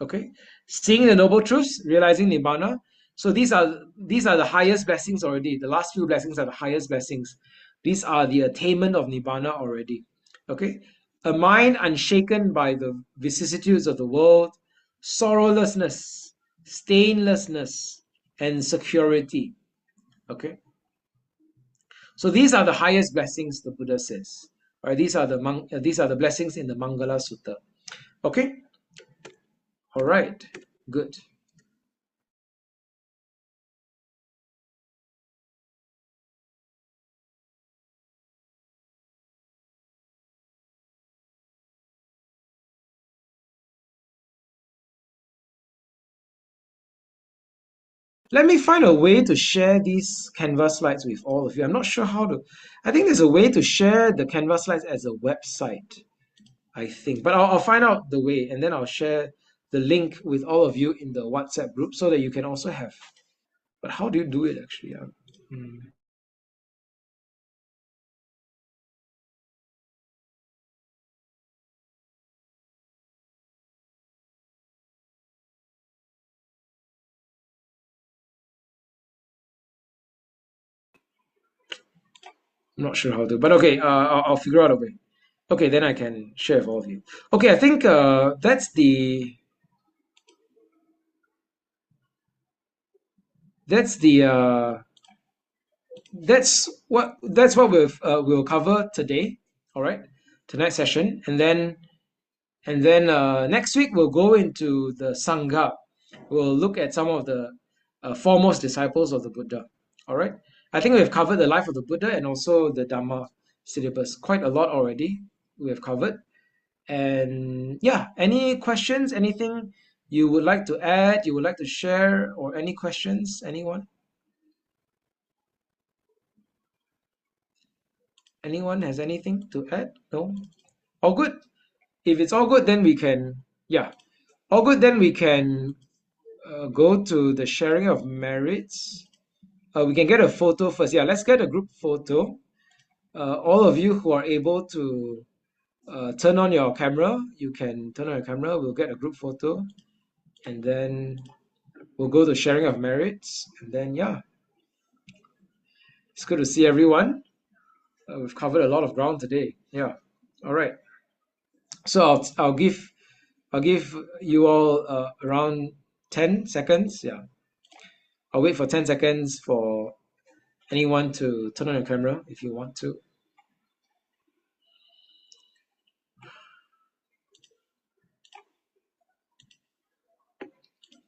okay, seeing the noble truths, realizing nibbana. So these are the highest blessings already. The last few blessings are the highest blessings. These are the attainment of nibbana already. Okay, a mind unshaken by the vicissitudes of the world, sorrowlessness, stainlessness, and security. Okay, so these are the highest blessings, the Buddha says. All right, these are the blessings in the Mangala Sutta. Okay, all right, good. Let me find a way to share these Canvas slides with all of you. I'm not sure how to. I think there's a way to share the Canvas slides as a website, I think. But I'll find out the way, and then I'll share the link with all of you in the WhatsApp group so that you can also have. But how do you do it actually? I'm not sure how to. But okay, I'll figure out a way. Okay, then I can share with all of you. Okay, I think that's the that's what we'll cover today. All right, tonight's session, and then next week we'll go into the Sangha. We'll look at some of the foremost disciples of the Buddha. All right. I think we've covered the life of the Buddha and also the Dhamma syllabus. Quite a lot already we have covered. And yeah, any questions? Anything you would like to add? You would like to share? Or any questions? Anyone? Anyone has anything to add? No? All good? If it's all good, then we can, yeah. All good, then we can go to the sharing of merits. We can get a photo first. Yeah, let's get a group photo. All of you who are able to turn on your camera, you can turn on your camera. We'll get a group photo, and then we'll go to sharing of merits. And then, yeah, it's good to see everyone. We've covered a lot of ground today. Yeah. All right. So I'll give you all around 10 seconds. Yeah. I'll wait for 10 seconds for anyone to turn on your camera if you want to.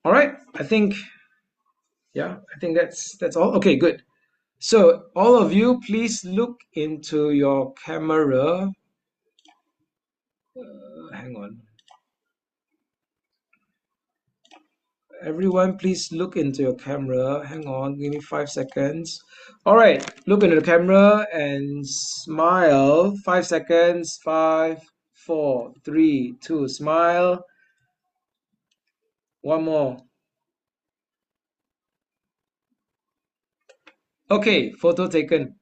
All right, I think that's all. Okay, good. So all of you, please look into your camera. Hang on. Everyone, please look into your camera. Hang on, give me 5 seconds. All right, look into the camera and smile. 5 seconds. 5, 4, 3, 2. Smile. One more. Okay, photo taken.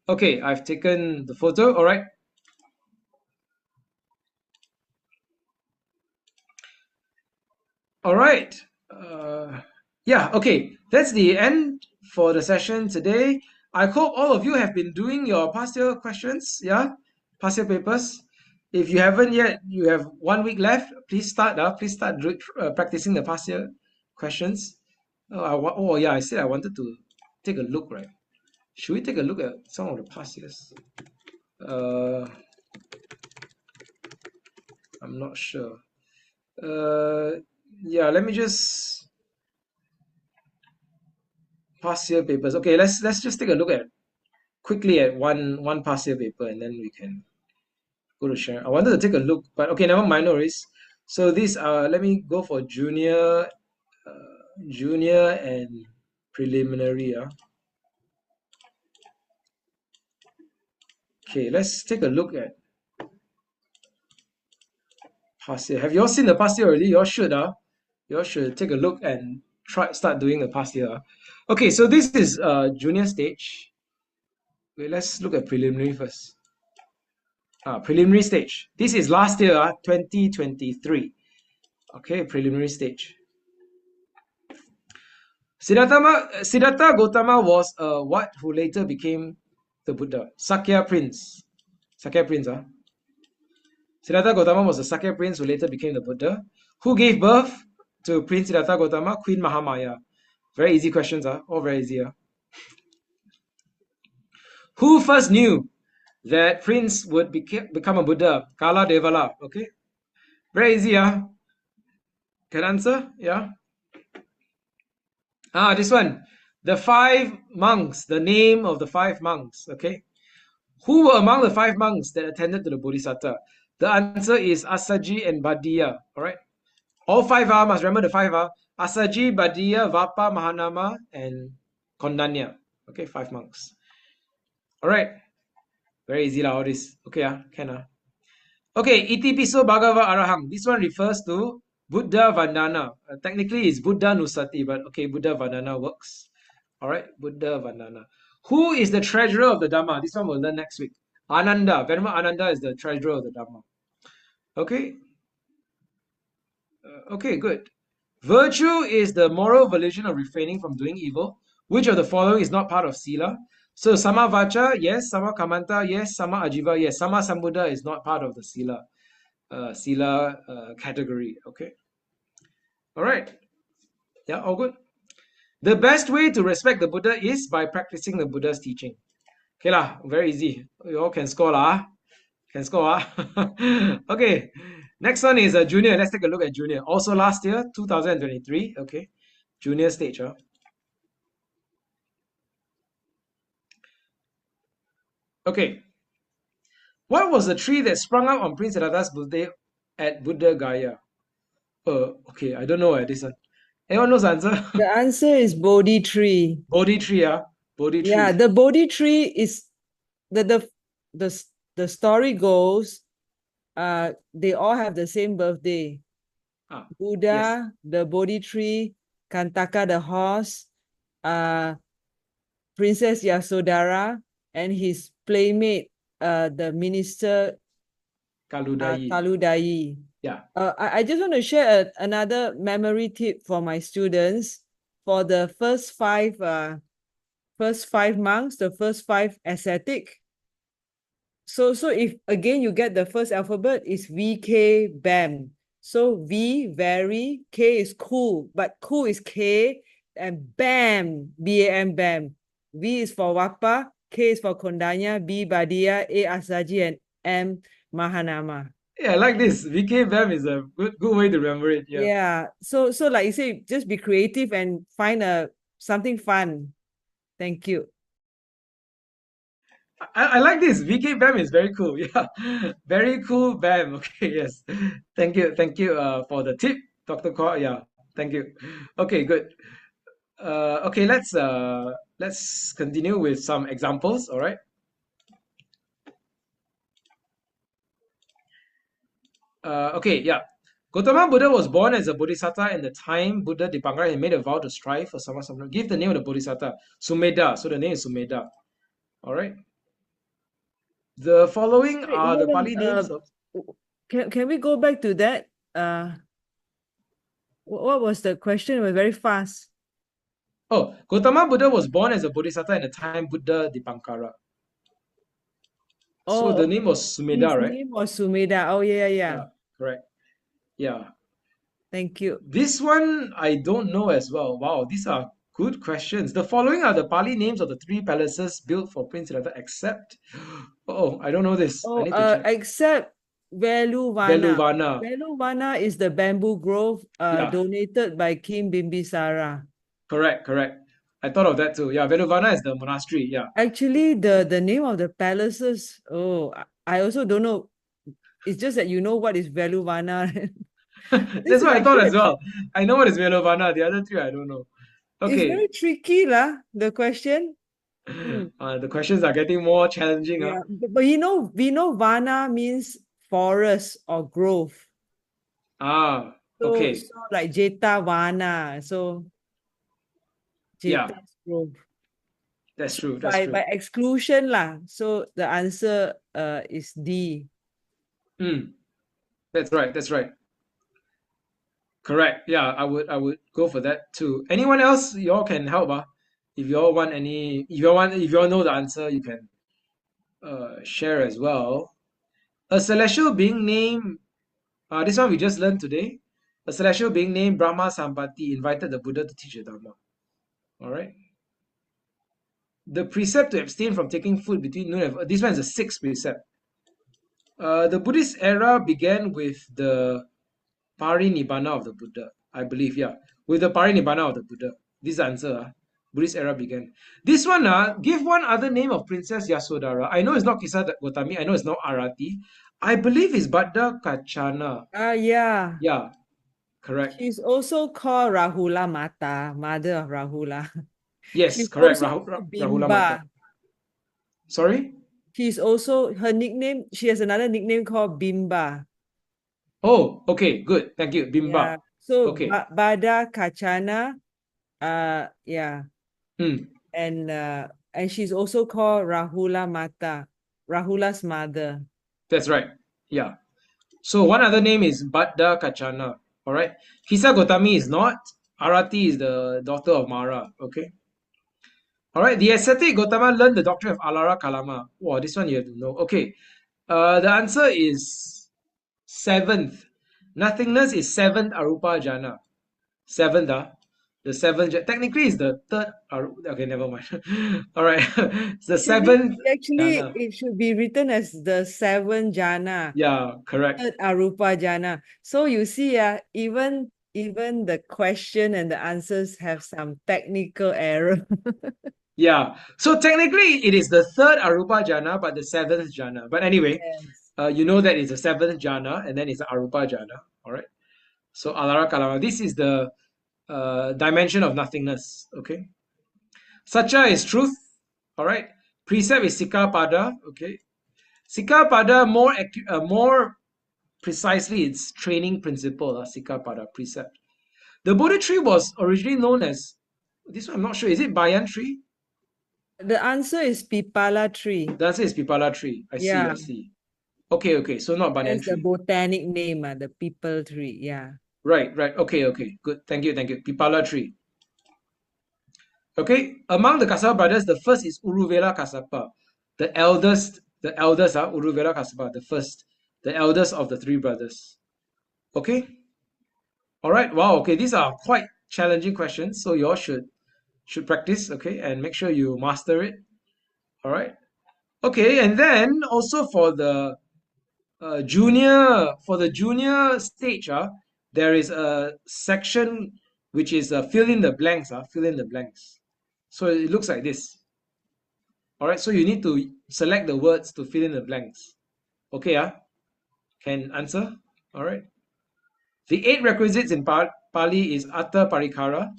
Okay, I've taken the photo. All right. All right. Yeah, okay. That's the end for the session today. I hope all of you have been doing your past year questions, yeah? Past year papers. If you haven't yet, you have 1 week left. Please start, practicing the past year questions. Oh, yeah, I said I wanted to take a look, right? Should we take a look at some of the past years? I'm not sure. Yeah, let me just past year papers. Okay, let's just take a look at quickly at one past year paper, and then we can go to share. I wanted to take a look, but okay, never mind, no worries. So these are, let me go for junior and preliminary. Okay, let's take a look at past year. Have you all seen the past year already? You all should take a look and start doing the past year. Okay, so this is junior stage. Wait, let's look at preliminary first. Preliminary stage. This is last year, 2023. Okay, preliminary stage. Siddhartha Gautama was what who later became the Buddha? Sakya prince. Siddhartha Gautama was the Sakya prince who later became the Buddha. Who gave birth to Prince Siddhartha Gautama? Queen Mahamaya. Very easy questions, all very easy. Who first knew that Prince would become a Buddha? Kala Devala. Okay, very easy. Can answer? Yeah. This one. The 5 monks, the name of the 5 monks. Okay. Who were among the 5 monks that attended to the Bodhisatta? The answer is Asaji and Badiya. All right. All 5 must remember the 5 Asaji, Badiya, Vapa, Mahanama, and Kondanya. Okay, 5 monks. All right. Very easy all this. Okay, can. Okay, Iti Piso Bhagava Arahang. This one refers to Buddha Vandana. Technically, it's Buddha Nusati, but okay, Buddha Vandana works. All right, Buddha Vandana. Who is the treasurer of the Dhamma? This one we'll learn next week. Ananda. Venerable Ananda is the treasurer of the Dhamma. Okay. Okay, good. Virtue is the moral volition of refraining from doing evil. Which of the following is not part of Sila? So Sama Vacha, yes. Sama Kamanta, yes. Sama Ajiva, yes. Sama Sambuddha is not part of the Sila. Category. Okay. All right. Yeah, all good. The best way to respect the Buddha is by practicing the Buddha's teaching. Okay lah, very easy. You all can score lah. Can score. Okay. Next one is a junior. Let's take a look at junior. Also last year, 2023. Okay. Junior stage. Okay. What was the tree that sprung up on Prince Siddhartha's birthday at Buddha Gaya? Okay, I don't know this one. Anyone knows the answer? The answer is Bodhi Tree. Bodhi Tree, Bodhi Tree. Yeah, the Bodhi Tree is the story goes, they all have the same birthday. Buddha, yes. The Bodhi Tree, Kantaka the horse, Princess Yasodhara, and his playmate, the minister Kaludai. Yeah. I just want to share another memory tip for my students. For the first 5 monks, the first 5 ascetic. So if again you get the first alphabet is VK BAM. So V very, K is cool, but cool is K, and BAM, BAM, BAM. V is for Wapa, K is for Kondanya, B Badia, A Asaji, and M Mahanama. Yeah, I like this. VK BAM is a good way to remember it. Yeah. Yeah. So like you say, just be creative and find something fun. Thank you. I like this. VK BAM is very cool. Yeah. Very cool BAM. Okay, yes. Thank you. Thank you for the tip, Dr. Khor. Yeah. Thank you. Okay, good. Okay, let's continue with some examples, all right? Okay, yeah. Gautama Buddha was born as a Bodhisatta in the time Buddha Dipankara. He made a vow to strive for Samma. Give the name of the Bodhisatta. Sumedha. So the name is Sumedha. All right. The following Wait, are the hold Pali names on. of. Can we go back to that? What was the question? It was very fast. Oh, Gautama Buddha was born as a Bodhisatta in the time Buddha Dipankara. So Oh, the name was his Sumedha, right? name was Sumedha. Oh, yeah. Yeah, correct. Yeah. Thank you. This one I don't know as well. Wow, these are good questions. The following are the Pali names of the three palaces built for Prince Siddhartha, except. Oh, I don't know this. I Oh, need to check. except Veluvana. Veluvana. Veluvana is the bamboo grove Yeah, donated by King Bimbisara. correct. I thought of that too. Yeah, Veluvana is the monastery. Yeah. Actually, the name of the palaces, I also don't know. It's just that you know what is Veluvana. This That's is what I thought actually as well. I know what is Veluvana. The other three I don't know. it's Okay. very tricky lah, the question. The questions are getting more challenging. Huh? Yeah, but we know Vana means forest or grove. Ah, So okay. like Jeta Vana, so Yeah, Jeta's grove. that's So true. That's by true. exclusion lah. So the answer is D. Mm, that's right. Correct. Yeah, I would go for that too. Anyone else? Y'all can help, if y'all want any, if y'all know the answer, you can share as well. A celestial being named, this one we just learned today. A celestial being named Brahma Sampati invited the Buddha to teach the Dhamma. All right. The precept to abstain from taking food between noon and this one is a sixth precept. The Buddhist era began with the Parinibbana of the Buddha, I believe, yeah. With the Parinibbana of the Buddha. This is the answer. Buddhist era began. This one, give one other name of Princess Yasodhara. I know it's not Kisa Gotami. I know it's not Arati. I believe it's Bhatta Kachana. Yeah. Yeah, correct. She's also called Rahula Mata, mother of Rahula. Yes, She's correct. also called Rahula Mata. Bimba. Sorry? She's also her nickname. She has another nickname called Bimba. Oh, okay, good. Thank you. Bimba. Yeah. So Okay. Bada Kachana. Yeah. Hmm. And she's also called Rahula Mata, Rahula's mother. That's right. Yeah. So one other name is Bhatta Kachana. All right. Kisa Gotami is not. Arati is the daughter of Mara. Okay. All right. The ascetic Gotama learned the doctrine of Alara Kalama. Wow, this one you have to know. Okay. The answer is seventh. Nothingness is seventh Arupa Jhana. Seventh, the seventh. Technically, is the third. Okay, never mind. All right. It's the seventh Actually, jhana. it should be written as the seven jhana, Yeah, correct. third arupa jhana. So you see, even the question and the answers have some technical error. Yeah. So technically, it is the third Arupa jhana, but the seventh jhana. But anyway, Yes. you know that it's a seventh jhana, and then it's an Arupa jhana. All right. So Alara Kalama. This is the dimension of nothingness. Okay. Satya is truth. All right. Precept is Sikkhapada. Okay. Sikkhapada more precisely, it's training principle. Sikkhapada precept. The Bodhi tree was originally known as this one. I'm not sure. Is it Bayan tree? The answer is Pipala tree. The answer is Pipala tree. I Yeah, see. Okay. So not banyan that's the tree. botanic name, the people tree. Yeah. Right. Okay. Good. Thank you. Pipala tree. Okay. Among the Kasapa brothers, the first is Uruvela Kasapa. The eldest are Uruvela Kasapa, the first, the eldest of the three brothers. Okay. All right. Wow. Okay. These are quite challenging questions, so you all should practice, okay, and make sure you master it. All right. Okay, and then also for the junior stage, there is a section which is fill in the blanks. Fill in the blanks. So it looks like this. All right, so you need to select the words to fill in the blanks. Okay, can answer. All right. The 8 requisites in Pali is Atta Parikara.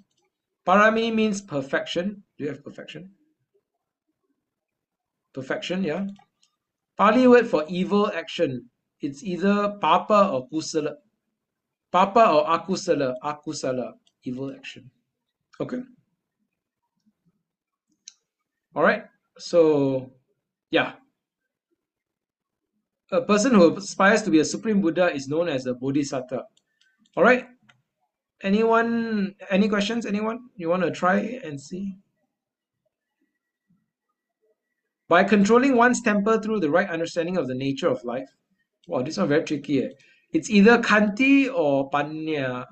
Parami means perfection. Do you have perfection? Perfection, yeah. Pali word for evil action. It's either papa or kusala. Papa or akusala. Akusala, evil action. Okay. All right. So, yeah. A person who aspires to be a supreme Buddha is known as a Bodhisatta. All right. Anyone? Any questions? Anyone? You want to try and see? By controlling one's temper through the right understanding of the nature of life. Wow, this one very tricky. It's either Kanti or Panya.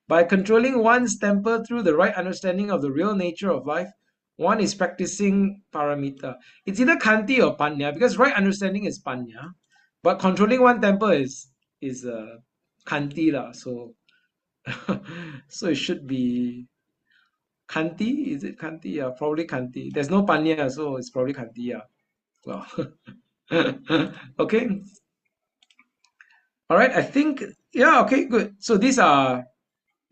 By controlling one's temper through the right understanding of the real nature of life, one is practicing paramita. It's either Kanti or Panya because right understanding is Panya, but controlling one temper is Kanti lah. So so it should be Kanti. Is it Kanti? Yeah, probably Kanti. There's no Panya, so it's probably Kanti. Yeah. Well, okay. All right. I think yeah. Okay. Good. So these are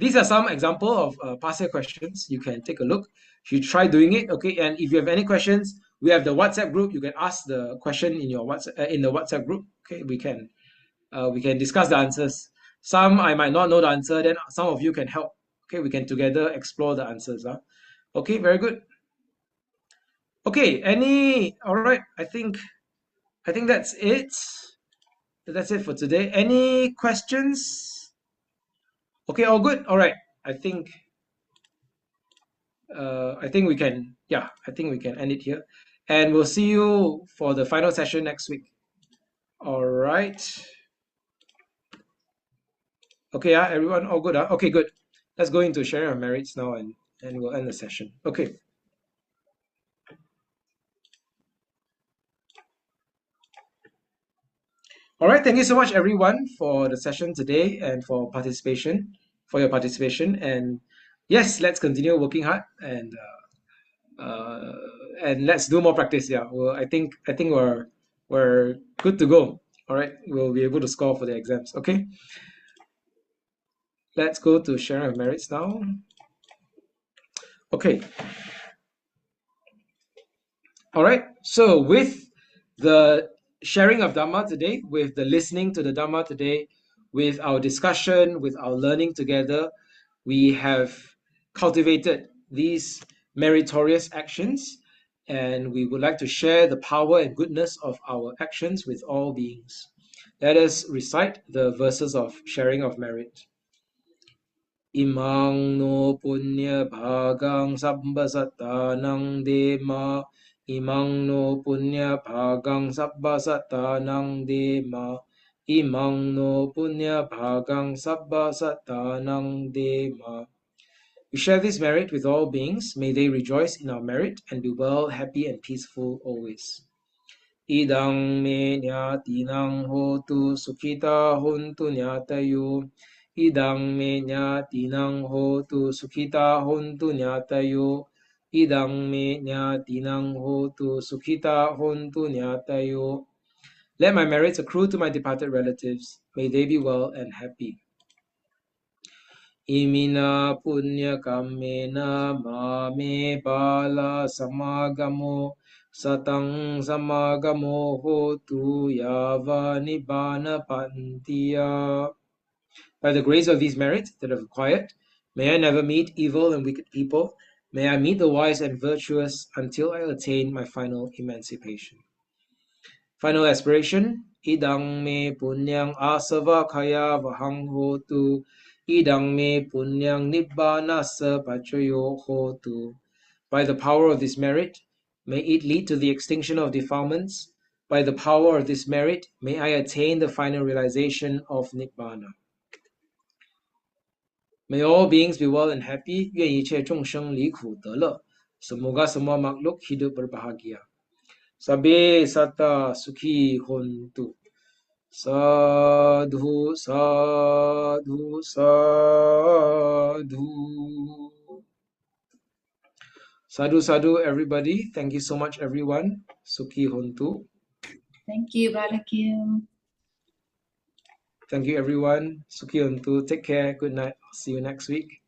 some example of past year questions. You can take a look. You try doing it. Okay. And if you have any questions, we have the WhatsApp group. You can ask the question in your WhatsApp in the WhatsApp group. Okay. We can discuss the answers. Some I might not know the answer. Then some of you can help. Okay. We can together explore the answers. Okay. Very good. Okay. All right. I think that's it. That's it for today. Any questions? Okay, all good. All right. I think we can, yeah, I think we can end it here. And we'll see you for the final session next week. All right. Okay, everyone, all good. Okay, good. Let's go into sharing our merits now and we'll end the session. Okay. All right, thank you so much everyone for the session today and for your participation. And yes, let's continue working hard and let's do more practice. Yeah, well, I think we're good to go. All right, we'll be able to score for the exams. Okay, let's go to sharing of merits now. Okay. All right. So with the sharing of Dhamma today, with the listening to the Dhamma today, with our discussion, with our learning together, we have cultivated these meritorious actions, and we would like to share the power and goodness of our actions with all beings. Let us recite the verses of sharing of merit. Imang no punya bhagang sabba sattanang dema. Imang no punya bhagang sabba sattanang dema. Imang no punya bhagang sabba sattanang dema. We share this merit with all beings. May they rejoice in our merit and be well, happy, and peaceful always. Idang me nyatinang hotu sukhita hontu nyatayo. Idang me nyatinang hotu sukhita hontu nyatayo. Idang me nyatinang hotu sukhita hontu nyatayo. Let my merits accrue to my departed relatives. May they be well and happy. Imina punya kamena mame bala samagamo satang samagamo hotu yava nibbana pantiya. By the grace of these merits that I've acquired, may I never meet evil and wicked people. May I meet the wise and virtuous until I attain my final emancipation. Final aspiration. Idang me punyang asava kaya vahang hotu. Idang me punyang nibbanasa pachayo hotu. By the power of this merit, may it lead to the extinction of defilements. By the power of this merit, may I attain the final realization of Nibbana. May all beings be well and happy. 愿一切众生离苦得乐. Semoga semua makhluk hidup berbahagia. Sabe sata sukhi hontu. Sadhu, sadhu, sadhu. Sadhu, sadhu, everybody. Thank you so much, everyone. Sukhi hontu. Thank you, Brother Kim. Thank you, everyone. Sukhi hontu. Take care. Good night. See you next week.